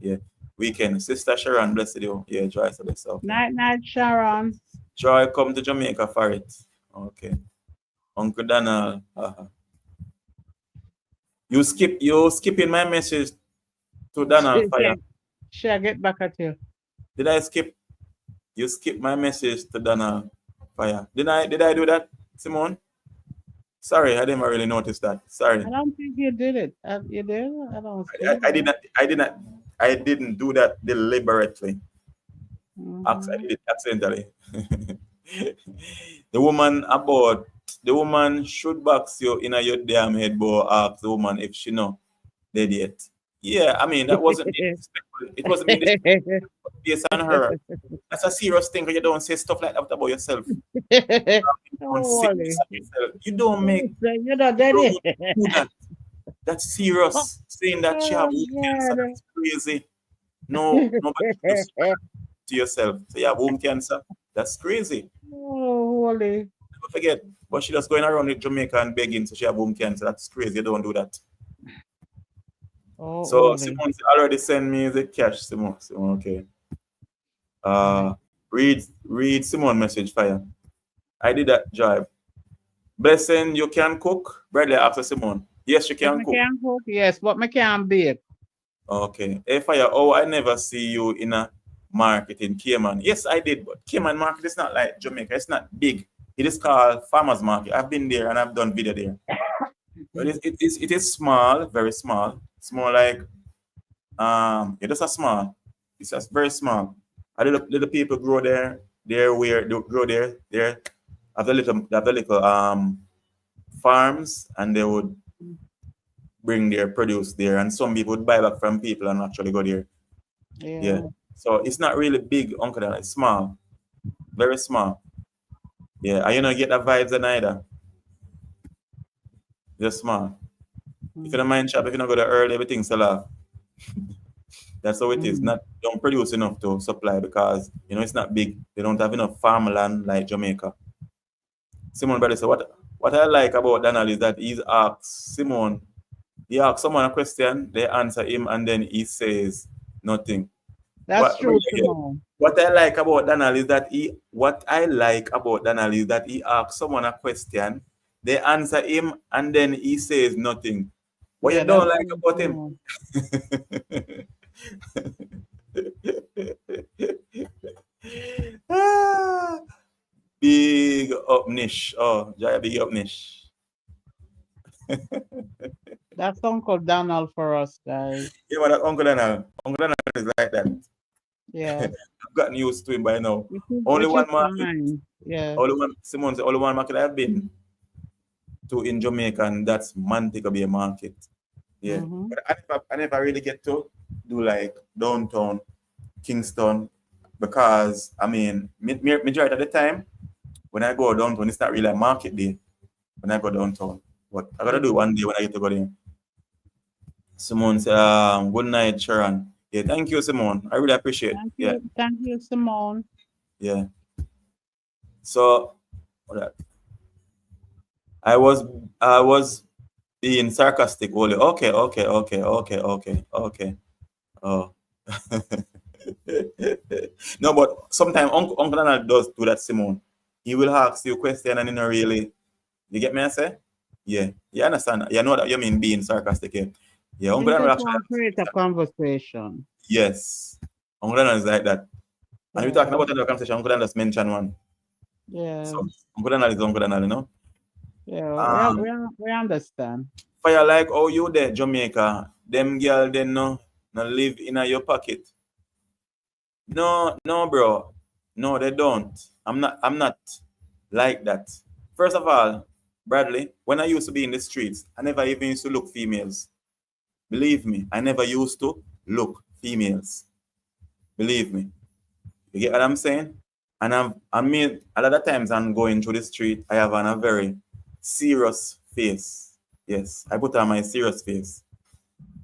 Yeah. Weekend. Sister Sharon, bless you. Yeah, Joy, so bless you. Okay. Night, Sharon. Joy, come to Jamaica for it. Okay. Uncle Donald. You skipping my message to Donald Fire. Shall get back at you. Did I skip? You skip my message to Donald Fire. Did I do that, Simone? Sorry, I didn't really notice that. Sorry. I don't think you did it. You did? I don't see I it. I didn't do that deliberately. I Mhm. did it accidentally. The woman should box you in your damn head, but ask the woman if she know dead yet. Yeah, I mean that wasn't being disrespectful. It wasn't being disrespectful based on her. That's a serious thing when you don't say stuff like that about yourself. Don't Oh, say Wally. yourself. You don't make You know, did don't it. do that. That's serious. Saying that she have Oh, womb cancer, God. that's crazy. No, nobody should do stuff to yourself. So you have womb cancer. That's crazy. Oh, Wally. Never forget. But she just going around with Jamaica and begging, so she have womb cancer. That's crazy. You don't do that. Oh, So Wally. Simone already sent me the cash, Simone. Okay. Uh read Simone message fire. I did that job. Blessing, you can cook? Bradley after Simone. Yes, you If can me cook. can cook, yes, but me can bake. Okay. Hey fire, oh I never see you in a market in Cayman. Yes, I did, but Cayman market is not like Jamaica. It's not big. It is called Farmers Market. I've been there and I've done video there. But it is small, very small. It's more like it is a small. It's just very small. A little people grow there. there where they grow there have the little farms, and they would bring their produce there, and some people would buy back from people and actually go there. Yeah. Yeah. So it's not really big, Uncle Dan. It's small, very small. Yeah, and you don't get the vibes and either. Just small. If you don't mind shop, if you don't go there early, everything sell off. That's how it is. Mm. Not don't produce enough to supply because it's not big. They don't have enough farmland like Jamaica. Simon brother said what I like about Donald is that he asks someone a question, they answer him, and then he says nothing. That's What true, Simone. what I like about Donald is that he asks someone a question, they answer him, and then he says nothing. What you Yeah, don't that's like true, about him? Simone. Ah, big up niche. Oh, Jaya, big up niche. That's Uncle Donald for us, guys. Yeah, but that Uncle Donald. Uncle Donald is like that. Yeah. I've gotten used to him by now. Only Which is one market, fine. Yeah. Simon said, only one market I've been to in Jamaica, and that's Montego Bay Market. Yeah. Mm-hmm. But I never really get to do like downtown, Kingston, because I mean, majority of the time when I go downtown, it's not really a market day when I go downtown. But I gotta do it one day when I get to go there. Simone said, good night, Sharon. Yeah, thank you, Simone. I really appreciate it. Thank you, Simone. Yeah. So I was being sarcastic only. Okay. Oh. No, but sometimes Uncle Donald does do that, Simone. He will ask you a question and not really. You get me, I say? Yeah. You understand? You know that you mean being sarcastic here. Yeah, You Uncle Donald just actually. want to create a conversation. Yes. Uncle Donald is like that. And we're talking about another conversation. Uncle Donald just mentioned one. Yeah. So Uncle Donald is Uncle Donald, you know? Yeah, we understand. Fire like how you there, Jamaica. Them girl they no live in your pocket. No, bro. No, they don't. I'm not like that. First of all, Bradley, when I used to be in the streets, I never even used to look females. Believe me, I never used to look females. Believe me. You get what I'm saying? And I mean, a lot of times I'm going through the street, I have on a very serious face. Yes, I put on my serious face.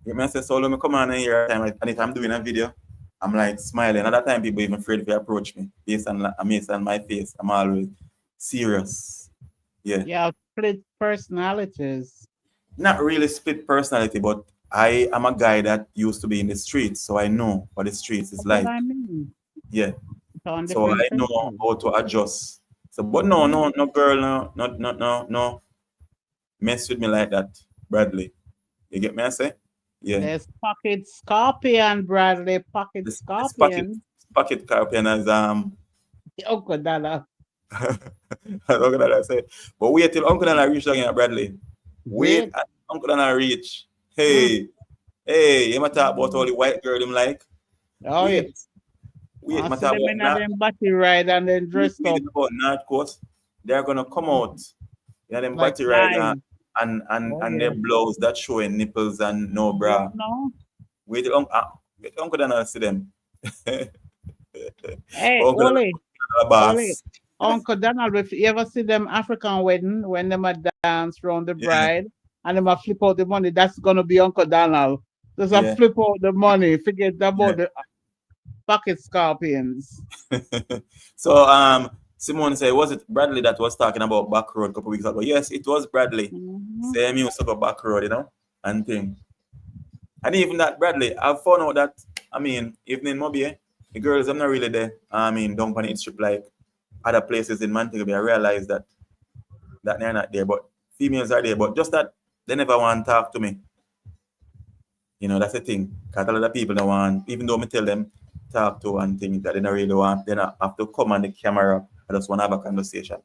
You may say, so let me come on here and if I'm doing a video, I'm like smiling. At that time, people even afraid to approach me based on my face. I'm always serious. Yeah. Yeah, split personalities. Not really split personality, but I am a guy that used to be in the streets, so I know what the streets is That's what like. I mean. Yeah. It's on So different I know faces. how to adjust. So, but no, girl, no, mess with me like that, Bradley. You get me? I say, yeah. There's Pocket Scorpion, Bradley. Pocket This Scorpion. pocket carpian as Uncle Donald. Uncle Nana say, but wait till Uncle Nana reach again, Bradley. Wait Wait. at Uncle Nana reach. Hey, you might talk about all the white girl him like. Oh, yeah. Wait, I matter see them in them body ride and then dressed up about North Coast. They're gonna come out. Them like body ride lion. and their blouse that showing nipples and no bra. No? Wait till Uncle Dana see them. Hey, Uncle Oli. boss. Uncle Donald, if you ever see them African wedding when them a dance around the Yeah. bride and them a flip out the money, that's gonna be Uncle Donald. Just a Yeah. flip out the money. Forget about Yeah. the pocket scorpions. So Simone said, was it Bradley that was talking about back road a couple weeks ago? Yes, it was Bradley. Mhm. Same used to go back road, and thing. And even that Bradley, I've found out that even in Mobile, the girls are not really there. Down on the strip like other places in Montego Bay. I realize that they're not there, but females are there. But just that they never want to talk to me. That's the thing. Because a lot of people don't want, even though I tell them talk to and things that they don't really want, they don't have to come on the camera. I just want to have a conversation.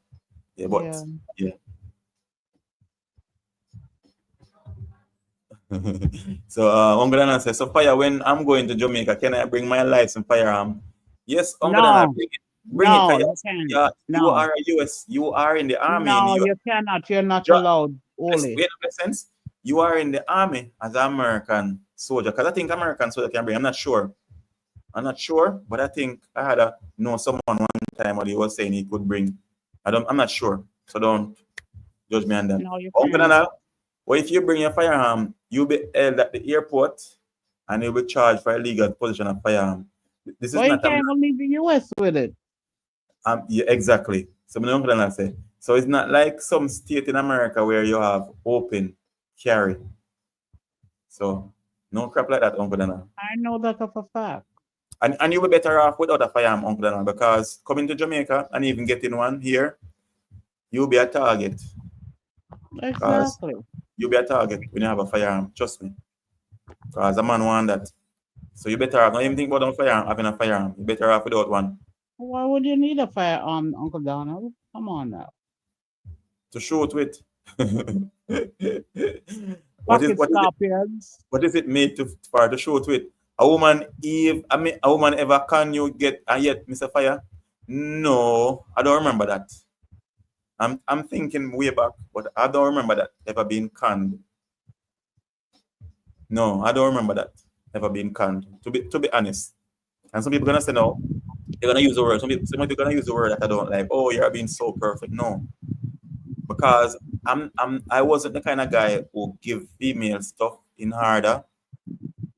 Yeah, but yeah. So Uncle Dana says, so fire, when I'm going to Jamaica, can I bring my lights and firearm? Yes, Uncle Dana, Bring it. No, you can't. Yeah, you No, are a US. You are in the army in no, the you cannot. You're not US. allowed, Oli. Wait a sense. You are in the army as an American soldier. Because I think American soldier can bring. I'm not sure. But I think I had a know someone one time what he was saying he could bring. I'm not sure. So don't judge me on that. No, you Uncle can't. Nana, well, if you bring your firearm, you'll be held at the airport and you'll be charged for illegal possession of firearm. This is But you not a can't even leave the US with it. yeah, exactly. So my uncle Nana say. So it's not like some state in America where you have open carry. So no crap like that, Uncle Nana. I know that of a fact. And you'll be better off without a firearm, Uncle Dana, because coming to Jamaica and even getting one here, you'll be a target. Because Exactly. you'll be a target when you have a firearm. Trust me. Because a man want that. So you better off. Don't even think about having a firearm. You better off without one. Why would you need a firearm, Uncle Donald? Come on now. To shoot with. Pocket scorpions. What is it made for to shoot with? A woman a woman ever can you get and yet Mr. Fire? No, I don't remember that. I'm thinking way back, but I don't remember that ever being canned. No, I don't remember that ever being canned. To be honest, and some people gonna say no, they're gonna use the word. Some people are gonna use the word that I don't like. Oh, you're being so perfect. No, because I wasn't the kind of guy who give female stuff in harder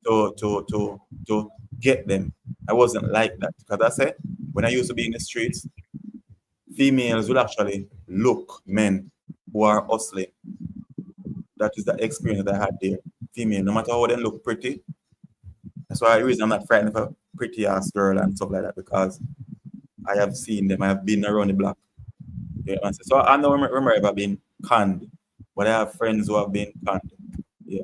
to get them. I wasn't like that because I said when I used to be in the streets, females will actually look men who are hustling. That is the experience that I had there. Female, no matter how they look pretty. That's why the reason I'm not frightened of a pretty ass girl and stuff like that, because I have seen them. I have been around the block. You know, so I don't remember ever being canned, but I have friends who have been canned. Yeah.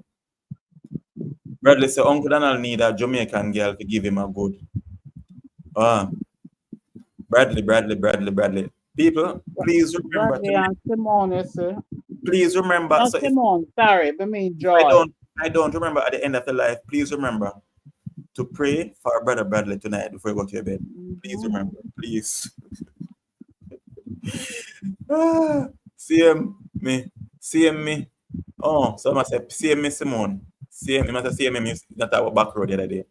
Bradley said Uncle Donald need a Jamaican girl to give him a good. Bradley. People, please remember Bradley and Simone, you see. please remember. No, So if Simone, sorry, I mean Joy. I don't remember at the end of your life, please remember to pray for our brother Bradley tonight before you go to your bed. Please remember. Please. CM me. Oh, so I must say CM me Simone. CM, you must say CM me that our back road the other day.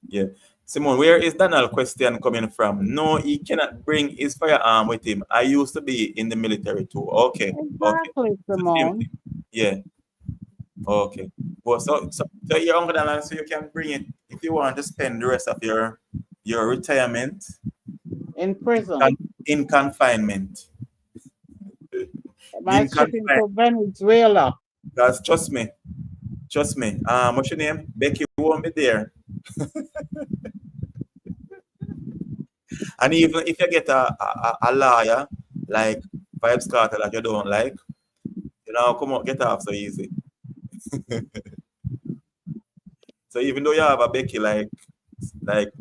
Yeah. Simone, where is Donald question coming from? No, he cannot bring his firearm with him. I used to be in the military too. Okay. Exactly, It's the same Simone. thing. Yeah. Okay. Well, so your uncle Donald, so you can bring it if you want to spend the rest of your retirement In prison. in confinement. My shipping to Venezuela. Because trust me. What's your name? Becky won't be there. And even if you get a lawyer like Vibes Carter that you don't like, you know, come on, get off so easy. So even though you have a Becky like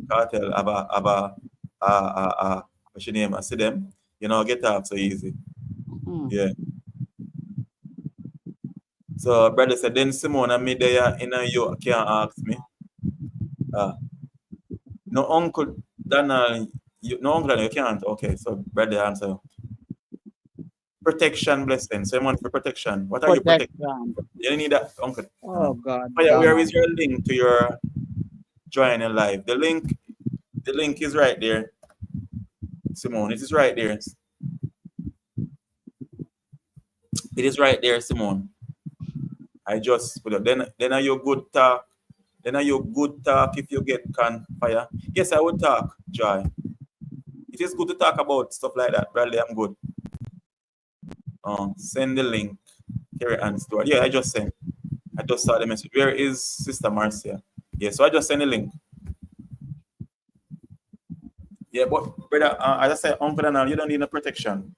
Cartel, have a what's your name? I see them, you know, get off so easy. Yeah. So brother said, then Simone and me there in you can't ask me. No Uncle Donald, no Uncle Donald, you can't. Okay, so brother answer. Protection blessing. So you want for protection. What are you protecting? You need that, Uncle. Oh God. Where is your link to your joining live? The link is right there. Simone, it is right there. It is right there, Simone. I just put up. Then are you good talk? Then are you good talk if you get fire? Yes, I would talk, Joy. It is good to talk about stuff like that. Bradley, I'm good. Send the link. Carry and store. Yeah, I just sent. I just saw the message. Where is Sister Marcia? Yeah, so I just sent the link. Yeah, but brother, as I said, Uncle Donald, you don't need no protection.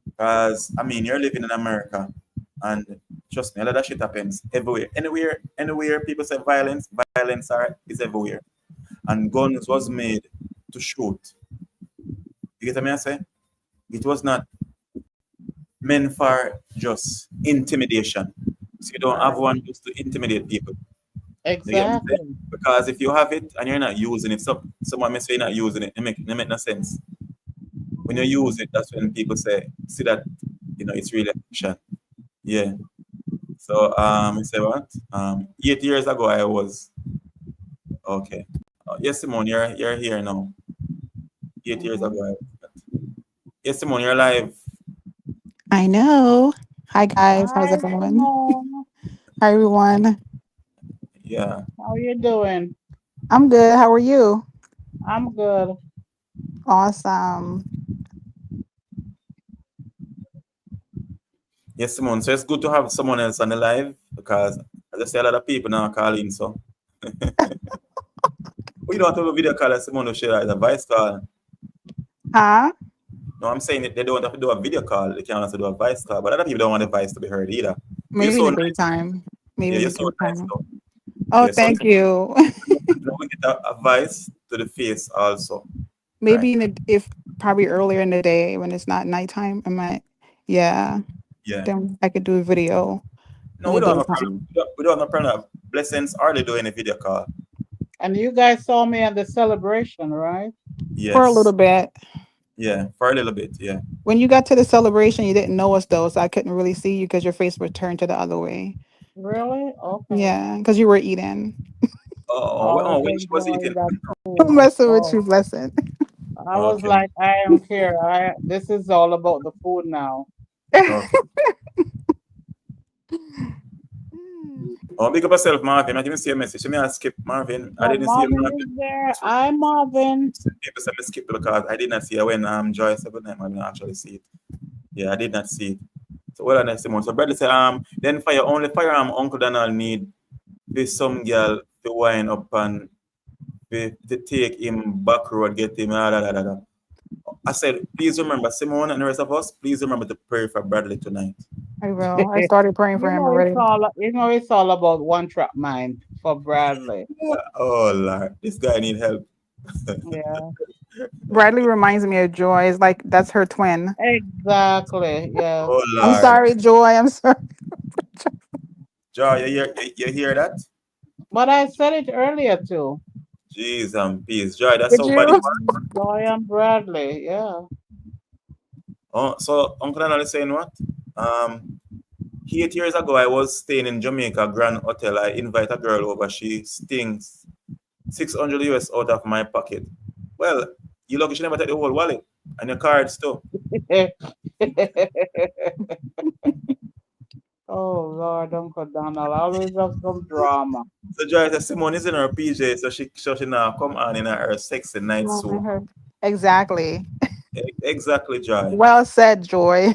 Because, I mean, you're living in America. And trust me, a lot of shit happens everywhere. Anywhere people say violence is everywhere. And guns was made to shoot. You get what I say? It was not meant for just intimidation. So you don't have one just to intimidate people. Exactly. Because if you have it and you're not using it, someone may say you're not using it, it make no sense. When you use it, that's when people say, see that, it's really efficient. Yeah. So you say what? 8 years ago I was okay. Yes, Simone, you're here now. 8 years Mhm. ago I was. Yes, Simone, you're live. I know. Hi guys, how's Hi, it going? Simone. Hi everyone. Yeah. How you doing? I'm good. How are you? I'm good. Awesome. Yes, Simone. So it's good to have someone else on the live because as I say, a lot of people now calling. So we don't have a video call as Simone will share as a voice call. Huh? No, I'm saying that they don't have to do a video call. They can also do a voice call. But other people don't want the voice to be heard either. But you're Maybe in so the nice. daytime. Maybe Yeah, in you're the so nice daytime. though. Oh, Yeah, so thank you. now we get a voice to the face also. Right. Maybe in the if probably earlier in the day when it's not nighttime. I might yeah. Yeah. Then I could do a video No, in we the don't have a problem. daytime. We don't have a problem. Blessings are they doing a video call? And you guys saw me at the celebration, right? For a little Yes. bit. Yeah. For a little bit. Yeah. When you got to the celebration, you didn't know us though, so I couldn't really see you because your face was turned to the other way. Really? Okay. Yeah, because you were eating. I was When she was enjoying eating. that I'm food. messing with Oh, you, blessing. I was Okay. like, I don't care. This is all about the food now. Okay. Oh, big up yourself, Marvin. I didn't see a message. Let me ask skip Marvin. I Oh, didn't see you, Marvin Marvin. is there. Hi, Marvin. People say me skip because I did not see it when Joy said good name. I didn't actually see it. Yeah, I did not see it. So well next month. So Bradley say then fire Uncle Donald need this some girl to wind up and to take him back road, get him. I said, please remember, Simone and the rest of us, please remember to pray for Bradley tonight. I will. I started praying for him already. It's all about one trap mind for Bradley. Oh Lord, this guy need help. Yeah, Bradley reminds me of Joy. It's like that's her twin. exactly. Yes. Oh I'm Lord. sorry, Joy. I'm sorry. Joy, you hear that? But I said it earlier too. Jeez and peace. Joy, that's Did how bad it you? was. Joy and Bradley. Yeah. Oh, so Uncle Donald is saying what? 8 years ago, I was staying in Jamaica Grand Hotel. I invite a girl over. She stings 600 US out of my pocket. Well, you lucky she never take the whole wallet and your cards too. Oh Lord, Uncle Donald, always have some drama. So Joy said Simone is in her PJ, so she now come on in her sexy night No, I suit. heard. Exactly. Exactly, Joy. Well said, Joy.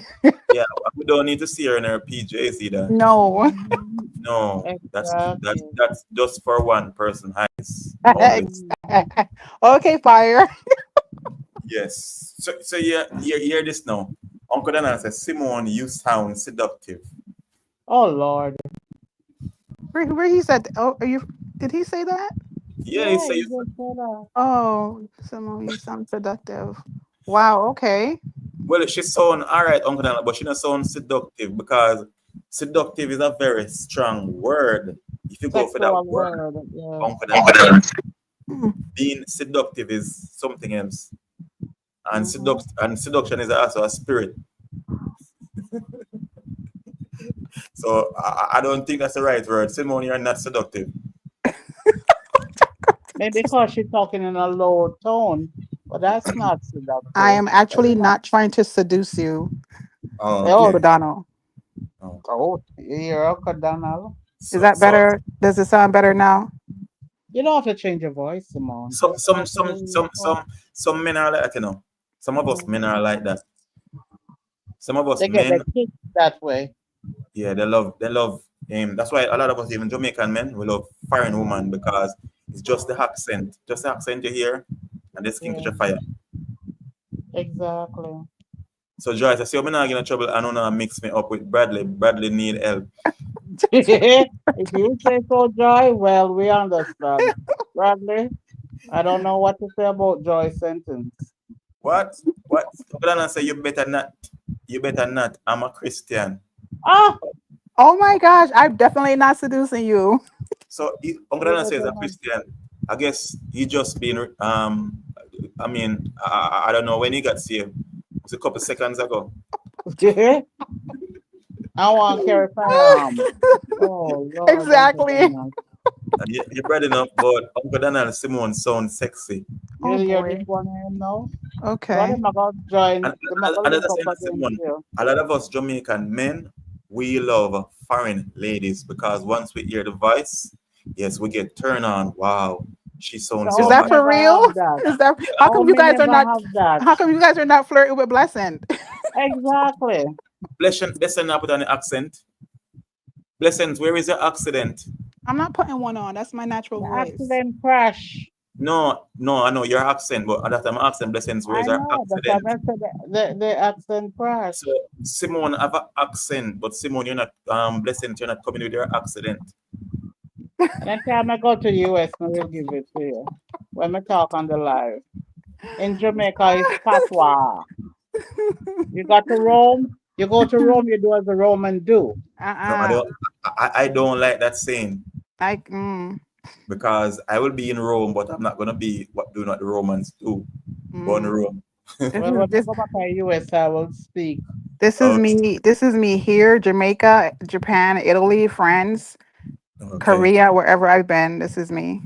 Yeah, we don't need to see her in her PJs either. No. Mhm. No, that's Exactly. that's just for one person highs only. Mhm. Okay, fire. Yes. So you hear this now. Uncle Donald says, Simone, you sound seductive. Oh Lord. Where he said? Oh, are you? Did he say that? Yeah, he Yeah, says you just said that. Oh, Simone, you sound seductive. Wow. Okay. well, she sound all right, Uncle Donald, but she don't sound seductive because seductive is a very strong word. If you go for that Sexual word, word. Yes. Uncle Donald, Hmm. being seductive is something else. And Hmm. seduction is also a spirit. So I don't think that's the right word. Simone, you're not seductive. Maybe because she's talking in a low tone, but that's not I seductive. am That's actually not. not trying to seduce you, Oh, Okay. O'Donnell. Oh. oh, you're Uncle Donald. Is So that so better? Does it sound better now? You don't have to change your voice, Simone. so Just some talk the some way you some talk. some some men are like that, Some of us men Mhm. are like that. Some of us They get their men, kicks that way. yeah, they love him. That's why a lot of us, even Jamaican men, we love foreign woman because it's just the accent. Just the accent you hear and the skin catch Yeah, a fire. exactly. So Joyce, I see I'm not getting in trouble. I don't know mix me up with Bradley. Bradley need help. If you say so, Joy, well, we understand. Bradley, I don't know what to say about Joy's sentence. What? What? Uncle Alan say you better not. You better not. I'm a Christian. Ah, Oh my gosh, I'm definitely not seducing you. So Uncle you Alan says a better Christian. I guess he just been I mean, I don't know when he got saved. It's a couple seconds ago. I want to carry firearm. Oh, Lord. Exactly. You're bad enough, but Uncle Donald Simone sounds sexy. Oh, You hear boy. this one here now? What Okay. am I going to join? And, Am I going and to as link I up said, against Simone, you? a lot of us Jamaican men, we love foreign ladies because once we hear the voice, yes, we get turned on. Wow, she sounds Is so No, that me hot. for never real? have that. Is that Yeah. how Oh, come you me guys are never not have that. how come you guys are not flirting with Blessing? Exactly. Blessing, now put on the accent. Blessings, where is your accident? I'm not putting one on. That's my natural The voice. accident crash. No, I know your accent, but at that time I'm asking Blessings, where I is her know. That's what accident? I said. The accent crash. So Simone have an accent, but Simone, you're not Blessings, you're not coming with your accident. Anytime I go to US, I will give it to you. When we talk on the live. In Jamaica, it's patois. You got to Rome. You go to Rome, you do as the Roman do. No, I don't like that saying because I will be in Rome, but I'm not gonna be doing what the Romans do. Go in Rome. This Well, is when I this go back to US, I will speak. this is me. This is me here, Jamaica, Japan, Italy, France, Okay. Korea, wherever I've been. This is me.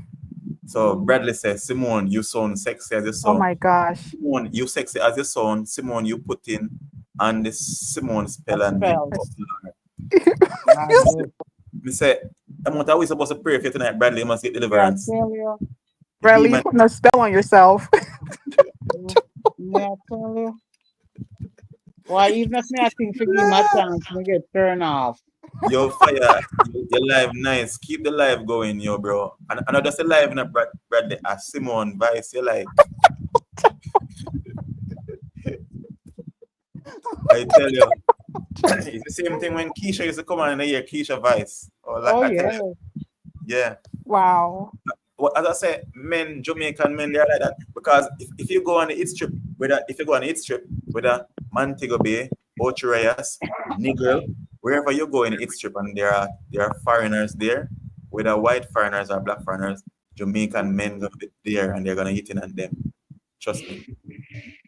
So Bradley says, Simone, you sound sexy as your Oh son. my gosh. Simone, you sexy as your son. Simone, you put in and the Simone spell and Spell. me say, I'm not always supposed to pray for you tonight, Bradley. You must get Yeah, I deliverance. tell you. Bradley, you putting a spell on yourself. Yeah, I tell you. Why, even if me I think to give my chance, me get turned off. Yo, fire, your live nice. Keep the live going, yo, bro. And I just a live in a Bradley, a Simone Vice, you like. I tell you, it's the same thing when Keisha used to come on and I hear Keisha Vice. Or like, Oh, I tell yeah. you, yeah. Wow. Well, as I said, men, Jamaican men, they're like that. Because if you go on the East Strip, whether Montego Bay, Ocho Rios, Negril, wherever you go in the East Strip and there are foreigners there, whether white foreigners or black foreigners, Jamaican men gonna be there and they're gonna hit in on them. Trust me.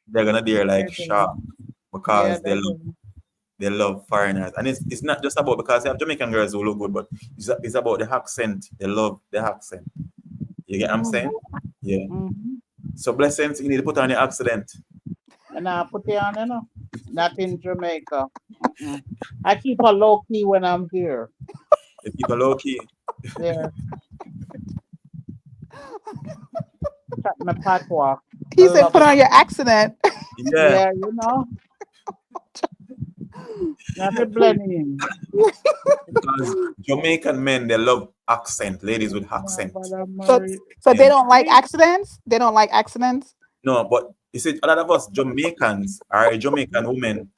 They're gonna be there like sharp because they love foreigners. And it's not just about because they have Jamaican girls who look good, but it's about the accent. They love the accent. You get what I'm saying? Yeah. So Blessings, you need to put on your accident. And I put it on, you know. Not in Jamaica. I keep a low key when I'm here. You keep a low key. Yeah. My patois. He said put on your accident. Yeah. Yeah, you know. Not to blend in. Because Jamaican men, they love accent, ladies with accent. So they don't like accidents? They don't like accidents? No, but you see, a lot of us Jamaicans are Jamaican women.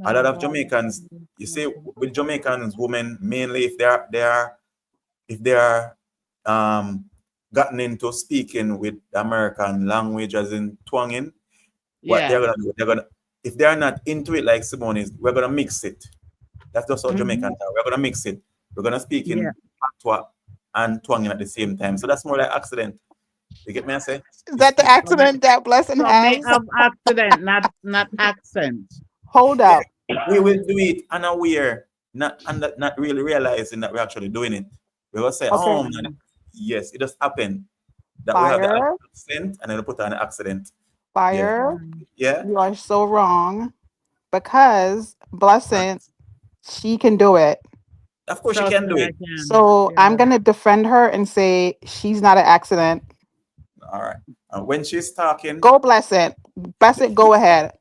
A lot of Jamaicans, you see, with Jamaicans women, mainly if they are gotten into speaking with American language as in twanging, what they're gonna do, if they're not into it like Simone is, we're gonna mix it. That's just how Jamaicans are. We're gonna mix it. We're gonna speak in patois and twanging at the same time. So that's more like accident. You get me? I say. Is that the accident that Blessing has? Accident, not accent. Hold up. We will do it unaware, not really realizing that we're actually doing it. We will say, oh man, yes, it just happened. That we have the accent and then we put on the accident. Fire. Yeah. You are so wrong. Because Blessing, she can do it. Of course she can do it. So I'm gonna defend her and say she's not an accident. All right. And when she's talking, go Blessing. Blessing, go ahead.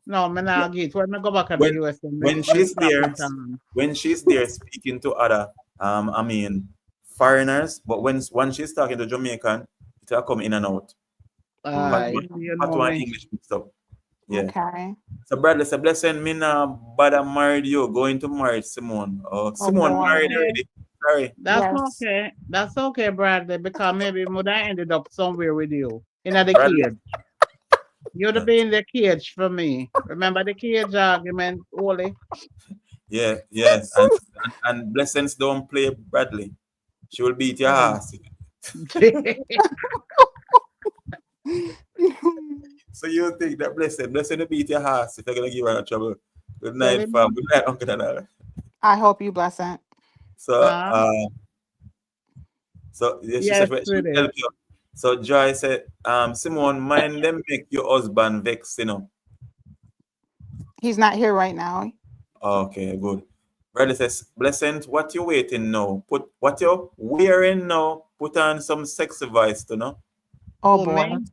No, man, I'll get when I go back to the US. When she's there speaking to other foreigners, but when she's talking to Jamaican, it'll come in and out. English mixed up. Yeah. Okay. So Bradley said, Blessing, me now bother married you, going to marry Simone. Oh, Simone married already. Sorry. That's okay. That's okay, Bradley, because maybe would I ended up somewhere with you. In the cage. You'd have been in the cage for me. Remember the cage argument, Oli? Yeah, yes. And Blessings don't play Bradley. She will beat your ass. So you think that blessing to beat your ass if you're gonna give her a trouble. Good Tell night, him. fam. Good night, Uncle Dana. I hope you bless it. So Huh? so yeah, she said Yes, she will sweetie. help you. So Joy said, Simone, mind them make your husband vex, you know. He's not here right now. Okay, good. Brother says, Blessings, what you waiting now? Put what you wearing now? Put on some sexy voice, you know. Oh Who, boy. me?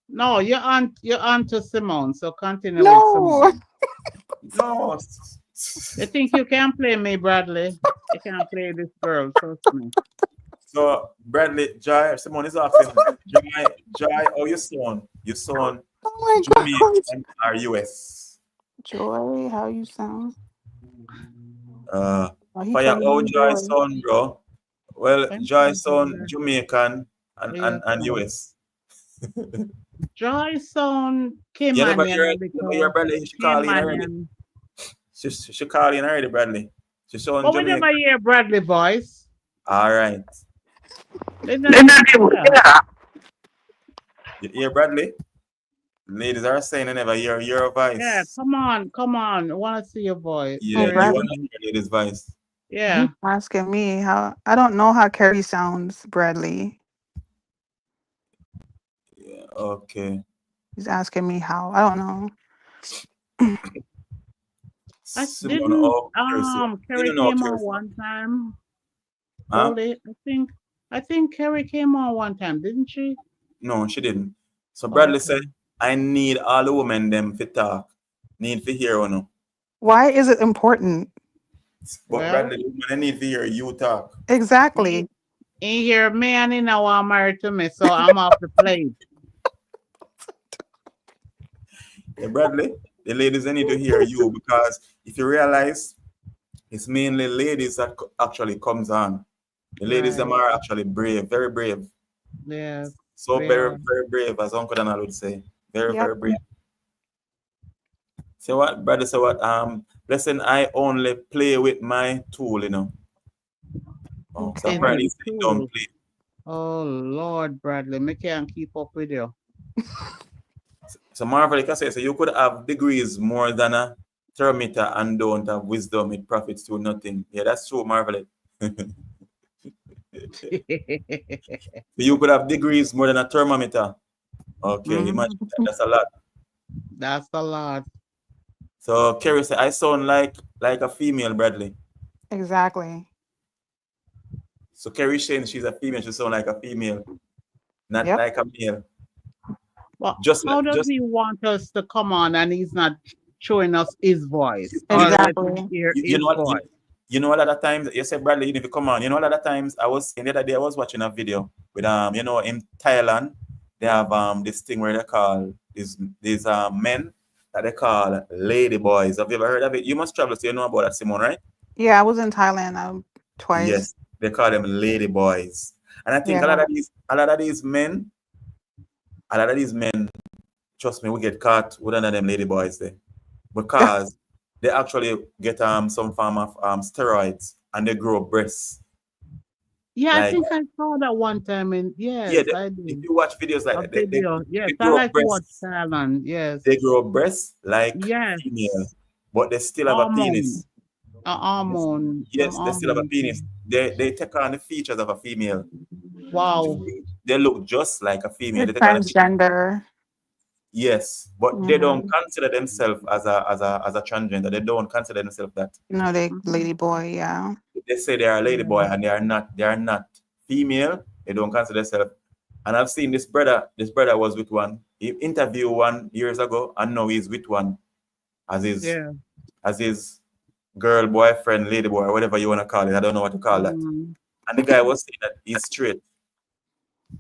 No, you're on to Simone, so continue with No. Simone. No. You think you can play me, Bradley? You can't play this girl, trust me. So Bradley, Joy, Simone is asking, Joy, how you sound? You sound Oh my God. Jamaican or US? Joy, how you sound? Uh, Oh, he Fire, changed how his Joy voice. sound, bro? Well, Thank Joy you, sound brother. Jamaican and, Yes, and US. Joy sound You never hear, Caymanian you never hear because Bradley? She call in already. Caymanian. She call in already, Bradley. She sound But we Jamaican. never hear Bradley voice. All right. They not even here. You hear Bradley? Ladies are saying they never hear your Yeah, voice. come on. I want to see your voice. Oh, Yeah, Hear you you. want Bradley. to hear ladies' voice. Yeah. He's asking me how. I don't know how Carrie sounds, Bradley. Yeah, okay. He's asking me how. I don't know. I Simone, didn't oh, Chris, you Carrie know came on Chris. one time. Huh? Hold it. I think Carrie came on one time, didn't she? No, she didn't. So Bradley said, Okay. I need all the women them to talk. Need to hear you. Why is it important? But Well, Bradley, the women they need to hear you talk. Exactly. in here, man, you know I'm married to me, so I'm off the plate. Yeah, Bradley, the ladies they need to hear you because if you realize it's mainly ladies that actually comes on. The ladies them Right. are actually brave, very brave. Yeah. So They very, are. very brave, as Uncle Donald would say. Very, Yep. very brave. Say what, brother? Say what? Listen, I only play with my tool, you know. Oh, so Okay. apparently Play he don't too. play. Oh Lord, Bradley, me can't keep up with you. So Marvel, like I say, so you could have degrees more than a thermometer and don't have wisdom. It profits to nothing. Yeah, that's true, Marvel. You could have degrees more than a thermometer. Okay, imagine that. That's a lot. That's a lot. So Kerry said, I sound like a female, Bradley. Exactly. So Kerry saying she's a female, she sound like a female, not Yep. like a male. Well, Just how does just he want us to come on and he's not showing us his voice you or know let us Exactly. hear you his know what voice? you know a lot of times you say Bradley, you need to come on. You know a lot of times I was saying the other day I was watching a video with you know in Thailand they have this thing where they call these men that they call lady boys. Have you ever heard of it? You must travel so you know about that, Simone, right? Yeah, I was in Thailand twice. Yes, they call them lady boys. And I think Yeah. a lot of these men, trust me, we get caught with one of them lady boys there. Because they actually get some form of steroids and they grow breasts. Yeah, I Like think I saw that one time and yeah, yes, I if did. you watch videos like A that, video. Yes, they I grow like to watch breasts. Thailand. Yes. They grow breasts like Yes. female, but they still have a Hormone. penis. A hormone. Some Yes, they still have a hormone. penis. They take on the features of a female. Wow. They look just like a female. They're They take on the transgender. yes, but they don't Hmm. consider themselves as a transgender. They don't consider themselves that. No, they Mhm. lady boy. Yeah. They say they are a lady boy Yeah. and they are not female. They don't consider themselves. And I've seen this brother. This brother was with one. He interviewed one years ago, and now he's with one as his Yeah. as his girl, boyfriend, lady boy, whatever you want to call it. I don't know what to call that. Mm. And the guy was saying that he's straight.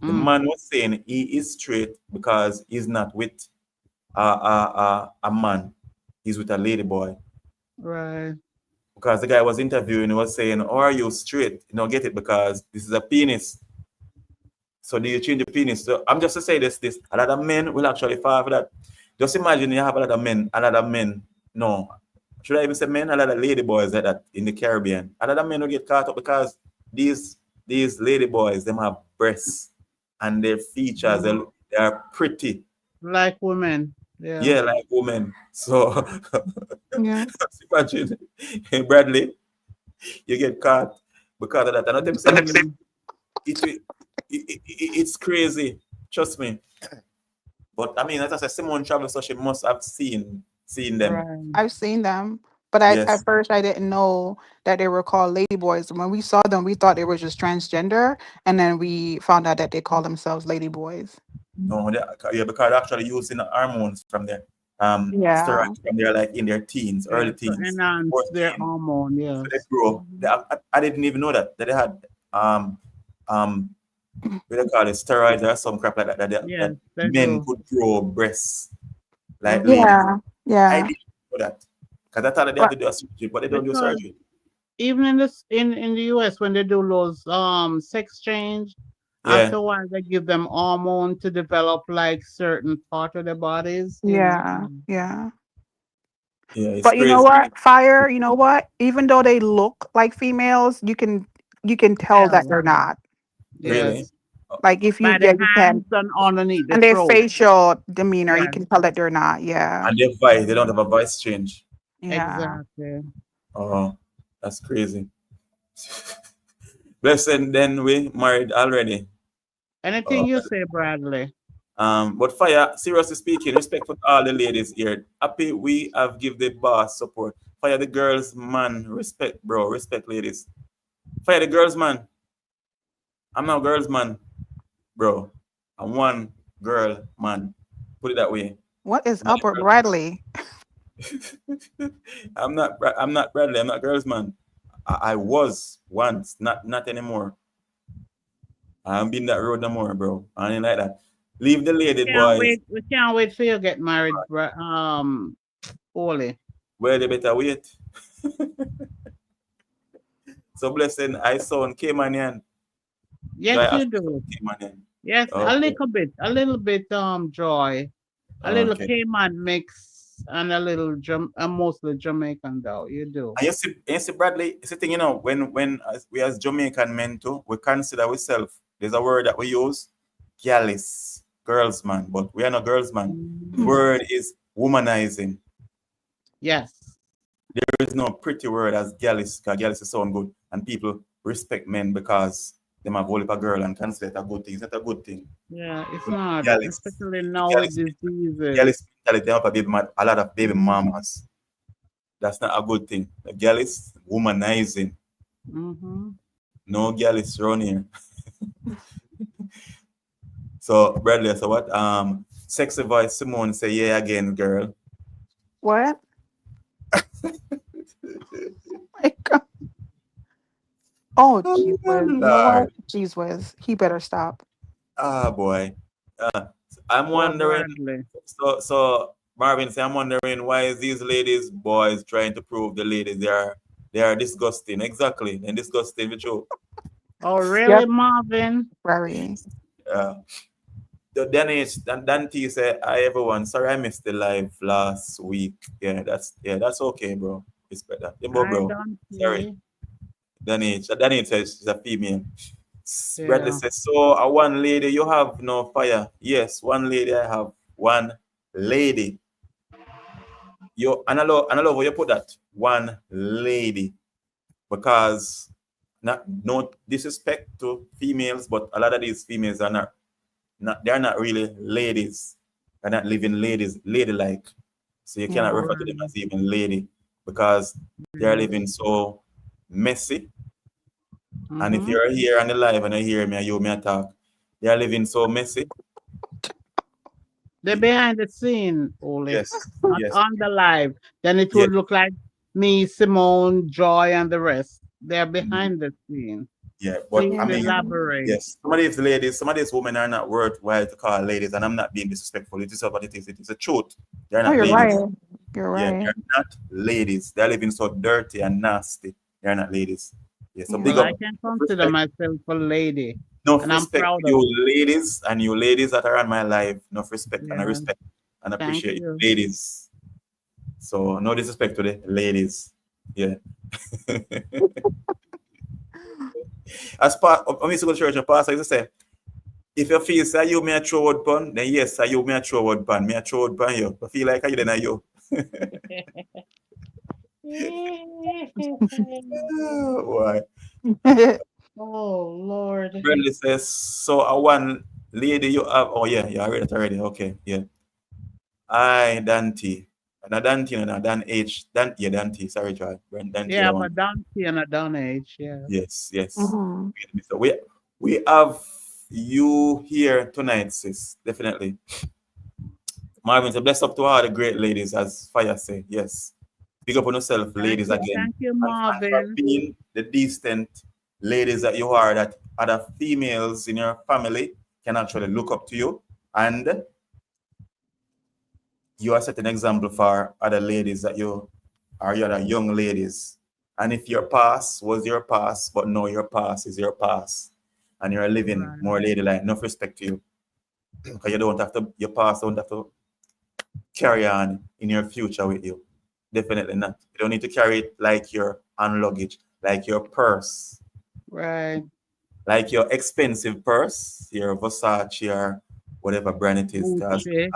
The Mm. man was saying he is straight because he's not with a man. He's with a lady boy. Right. Because the guy was interviewing, he was saying, "Oh, are you straight? You don't get it because this is a penis. So do you change the penis?" So I'm just to say this. A lot of men will actually fall for that. Just imagine you have a lot of men. No, should I even say men? A lot of lady boys like that in the Caribbean. A lot of men will get caught up because these lady boys them have breasts and their features Mm. they are pretty. like women. Yeah. Yeah, like women. So Yeah. imagine, Bradley, you get caught because of that. And I tell you, say, Mm, it's crazy. Trust me. But I mean, as I said, Simone travel, so she must have seen them. right. I've seen them, but at Yes. first I didn't know that they were called ladyboys. When we saw them, we thought they were just transgender, and then we found out that they call themselves ladyboys. No, yeah, because they're actually using hormones from their Yeah. steroids from their like in their teens, Yeah, early to teens, enhance their 14. hormone. So they Yes. grow. I didn't even know that they had um what they call it, steroids or some crap like that that Yes, they men do. could grow breasts like Mm-hmm. ladies. Yeah. I Yeah. didn't know that because I thought that they have But to do a surgery, but they don't do Because surgery. even in this in the US when they do those sex change, after Yeah, a while they give them hormone to develop like certain part of their bodies, you know. yeah. Yeah. yeah, it's But you know crazy. what? Fire, you know what? Even though they look like females, you can tell that Tell. they're not. Really. Yes. Oh, Like if you By the yeah, you can. hands and underneath the And their throat. facial demeanor, you Yes, can tell that they're not. Yeah. and their voice, they don't have a voice change. Yeah. exactly. Oh, that's crazy. Blessed, then we married already. Anything Oh, you say, Bradley. but Fire, seriously speaking, respect for all the ladies here. Happy we have give the boss support. Fire the girls, man. Respect, bro. Respect, ladies. Fire the girls, man. I'm not girls, man, bro. I'm one girl, man. Put it that way. What is I'm not up with girl. Bradley? I'm not Bradley. I'm not girls, man. I was once, not anymore. I haven't been that road no more, bro. I ain't like that. Leave the lady Can't boys wait. We can't wait for you to get married, Oli. where they better wait. So blessing, I sound Caymanian. Do I Yes, you actually sound do. Caymanian? Yes, Okay, a little bit, Joy, a little okay. Cayman mix, and a little mostly Jamaican though. You do. And you see, Bradley, it's the thing, when we as Jamaican men too, we consider ourselves, there's a word that we use, gallus, girls man, but we are not girls man. The Mhm. word is womanizing. Yes. There is no pretty word as gallus, because gallus is sound good, and people respect men because them have only a girl and consider it a good thing. It's not a good thing. Yeah, it's not, Gallus, especially the now with gallus, diseases. gallus mentality have a lot of baby mamas. That's not a good thing. The gallus, womanizing. Mm-hmm. No gallus around here. So Bradley, so what? Sexy voice Simone say yeah again, girl. What? My God. Oh, Oh geez whiz. You know what? Lord. Geez whiz. He better stop. Ah boy. Uh, I'm Poor wondering. Bradley. So Marvin say I'm wondering why is these ladies boys trying to prove the ladies they are disgusting. Exactly, and disgusting with you. Oh, really, Yep. Marvin? Very. Uh, the Dante said hi everyone. Sorry I missed the live last week. That's okay, bro. It's better. I Bro. don't Sorry. see. Danny says she's a female. Bradley Yeah. says, so one lady, you have no fire. Yes, one lady, I have one lady. And I love how you put that. One lady. Because no disrespect to females, but a lot of these females are they're not really ladies. They're not living ladylike. So you cannot refer to them Right. as even lady because they're Yes. living so messy. And if Mm-hmm. you're here on the live and you hear me and you me talk, they are living so messy. They're behind the scene, Oli, Yes, not yes, on the live. Then it yes, would look like me, Simone, Joy, and the rest. They're mhm, behind the scene. yeah. But Please I Yeah. mean, elaborate. yes, some of these women are not worthwhile to call ladies, and I'm not being disrespectful. It is what it is. It is the truth. They're Oh, not you're right. ladies. You're Yeah, right. they're not ladies. They're living so dirty and nasty. They're not ladies. Yeah, so big Well, Yeah. up, I can enough consider respect, myself a lady, enough and I'm respect proud to of you it. ladies and you ladies that are on my life. Enough respect and I Yeah. respect and Thank appreciate you you. ladies. So no disrespect to the ladies. Yeah. As part of Mystical Church, and Pastor used to say, If you feel say you me a throw word pun, then yes, say you me a throw word pun. Me a throw word pun you. I feel like you then are you. Why? Oh Lord. Bradley says, so a one lady you have. Oh yeah, I read it already. Okay, yeah. I Dante. And Dante and Dan H. Yeah, Dante. Sorry, Joy. Dante Yeah, the I'm a one. donkey and a down age, yeah. Yes, yes. Mhm. So we have you here tonight, sis. Definitely. Marvin, so bless up to all the great ladies, as Fire say. Yes. Big up on yourself, ladies, again. Thank you, And for Marvin. being the decent ladies that you are, that other females in your family can actually look up to you. And you are setting an example for other ladies that you are, other young ladies. And if your past was your past, but no, your past is your past, and you're living Right. more ladylike, enough respect to you. Because you don't have to, your past don't have to carry on in your future with you. Definitely not. You don't need to carry it like your hand luggage, like your purse, Right. like your expensive purse, your Versace or whatever brand it is. Because Gucci.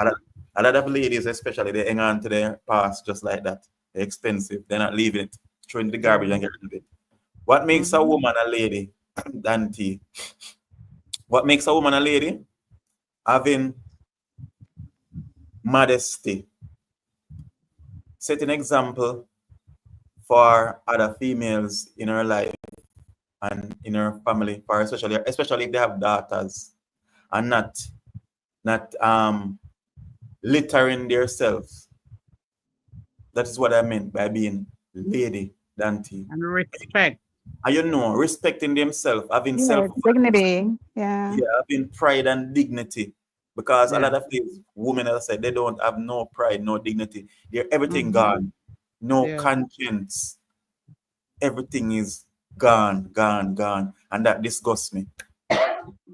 a lot of ladies, especially, they hang on to their past just like that. They're expensive. They're not leaving it, throwing the garbage and Yeah. get rid of it. What makes a Mm-hmm. woman a lady, Dante? What makes a woman a lady? Having modesty. Set an example for other females in her life and in her family, for especially if they have daughters, and not littering themselves. That is what I meant by being lady, Dante. And respect. And respecting themselves, having Yeah, self-value, dignity. Yeah. yeah, having pride and dignity. Because a Yeah. lot of these women, as I said, they don't have no pride, no dignity. They're everything Mm-hmm. gone. No Yeah. conscience. Everything is gone, gone, gone. And that disgusts me.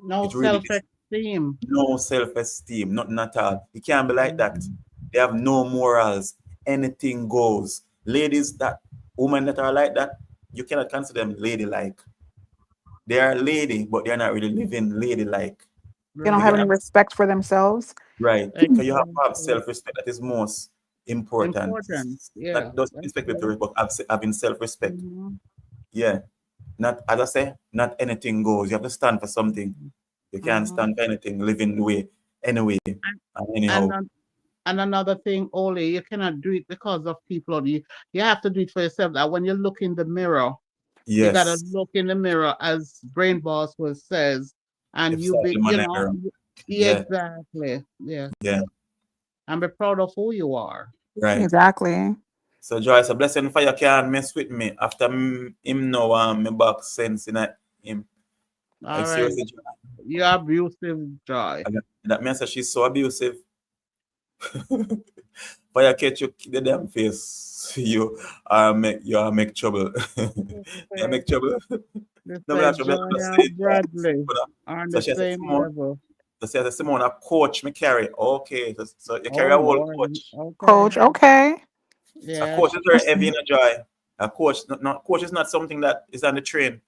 No It really self-esteem. no self-esteem, nothing at all. It can't be like that. Mm-hmm. They have no morals. Anything goes. Ladies that women that are like that, you cannot consider them ladylike. They are lady, but they're not really living ladylike. They don't You get have Right. any respect for themselves. right. Because you have to have Exactly. self-respect. That is most important. Important. Yeah. Not just That's respect with the true. rest, but having self-respect. Mm-hmm. Yeah. Not, as I say, not anything goes. You have to stand for something. You can't Mm-hmm. stand for anything, living the way, anyway, and And anyhow. an- and another thing, Oli, you cannot do it because of people. You have to do it for yourself. That when you look in the mirror, you gotta Yes. look in the mirror, as Brain Boss was says, and If you be, the manner, yeah, yeah, exactly, yeah, yeah, and be proud of who you are. right. Exactly. So Joyce, a blessing for you can't mess with me. After him know me back sense in him. I All right, seriously, you're abusive, Joy. that means that she's so abusive. Fire catch you the damn face. You make trouble. You make trouble. They No, me said not trouble. Joy I'm just and saying. Bradley are on So the she said, same Simone. level. So she said, Simone, a coach me carry. Okay. So you carry Oh a whole Lord, coach. Coach, okay, okay. A yeah. coach is very heavy in a joy. A coach, not coach is not something that is on the train.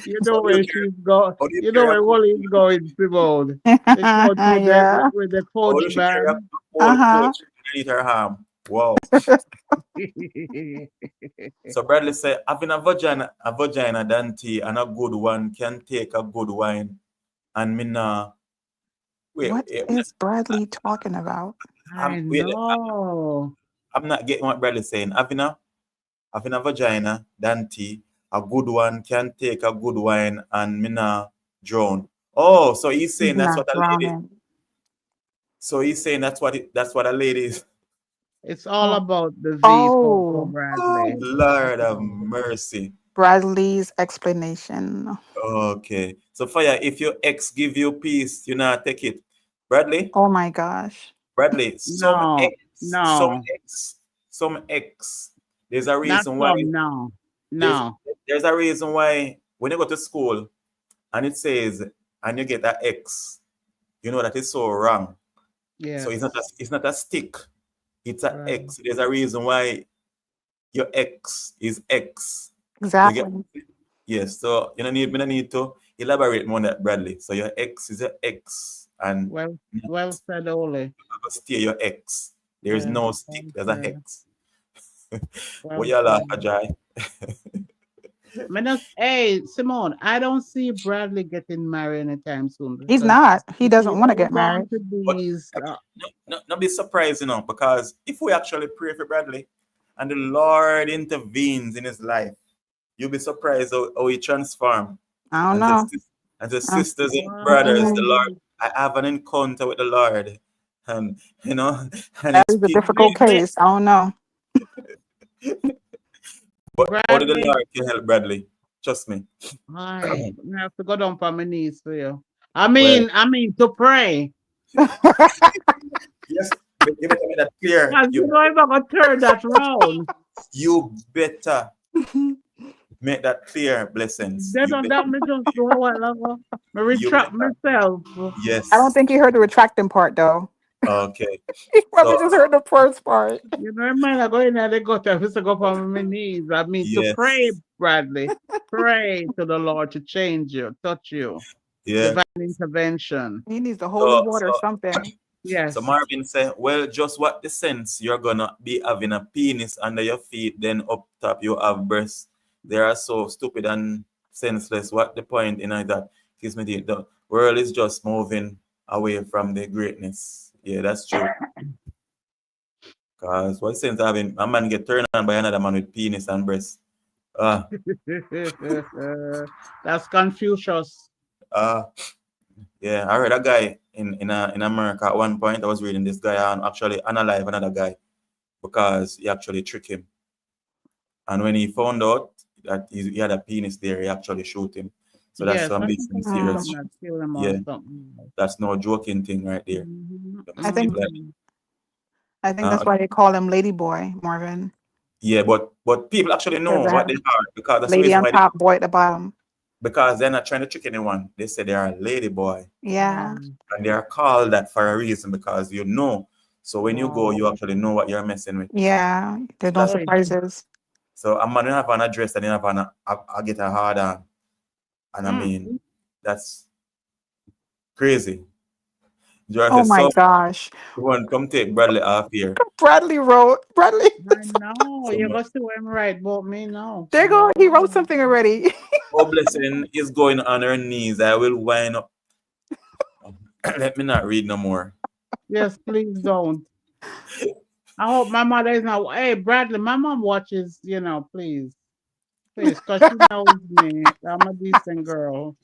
You So know how do you where carry? she's going. How do you You know carry a where coach? Wally is going, Simone. The coach Yeah. with the How coach does she carry a man. whole Uh-huh. coach underneath her arm? Wow. So Bradley said, having a vagina Dante, and a good one can take a good wine. And me nah, wait, What is Bradley talking about? I wait, know. I'm not getting what Bradley's saying. Having a vagina Dante, a good one can take a good wine and me nah drown. Oh, so he's He's saying that's not what a lady. drowning. So he's saying that's what a lady is. It's all Oh. about the V for Oh, Oh, Bradley. Lord of mercy. Bradley's explanation. Okay. So Fire, if your ex give you peace, you not take it. Bradley, Oh my gosh. Bradley, No, no, some ex. There's a not reason why some. No, there's no. there's a reason why when you go to school and it says and you get an X, you know that is so wrong. So Yes, it's not a stick, it's an right. X. There's a reason why your X is X. You get Exactly. Yes, so we don't need to elaborate more on that, Bradley. So your ex is your ex, and Well, you well said, Ole. never stay your ex. There is Yes, no stick. well There's a said. hex. What Well you laugh at, said. Jai? Hey, Simone, I don't see Bradley getting married anytime soon He's because not. He he doesn't want to get holds on married. to But these. not be surprised, because if we actually pray for Bradley and the Lord intervenes in his life, you'll be surprised how he transforms. I don't And the, know. sis- and the Uh, sisters and brothers, the mm, Lord, Wow. I have an encounter with the Lord. And, and that it's is a people difficult please me. case. I don't know. But how did the Bradley, Lord can help Bradley? Trust me. I have to go down on my knees for you. Well, I mean to pray. yes, you better make that clear. Because you know I'm gonna turn that round. You better make that clear, blessings. Then You on better, that me just do a while ago. Me you retract better. myself. I don't Yes. think he heard the retracting part though. Okay. He probably So just heard the first part. You know, man, I go in there, they got to go up on my knees. I mean, to pray, yes. Bradley, pray to the Lord to change you, touch you, Yeah. divine intervention. He needs the holy So water or so something. so Yes. Marvin said, well, just what the sense you're gonna be having a penis under your feet, then up top you have breasts. They are so stupid and senseless. What the point in that? Excuse me, the world is just moving away from the greatness. Yeah, that's true. Cause what sense having a man get turned on by another man with penis and breasts? Ah, That's Confucius. ah, yeah. I heard a guy in America at one point. I was reading this guy and actually unalive another guy because he actually tricked him. And when he found out that he had a penis there, he actually shoot him. So that's Yes, some I big think I some see serious. Mm. something that kill him or Yeah, something. that's no joking thing right there. Mhm, Some I stuff think like mhm. I think that. that's why they call him Lady Boy, Marvin. Yeah, but people actually Because know they what have they are because that's the lady reason on why top, boy at the bottom. because they're not trying to trick anyone. They say they are a lady boy. Yeah. Wow, And they are called that for a reason because you know. So when you go, wow. you actually know what you're messing with. Yeah. There's no That's Boy, surprises. so I'm gonna have an address and then have I get a hard on. And I mm. mean, that's crazy. George Oh says, my so gosh. you want come take Bradley off here. Bradley wrote Bradley. I know. So You must see what I'm right about me now. There go. He wrote Wow. something already. oh blessing is going on her knees. I will wind up. Let me not read no more. Yes, please don't. I hope my mother is not. Hey, Bradley, my mom watches, please. Please, because she knows me. I'm a decent girl.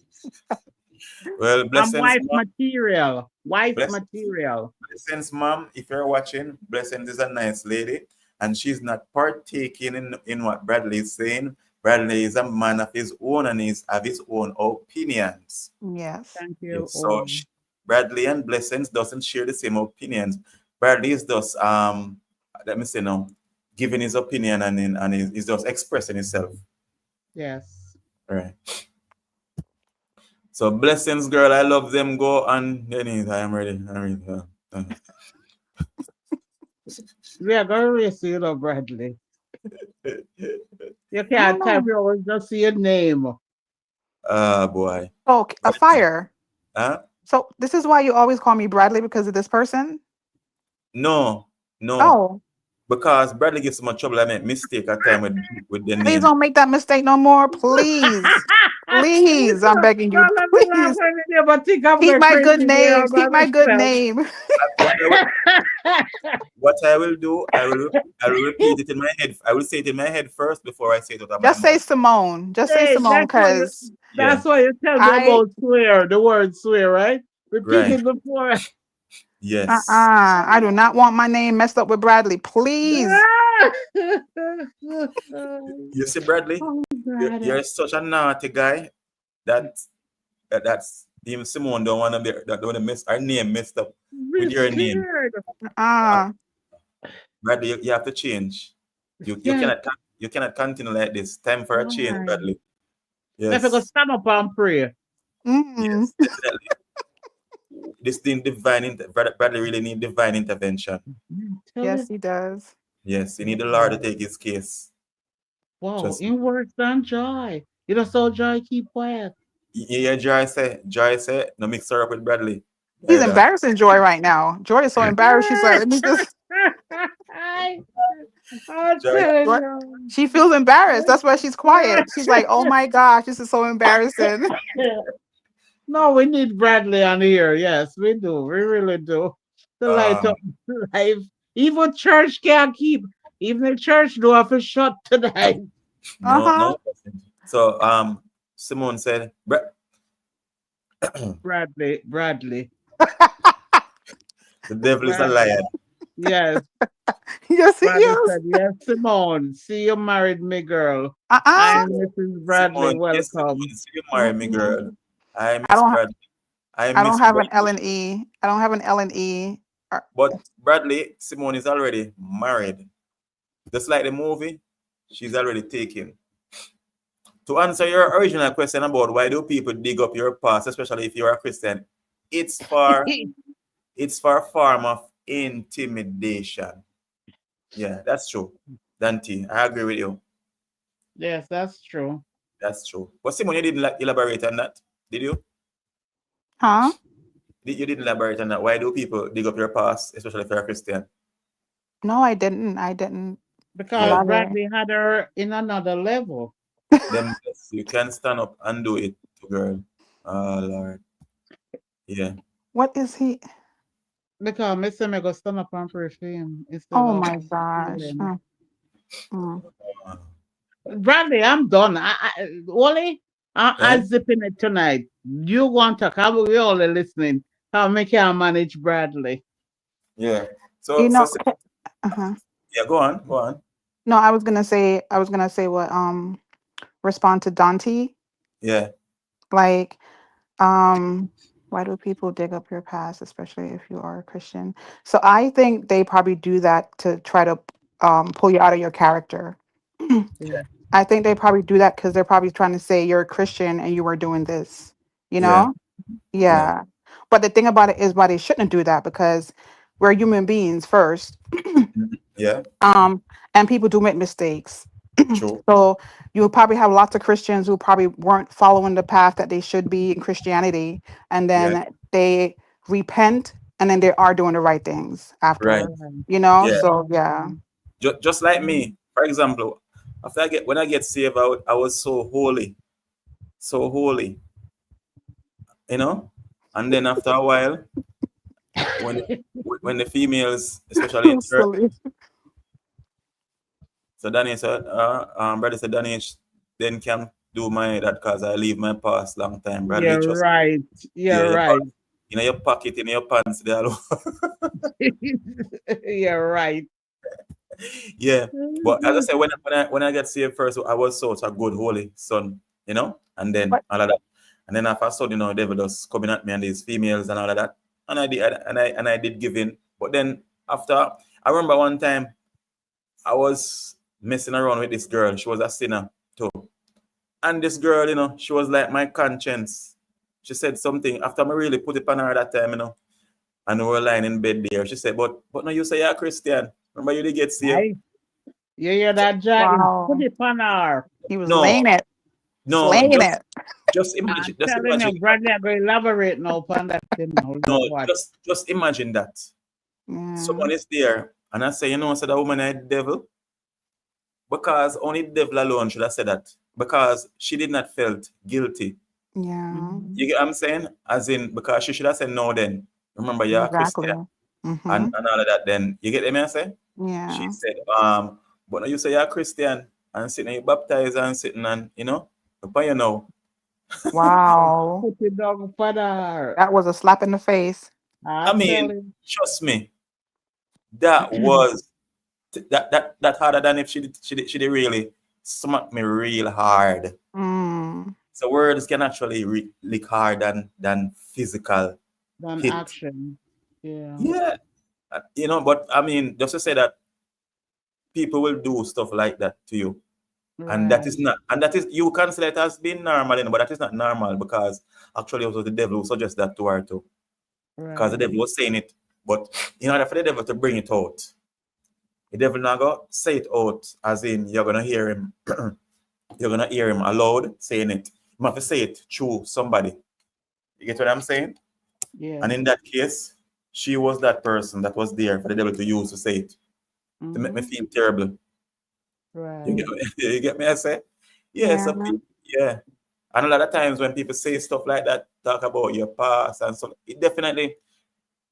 Well, I'm blessings, wife mom. material. Wife Blessings, material. blessings, mom. If you're watching, blessings is a nice lady, and she's not partaking in what Bradley is saying. Bradley is a man of his own and he's have his own opinions. Yes. Thank you. Yes. So Oh, Bradley and Blessings doesn't share the same opinions. Bradley is just let me say now, giving his opinion and he's just expressing himself. yes. All right. So Blessings, girl, I love them. Go on. Denise, I am ready. I'm ready. We are going to race you, Bradley. You I don't can't type know. your words, just see your name. Ah, boy. Oh, a fire. Huh? So this is why you always call me Bradley because of this person? No, no. Oh, Because Bradley gets so much trouble. I make mistake at time with the please name. don't make that mistake no more. Please. Please. I'm begging you. Don't let me laugh Please. when you never think I'm Keep going my good crazy here name. all by Keep my good myself. name. What I, what I will do, I will repeat it in my head. I will say it in my head first before I say it out of my Just say mouth. Simone. Just say Hey, Simone because Yeah, that's why you tell me I about swear, the word swear, right? Repeat right. it before. Yes. I do not want my name messed up with Bradley. Please. You see, Bradley, Oh, you're God. such a naughty guy that, that's even Simone don't want to be that don't want to mess our name messed up Be with your name. scared. Uh, Uh Bradley, you have to change. You Yes. cannot continue like this. Time for a change, Why? Bradley. If I go Yes. stand up and pray. mm. Yes, definitely. This thing Bradley really need divine intervention. Tell Yes, you. he does. Yes, you need the Lord to Wow. take his case. Wow. Trust me. In words than joy. You know, so Joy, keep quiet. Yeah, Joy say, no mix her up with Bradley. He's Yeah, that. embarrassing Joy right now. Joy is so embarrassed. She's like, let me just. I'm Joy, telling What? you. She feels embarrassed. That's why she's quiet. She's like, oh my gosh, this is so embarrassing. No, we need Bradley on here. Yes, we do. We really do. To light um, up life. Even church can't keep. Even the church door have to shut tonight. no, Uh-huh. no. So, Simone said, Bradley. the devil is a liar. Bradley. Yes. Yes, he Bradley is. said, yes, Simone. See you married me, girl. Uh-uh. I'm Mrs. Bradley. Simone, yes, Welcome. Simone, see you marry me, girl. I I miss don't Bradley. I I don't miss have an L Bradley. and E. I don't have an L and E. But Bradley, Simone is already married. Just like the movie, she's already taken. To answer your original question about why do people dig up your past, especially if you're a Christian, it's for it's for a form of intimidation. Yeah, that's true. Dante, I agree with you. Yes, that's true. That's true. But Simone, you didn't elaborate on that, did you? Huh? You didn't elaborate on that. Why do people dig up your past, especially if you're a Christian? No, I didn't. I didn't Because Yeah. elaborate. Bradley had her in another level. Them you can stand up and do it, girl. Oh Lord. Yeah. What is he? Because Mr. Me go stand up and pray for him instead Oh of my gosh. healing. Mm. Uh, Bradley, I'm done. Wally, eh? I'm zipping it tonight. You want to come? We all are listening. How me can manage Bradley? Yeah. You So know, Simone, uh-huh. yeah, go on, go on. No, I was gonna say what respond to Dante. Yeah. Like, um, why do people dig up your past, especially if you are a Christian? So I think they probably do that to try to pull you out of your character. Yeah. I think they probably do that because they're probably trying to say you're a Christian and you were doing this, you Yeah. know? Yeah. Yeah. But the thing about it is why they shouldn't do that because we're human beings first. Mhm. Yeah. um, and people do make mistakes. True. So you'll probably have lots of Christians who probably weren't following the path that they should be in Christianity, and Yeah. then they repent and then they are doing the right things Right. after, Right. you know? Yeah. So yeah. Just like Mhm. me, for example, when I get saved out, I was so holy, you know. And then after a while, when when the females, especially in church, Silly. so Danny said, brother said, Danny, then can do my that because I leave my past long time. Bradley, You're trust me. right. Yeah, You're right. your pocket, in your pants, there. You're right. Yeah. But as I said, when I get saved first, I was such a good holy son, and then But all of that. And then after I saw, devil just coming at me and these females and all of that. And I did give in. But then after I remember one time I was messing around with this girl. She was a sinner too. And this girl, she was like my conscience. She said something after I really put it on her that time, and we were lying in bed there. She said, but no, you say you're a Christian. Remember you did get saved? I, you hear that, Jack? Put wow. it on her. He was No, laying it, no, slaying it. just imagine, I'm telling you, Bradley, I'm going to elaborate now upon that thing now. no, Just watch. just imagine that. Yeah. Someone is there and I say, I said that woman is devil. Because only the devil alone should have said that. Because she did not felt guilty. Yeah. Mhm. You get what I'm saying? As in, because she should have said no then. Remember, you're a Exactly. Christian Mm-hmm. and all of that then. You get what I say? She Yeah. said, but now you say you're a Christian and sitting you baptized and sitting and, upon you know. Wow. Put it down upon her. That was a slap in the face. I I tell mean, you. trust me, that was that harder than if she did really smack me real hard. Mm. So words can actually lick hard than physical Than hit. action. Yeah. Yeah, but I mean, just to say that people will do stuff like that to you, and that Right. is not, and that is you consider it as being normal, but that is not normal because actually it was the devil who suggested that to her too, because the Right. devil was saying it, but in order for the devil to bring it out, the devil not go say it out as in you're gonna hear him you're gonna hear him aloud saying it. You have to say it through somebody. You get what I'm saying? Yeah. And in that case, she was that person that was there for the devil to use to say it, to make me Mhm. feel terrible. You Right. get me? You get me? I say, yeah, Yeah. some people, yeah. And a lot of times when people say stuff like that, talk about your past and so, it definitely,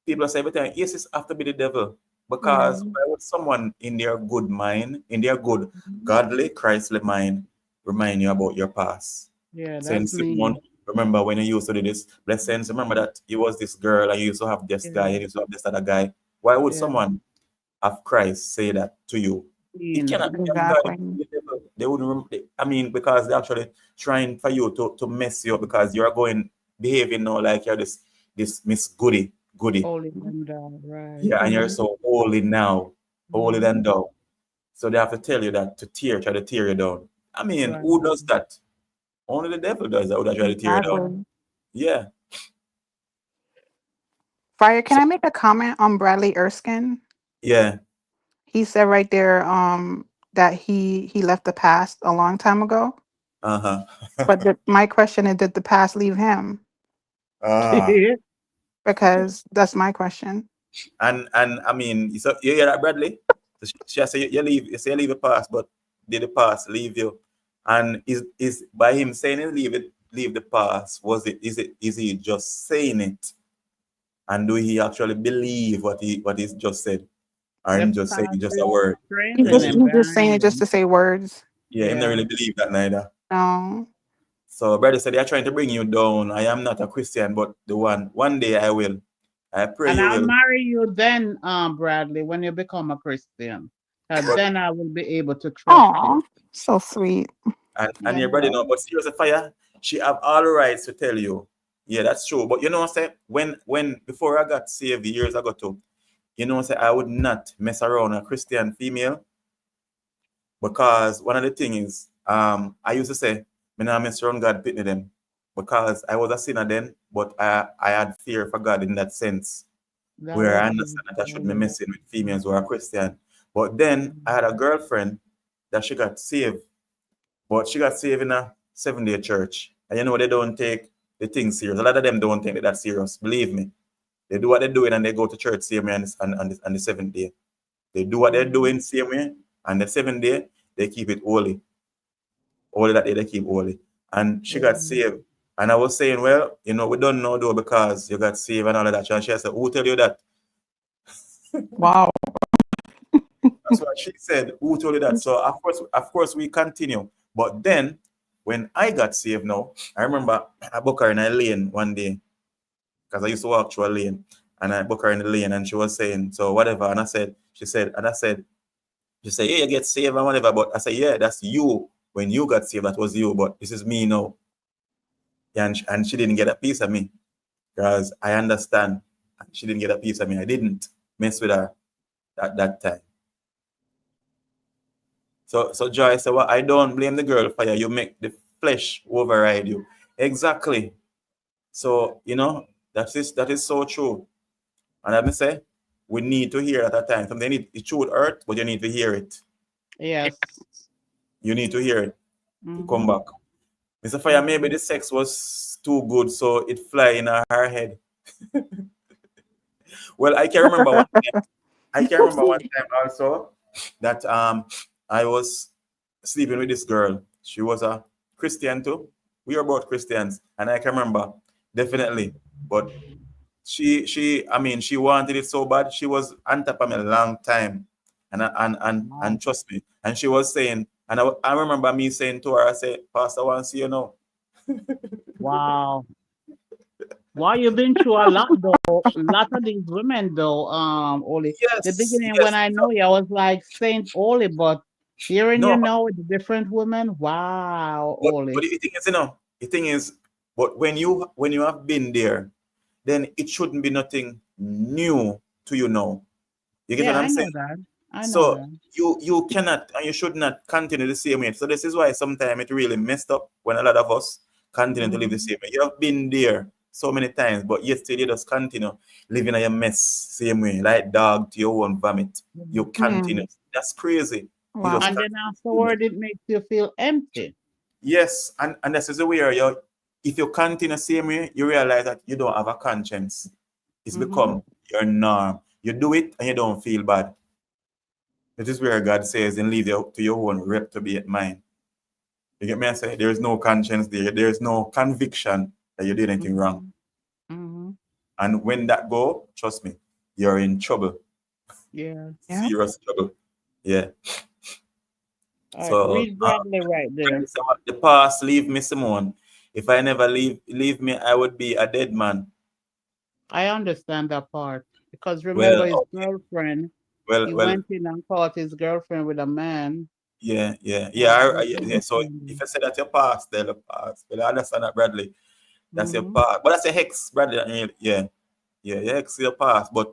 people say every time, yes, it's have to be the devil. Because Mhm. why would someone in their good mind, in their good, Mhm. godly, Christly mind, remind you about your past? Yeah, Saying, that's me. Simon, remember when you used to do this? Blessings, remember that you was this girl and you used to have this guy Yeah. and you used to have this other guy. Why would Yeah. someone of Christ say that to you? It Mean. cannot be of God. Exactly. They wouldn't. I mean, because they're actually trying for you to mess you up because you're going behaving now like you're this Miss Goody. Holy and thou. Right. Yeah, and you're Mhm. so holy now, holy than Mhm. thou. So they have to tell you that to try to tear you down. I mean, Right. who does that? Only the devil does that. Who try to tear you down? Exactly. Yeah. Fire, can So I make a comment on Bradley Erskine? yeah. He said right there that he left the past a long time ago. Uh But huh. my question is, did the past leave him? Ah. Because that's my question. And I mean, so you hear that, Bradley? So she say you leave. You say you leave the past, but did the past leave you? And is by him saying he leave the past? Is he just saying it? And do he actually believe what he's just said, or The him just saying past just a is word? He Him just strengthening believe, he just saying behind it just to him. say words. yeah, him not Yeah. really believe that neither. No. So brother said they are trying to bring you down. I am not a Christian, but the one day I will. I pray And you I'll will. marry you then, Bradley, when you become a Christian. But Then I will be able to trust Oh, you. so sweet. and Yeah. your brother know, but serious fire, she have all the rights to tell you. Yeah, that's true. But you know what I'm saying? When before I got saved years ago too, you know what I'm saying, I would not mess around a Christian female because one of the things is I used to say, me not mess around God pitney them. Because I was a sinner then, but I had fear for God in that sense, That where was I good. understand that I shouldn't be Right. messing with females who are Christian. But then I had a girlfriend that she got saved. But she got saved in a 7-day church. And you know, they don't take the thing serious. A lot of them don't take it that serious. Believe me. They do what they're doing and they go to church same way on the 7th day. They do what they're Mhm. doing same way. And the 7th day, they keep it holy. Holy that day, they keep holy. And she got Mhm. saved. And I was saying, well, you know, we don't know though because you got saved and all of that. And she said, who tell you that? Wow. That's what she said. Who told you that? So of course, we continue. But then, when I got saved, now I remember I booked her in a lane one day because I used to walk through a lane, and I booked her in the lane, and she was saying so whatever, and I said, she said, yeah, you get saved and whatever, but I said, yeah, that's you. When you got saved, that was you, but this is me now. Yeah, and she didn't get a piece of me because I understand. She didn't get a piece of me. I didn't mess with her at that time. So Joy said, well, I don't blame the girl for you. You make the flesh override you. Exactly. So, that is so true. And let me say, we need to hear at that time. Something it should hurt, but you need to hear it. Yes. You need to hear it to come Mm-hmm. back. Mr. Fire, maybe Mm-hmm. the sex was too good, so it fly in her head. Well, I can remember one time. I can remember one time also that I was sleeping with this girl. She was a Christian too. We are both Christians, and I can remember definitely. But I mean, she wanted it so bad. She was on top of me a long time, and Wow. trust me. And she was saying, and I remember me saying to her, I said, Pastor, I want to see you now. Wow. Wow, you've been through a lot though. A lot of these women though, Oli. The Yes, beginning when yes. I know you, I was like Saint Oli, but hearing you No, now with the different women, wow, but Oli. the thing is, but when you have been there, then it shouldn't be nothing new to you now. You get what Yeah, I'm I saying? know that. I know So that. you cannot and you should not continue the same way. So this is why sometimes it really messed up when a lot of us continue to live the Mm-hmm. same way. You have been there so many times, but yet still you just continue living in your mess same way, like dog to your own vomit. You Hmm. continue. That's crazy. You just Wow. And then continue to do afterward, it makes you feel empty. Yes, and this is where you, if you continue the same way, you realize that you don't have a conscience. It's Mm-hmm. become your norm. You do it and you don't feel bad. This is where God says, and leave you to your own reprobate mind. You get me? I say there is no conscience there. There is no conviction that you did anything wrong. Mm-hmm. Mm-hmm. And when that go, trust me, you're in trouble. Yeah. Yeah. Serious trouble. Yeah. All right. So Read Bradley right there. the past leave me, Simone. If I never leave me, I would be a dead man. I understand that part because Well, remember his okay. girlfriend. Well, He well, went in and caught his girlfriend with a man. yeah. That's Yeah. So if understanding. I say that your past, then the past. Well, I understand that, Bradley. That's your Mm-hmm. past. But that's a hex, Bradley. Yeah, your hex is your past. But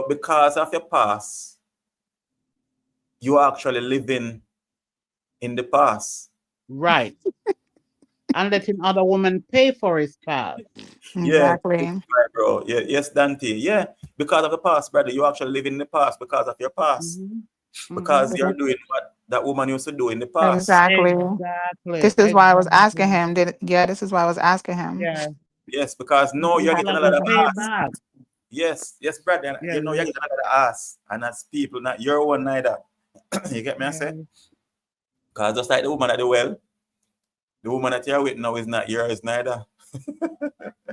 because of your past, you are actually living in the past. Right. And letting other women pay for his past. Yeah, Exactly. right, bro. Yeah, yes, Dante. Yeah, because of the past, Bradley, you actually live in the past because of your past. Mm-hmm. Mm-hmm. Because you're doing what that woman used to do in the past. Exactly. Exactly. This is why I was asking Exactly. him. Yeah, this is why I was asking him. Yeah. Yes, because no, He's you're getting a lot gonna of pay ass. back. Yes, Bradley. And Yeah. you know, you're getting a lot of ass. And as people, not your one neither. You get me? I say? Yeah. Because just like the woman at the well, the woman that you're with now is not yours neither.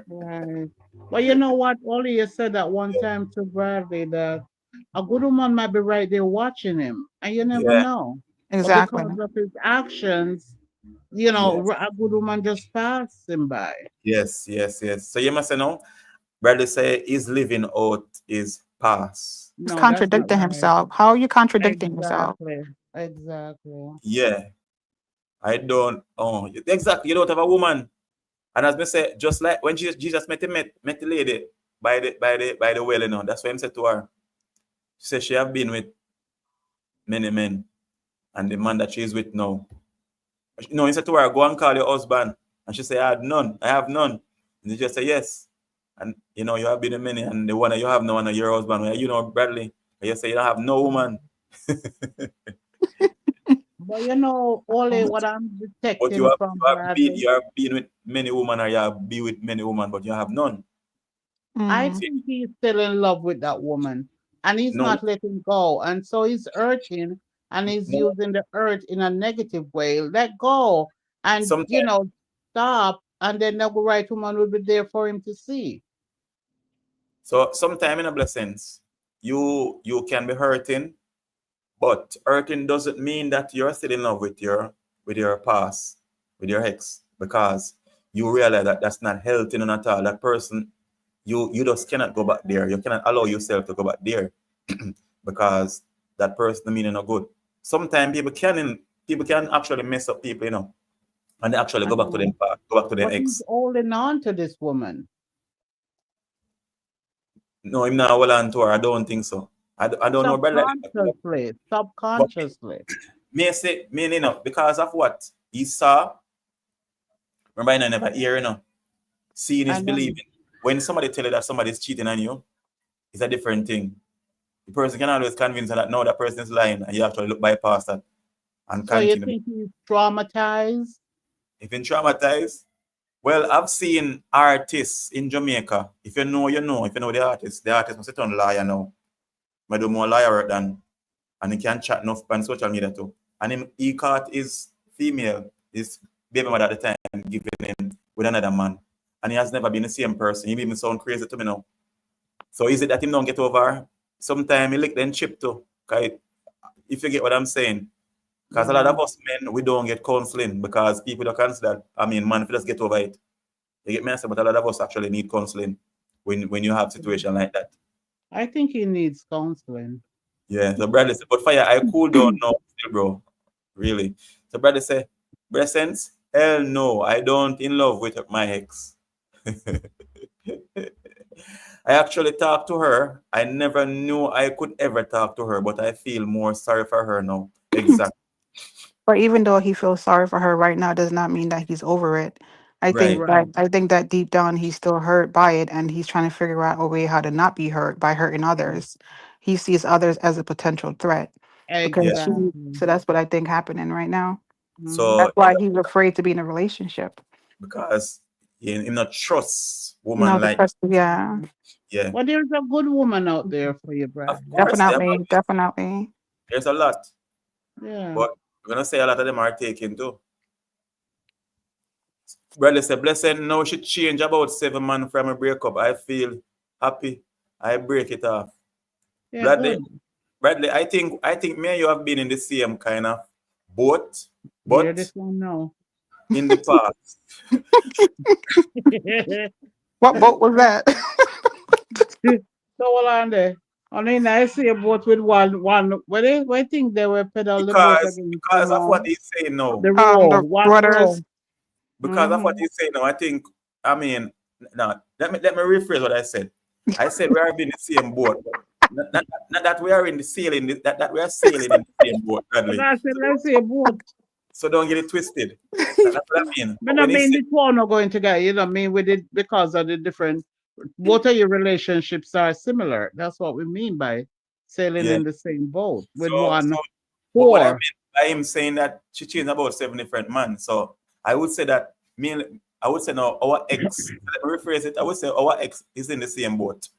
Right. Well, you know what? Ollie you said that one time to Bradley that a good woman might be right there watching him, and you never Yeah, know. But Exactly. because of his actions, yes, a good woman just passed him by. yes. So you must know, Bradley say he's living out his past. He's No, that's not contradicting right. himself. How are you contradicting yourself? Exactly. Exactly. Yeah, I don't. Oh, exactly. You don't have a woman. And as me say, just like when Jesus met the lady by the well, that's what him said to her. She said she have been with many men, and the man that she is with now. No, he said to her, go and call your husband. And she said, I had none. I have none. And he just said, yes. And you have been with many, and the one that you have no one of your husband. Well, Bradley. And you say you don't have no woman. But Ollie, what I'm But detecting from Bradley, you have been with many women, or you have been with many women, but you have none. I Mm. See, think he's still in love with that woman, and he's no, not letting go, and so he's hurting, and he's no. using the hurt in a negative way. Let go, and Sometimes, stop, and then the right woman will be there for him to see. so sometime in a blessings, you can be hurting, but hurting doesn't mean that you're still in love with your past, with your ex, because you realize that that's not healthy none at all. That person, you just cannot go back there. You cannot allow yourself to go back there because that person meaning no good. Sometimes people can actually mess up people, and they actually I go back to them know, past, go back to their but he's ex. holding on to this woman. No, I'm not hold on to her. I don't think so. I don't know, brother. Subconsciously, But subconsciously. because of what he saw. Remember, I never hear, seeing I is know. believing. When somebody tell you that somebody is cheating on you, it's a different thing. The person can always convince you that no, that person is lying, and you actually look bypass that and So you continue. think he's traumatized? If you're traumatized, well, I've seen artists in Jamaica. If you know, you know. If you know the artist must sit on liar now. I do more liar work than, and he can chat enough on social media too. And he caught his female, his baby mother at the time, giving him with another man. And he has never been the same person. He even sound crazy to me now. So is it that him don't get over? Sometimes he lick them chip too. If you get what I'm saying. Because a lot Yeah. of us men, we don't get counseling because people don't consider, man, if you just get over it. You get me? But a lot of us actually need counseling when you have situation like that. I think he needs counseling. Yeah. So Bradley said, but fire, I cool down now, still, bro. Really. So Bradley said, Blessings, hell no, I don't in love with my ex. I actually talked to her. I never knew I could ever talk to her, but I feel more sorry for her now. Exactly. But even though he feels sorry for her right now, does not mean that he's over it. Right. Right. I think that deep down he's still hurt by it, and he's trying to figure out a way how to not be hurt by hurting others. He sees others as a potential threat because Yeah. she. Exactly. So that's what I think happening right now. So That's why he's afraid to be in a relationship. because you not trust woman No, like because yeah, yeah. Well, there's a good woman out there for you, Brad. Of course, definitely. there's a lot, Yeah. but we're gonna say a lot of them are taken too. Brother said, blessed now she change about 7 months from a breakup. I feel happy. I break it off. Yeah, Bradley, good. Bradley, I think me and you have been in the same kind of boat, Hear but this one now. in the past. What boat was that? So hold on there. I mean, I see a boat with one. What think they were pedal the boat against Because of what Simone? he's saying now. The row, The one row. brothers. Because of what Hmm. he's saying now, I mean, now let me rephrase what I said. I said we are in the same boat. Not that we are in the sailing, that we are sailing in the same boat, But Bradley. I said, let's see a boat. So don't get it twisted. That's what I mean. But But I when he mean, said, the two are not going together. You know what I mean? With it because of the different. Both of your relationships are similar. That's what we mean by sailing yeah. in the same boat with So one what I meant core. by him saying that she changed about 7 different men. So I would say that I would say now our ex, let me rephrase it. I would say our ex is in the same boat.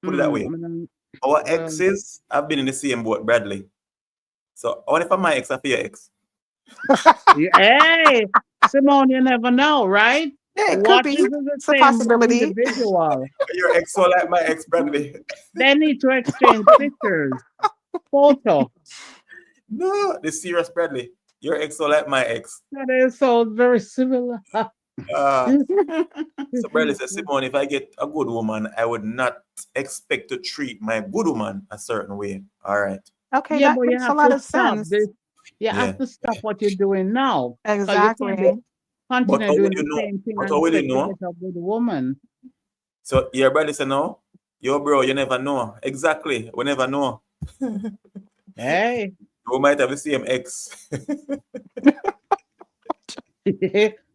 Put it that way. Our Well, exes have been in the same boat, Bradley. So I wonder if my ex or your ex. hey, Simone, you never know, right? Yeah, it could What be. if it's the It's a same possibility. individual? Your ex so like my ex, Bradley. They need to exchange pictures, photo. No, this serious, Bradley. Your ex so like my ex. That is so very similar. Uh, so Bradley says, Simone, if I get a good woman, I would not expect to treat my good woman a certain way. All right. Okay, Yeah, that but you makes a have lot to of stop sense. this. You Yeah. have to stop what you're doing now. So you can't Exactly. just But continue how will doing you the know? same thing But and how will you expect to know? get a good woman. So your brother said no. Yo, bro, you never know. Exactly. We never know. Hey. We might have the same ex.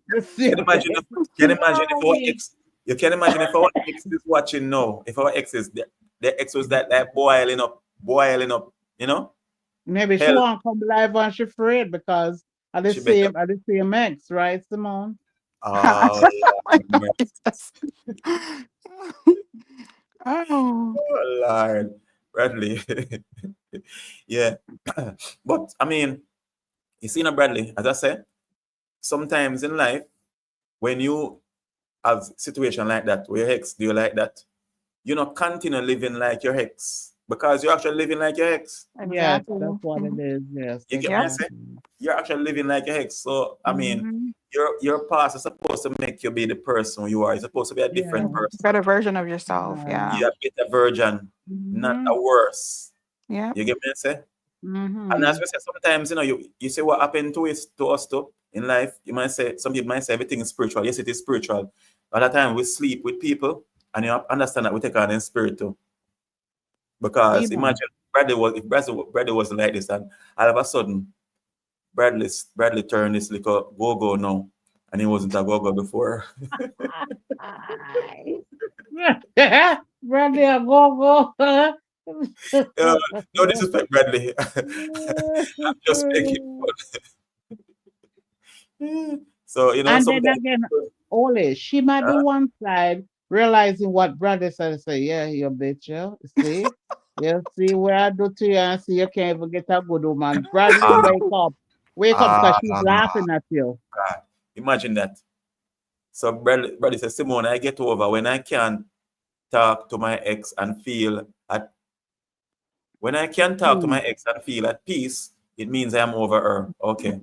The Can same- you imagine if can you imagine if our Ay. ex you can imagine if our ex is watching now. If our ex is the ex was that like boiling up, you know? Maybe she Hell, won't come live and she afraid because she better. at the same ex, right, Simone? Oh, Lord. Jesus. Oh. Oh, Lord. Bradley. Yeah. But I mean, you see now, Bradley, as I said, sometimes in life, when you have situation like that, where your ex do you like that, you not continue living like your ex because you're actually living like your ex. Yes, Exactly. that's what it Mhm. is. Yes, You get what Yep. I say? exactly. You're actually living like your ex. So I mean, Hmm. your past is supposed to make you be the person you are. You're supposed to be a Yeah. different person. Better version of yourself. Right. Yeah. You're a better version, not Hmm. a worse. Yep. You get me? I say? And Hmm. as we say, sometimes you say what happened to us too in life. You might say some people might say everything is spiritual. Yes, it is spiritual. At the time we sleep with people, and you understand that we take on in spirit too. Because Demon. imagine Bradley was like this, and all of a sudden Bradley turned this little go now, and he wasn't a go before. Ay. Brandy, a go go. uh, no disrespect, Bradley. I'm just making fun. So And then sometimes. again, Ole, she might be uh, one side realizing what brother said. Say, yeah, you bitch, yeah. See, you see what I do to you, and see you can't even get a good woman. Bradley, ah, wake up, because ah, she's laughing at you. God, imagine that. So Bradley says, Simone, I get over when I can't talk to my ex and feel at when I can talk to Hmm. my ex and feel at peace, it means I am over her. Okay.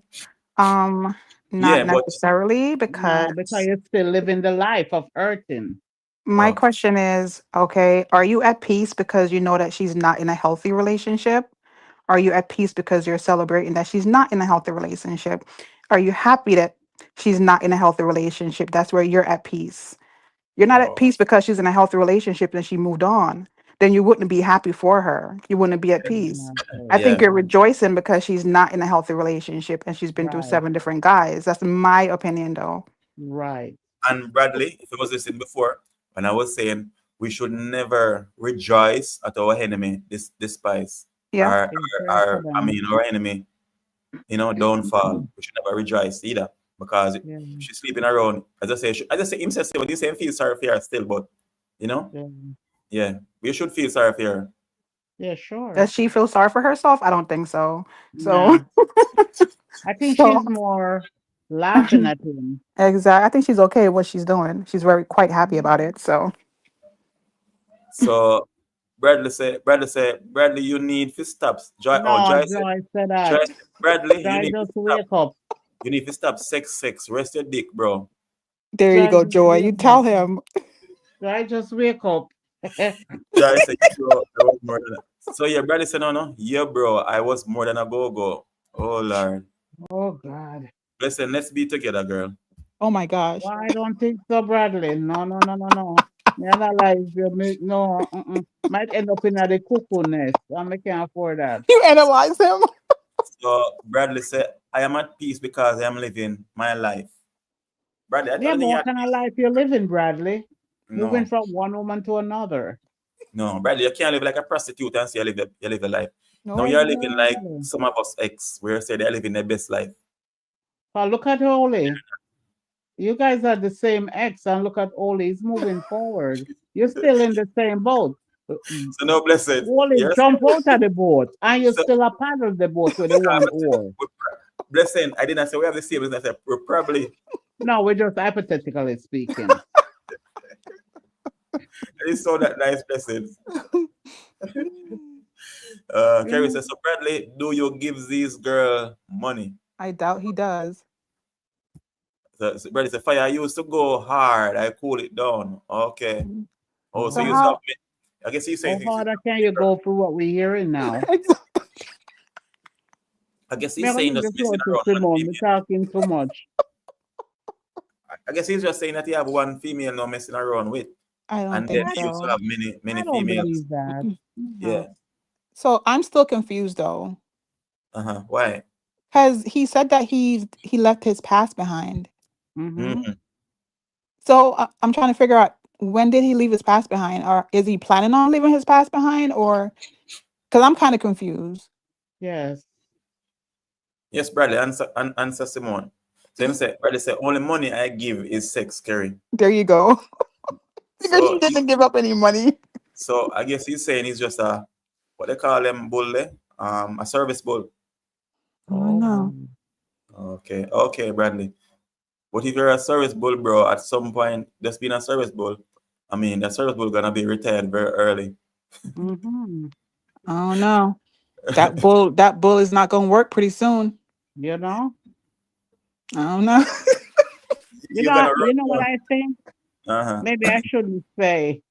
Um, not Yeah, but necessarily No, because because you're still living the life of hurting. my okay. question is, okay, are you at peace because you know that she's not in a healthy relationship? Are you at peace because you're celebrating that she's not in a healthy relationship? Are you happy that she's not in a healthy relationship? That's where you're at peace. You're not at Oh, peace because she's in a healthy relationship and she moved on. Then you wouldn't be happy for her. You wouldn't be at peace. I Exactly. think yeah. you're rejoicing because she's not in a healthy relationship and she's been through Right, 7 different guys. That's my opinion, though. right. And Bradley, if you was listening before, when I was saying we should never rejoice at our enemy despise Yeah. Be prayerful I them. mean our enemy downfall. We should never rejoice either. Because Yeah, she's sleeping around. I just say him say what you say feel sorry for her still, but you know, yeah, yeah, we should feel sorry for her. yeah, sure. Does she feel sorry for herself? I don't think so. So, Nah, I think so she's more laughing at him. exactly. I think she's okay with what she's doing. She's very quite happy about it. So, So Bradley, you need to stop. No, Joy said, Joy said Joy that. said, Bradley, you Joy need to just stop. wake up. You need to stop sex. Rest your dick, bro. there you Joy go, just Joy. wake You up. tell him. Joy just wake up. Joy said, bro, I was more than so yeah, Bradley said, no. Yeah, bro, I was more than a go-go. Oh, Lord. Oh God. Listen, let's be together, girl. Oh my gosh. Well, I don't think so, Bradley. No, no, no, no, no. Me analyze your no, might end up in the cuckoo nest. I can't afford that. You analyze him. So Bradley said, I am at peace because I am living my life. Bradley, I Yeah, don't but think you're what at kind of peace. life you living, Bradley? Moving No, from one woman to another. no, Bradley, you can't live like a prostitute and say you live a life. No, No. you're living like Exactly. some of us ex, where say they're living their best life. But look at Oli. You guys are the same ex, and look at Oli. He's moving forward. You're still in the same boat. So no blessed. Oli, Yes. jump out of the boat, and you So still a paddle the boat with the one oar. blessing. I didn't say we have the same business. I said we're probably No, we're just hypothetically speaking. it's so that nice blessings. Kerry Mm, says, so Bradley, do you give these girl money? I doubt he does. So Bradley said, fire, I used to go hard. I cool it down. Okay. Oh, so So you mm. stop how me. I guess he's saying How things. harder can you go through what we're hearing now? I guess Me, he's I saying leave just the floor messing to around one Simone. female. Me talking too much. I guess he's just saying that he have one female now messing around with, I don't and then think he used to so. have many I don't females. believe that. Yeah. No. So I'm still confused though. Why? Because he said that he left his past behind. Mm-hmm. Mm. So I'm trying to figure out when did he leave his past behind, or is he planning on leaving his past behind, or because I'm kind of confused. Yes. Yes, Bradley, answer Simone. So him say, Bradley say, only money I give is sex, Kerry. There you go. Because So she didn't give up any money. so I guess he's saying he's just a what they call them bull there? A service bull. Oh Oh, no. God. Okay, Bradley. But if you're a service bull, bro, at some point, just being a service bull, I mean, the service bull gonna be retired very early. Mm-hmm. Oh no. That bull is not gonna work pretty soon. You know? I don't know. You You're know, gonna you run know what down. I think? Uh-huh. Maybe I shouldn't say.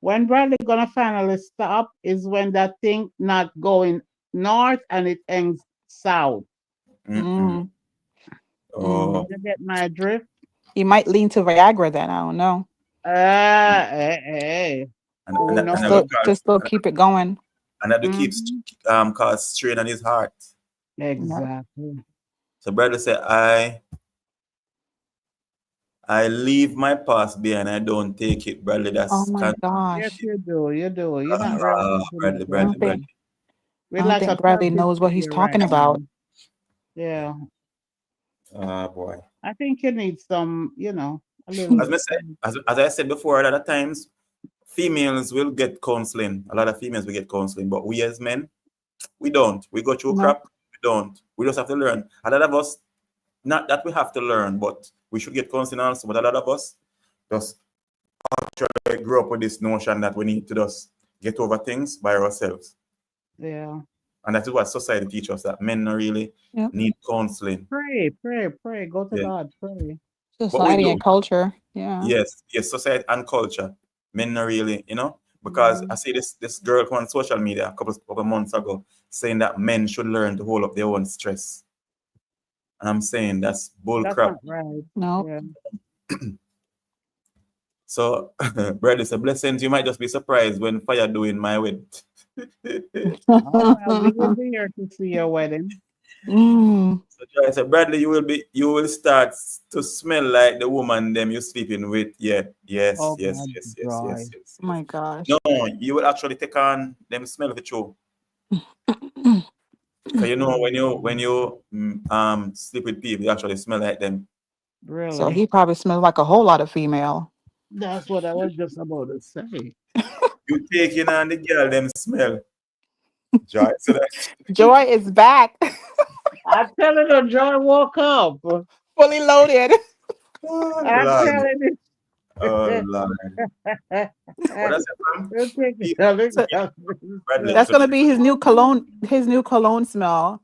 When Bradley gonna finally stop is when that thing not going north and it ends south. Mm-mm. Mm, Oh, mm. You get my drift? He might lean to Viagra then. I don't know. Hey. and Who and and To I will still knows? call to still keep it going. and that will keep Mm-hmm. cause strain on his heart. Yeah. Exactly. So Bradley said, I leave my past behind. I don't take it, Bradley. Oh That's my kind Yes, gosh. you do. You do. You're not realizing it Bradley, I right don't Bradley, think now. Bradley. I We're don't like a think Bradley therapist knows to what he's you right talking now. about. Yeah. Boy. I think you need some, a little. As I said, as I said before, a lot of times females will get counseling. A lot of females will get counseling, but we as men, we don't. We go through No. crap. We don't. We just have to learn. A lot of us, not that we have to learn, but we should get counseling also. But a lot of us just actually grew up with this notion that we need to just get over things by ourselves. Yeah. And that is what society teaches us, that men don't really Yep. need counseling. Pray. Go to Yeah. God. Pray. But we Society do. and culture. Yeah. Yes, society and culture. Men not really, because I Mhm. see this girl come on social media a couple of months ago saying that men should learn to hold up their own stress. And I'm saying that's bull That's crap. not right. No. Yeah. So, Brad, it's a blessing. You might just be surprised when fire doing my wedding. Oh, well, we will be here to see your wedding. Mm. So Joy said, Bradley, you will start to smell like the woman them you sleeping with. Yeah, yes, Oh, yes, God, yes, yes, joy. yes, yes, My yes. gosh. No, you will actually take on them smell of it too. So you know when you sleep with people, you actually smell like them. So Really? he probably smells like a whole lot of female. That's what I was just about to say. You taking on the girl, them smell. Joy. So that Joy is back, I'm telling you, Joy woke up. fully loaded. oh I'm Lord. telling you. Oh Lord. What does it from? You're taking Keep So Bradley. that's So gonna be his new cologne. His new cologne smell.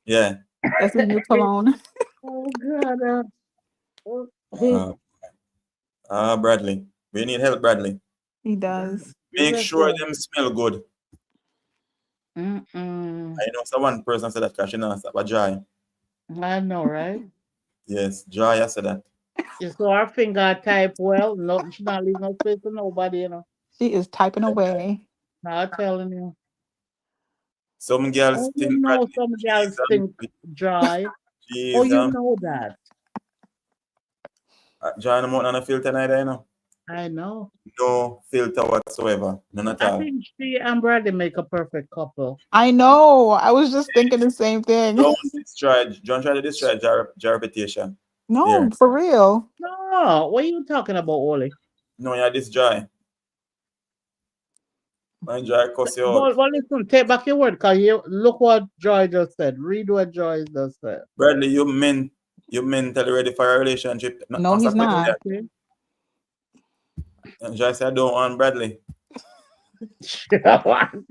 yeah. That's his new cologne. Oh God. Uh, Bradley. We need help, Bradley. He does. Make Just sure them smell good. Mm-mm. I know someone person said that because she knows about Joy. I know, right? Yes, Joy I said that. You saw her finger type well. No, she not leave no space to nobody, you know. She is typing away. Not telling you. Some girls Oh, you think know, Bradley some cheese girls think Joy. Oh, cheese you know that. Joy no more on a filter neither, you know. I know. No filter whatsoever. None at I all. think she and Bradley make a perfect couple. I know. I was just thinking the same thing. John tried to destroy Joy reputation. No, There. for real. No, what are you talking about, Oli? No, yeah, this Joy. When Joy cuss you out. But listen, take back your word, because you look what Joy just said. Read what Joy just said. Bradley, you mentally ready for a relationship. No, No, answer he's question not. there. Okay. And Joy said I don't want Bradley.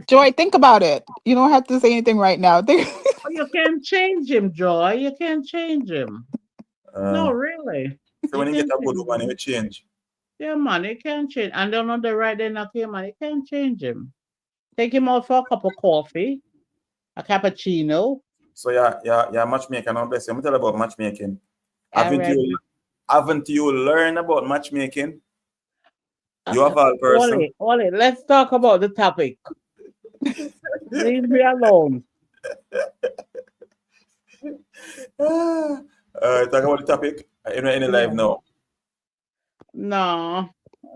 Joy, think about it. You don't have to say anything right now. Think. You can't change him, Joy. You can't change him. No, Uh, really. so You when you get can't a good change woman, him. you change. Yeah, man, you can't change. And then on the right then, okay, man, you can't change him. Take him out for a cup of coffee, a cappuccino. So yeah, matchmaking. I'm bless you. I'm tell you about matchmaking. All Haven't right. you learned about matchmaking? You have all person. Ole, let's talk about the topic. Leave me alone. Talk about the topic. You know, any live Yeah. now. No,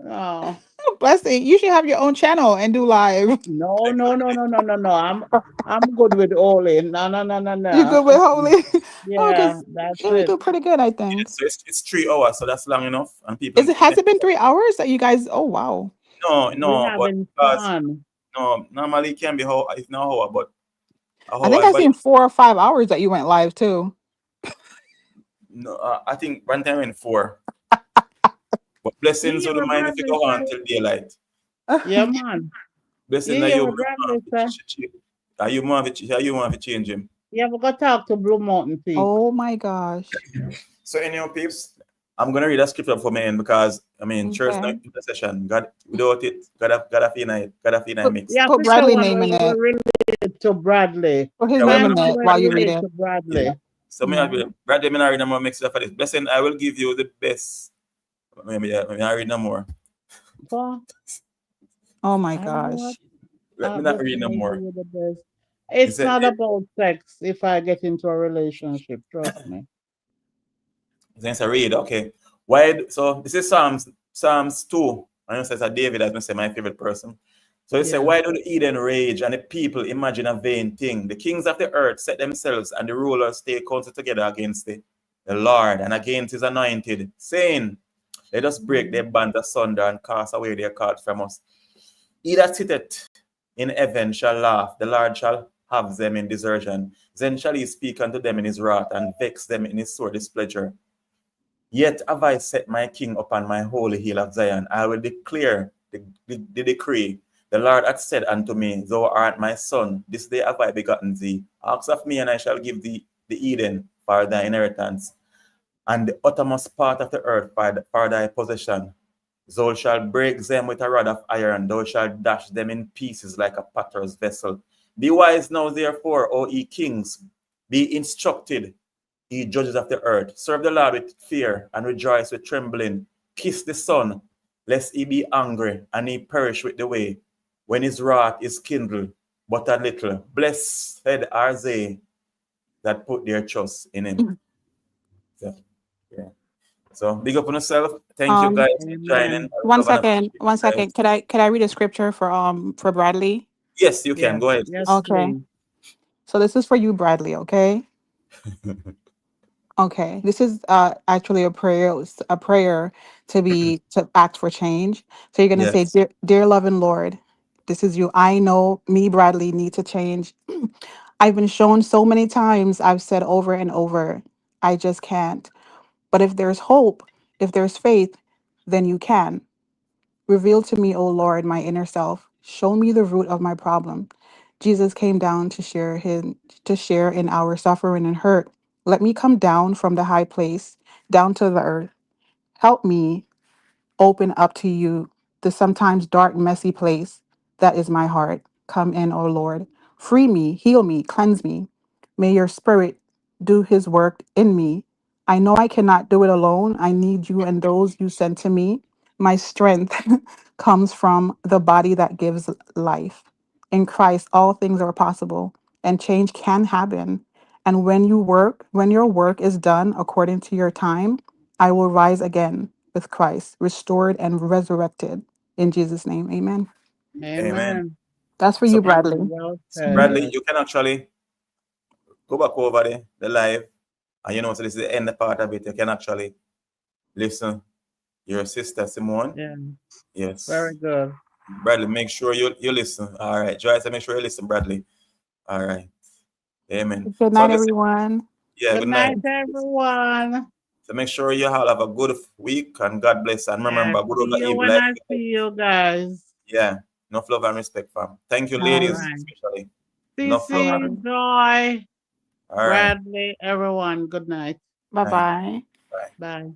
no, Blessing, you should have your own channel and do live. no. I'm good with Ole. No, no, no, no, You no. good with holy? Oh, Yeah, because that's you it. do pretty good, I think. So it's 3 hours, so that's long enough. And people, Is it? Has it been 3 hours that you guys? Oh wow. We no, but having because fun. no, normally it can be how it's not hour, but a I think hour. I But seen 4 or 5 hours that you went live too. no, I think one time in 4. But You blessings hear wouldn't what mind if you Bradley go on say? till daylight. Yeah, man. Blessing You that hear you what Bradley say? are you more of to change him. You ever go talk to Blue Mountain Peak? Oh my gosh. So anyhow, peeps, I'm gonna read a scripture for me because I mean church Okay. not intercession. God without it, gotta feel Put, mix. You have put to show Bradley one name where in you it. relate to Bradley. Put his Yeah, name well, in Find one it where while you you read relate it. to yeah. Bradley. So me Bradley, me not read no more mix for this. Blessing, I will give you the best. Maybe I read no more. Huh? Oh my I know what? gosh. Let me not Blessing read no will give more. you the best. He It's said, not about sex if I get into a relationship. Trust me. Then I read, okay. Why? So this is Psalms 2. And it says that David, as I say, my favorite person. So it said, Yeah. why do the Eden rage and the people imagine a vain thing? The kings of the earth set themselves and the rulers stay counsel together against the Lord and against his anointed, saying, let us break their bands asunder and cast away their cords from us. He that sitteth in heaven shall laugh, the Lord shall have them in desertion. Then shall he speak unto them in his wrath and vex them in his sore displeasure. Yet have I set my king upon my holy hill of Zion. I will declare the decree. The Lord hath said unto me, thou art my son. This day have I begotten thee. Ask of me, and I shall give thee the Eden for thy inheritance, and the uttermost part of the earth for thy possession. Thou shalt break them with a rod of iron. Thou shalt dash them in pieces like a potter's vessel. Be wise now, therefore, O ye kings. Be instructed, ye judges of the earth. Serve the Lord with fear and rejoice with trembling. Kiss the Son, lest he be angry and he perish with the way, when his wrath is kindled but a little. Blessed are they that put their trust in him. So, yeah. So big up on yourself. Thank you Um, guys for joining. Amen. one Love and second, appreciate one you guys. second. Could I read a scripture for Bradley? Yes, you can. Yes, Go ahead, yes, sis. Okay. please. So this is for you, Bradley, okay? Okay. This is actually a prayer to act for change. So you're gonna say, Yes. dear loving Lord, this is you. I know me, Bradley, need to change. I've been shown so many times, I've said over and over, I just can't. But if there's hope, if there's faith, then you can. Reveal to me, O Lord, my inner self. Show me the root of my problem. Jesus came down to share in our suffering and hurt. Let me come down from the high place, down to the earth. Help me open up to you the sometimes dark, messy place that is my heart. Come in, O Lord. Free me, heal me, cleanse me. May your spirit do his work in me. I know I cannot do it alone. I need you and those you sent to me. My strength comes from the body that gives life. In Christ, all things are possible and change can happen. And when your work is done according to your time, I will rise again with Christ, restored and resurrected. In Jesus' name, amen. Amen. Amen. That's for So, you, Amen. Bradley. Well so said. Bradley, Yes. you can actually go back over the live, and so this is the end part of it. You can actually listen. Your sister Simone. Yeah. Yes. Very good. Bradley, make sure you listen. All right. Joyce, make sure you listen, Bradley. All right. Amen. Good So night, listen, everyone. yeah, Good good night. night, everyone. So make sure you all have a good week and God bless. And Yeah. remember, good See over you evil. when Life. I see you guys. Yeah. Enough love and respect, fam. Thank you, All ladies, Bye. right. especially. Enough love and CC, Bye. respect. Joy, All right. Bradley, everyone. Good night. Bye Night. bye. Bye. Bye.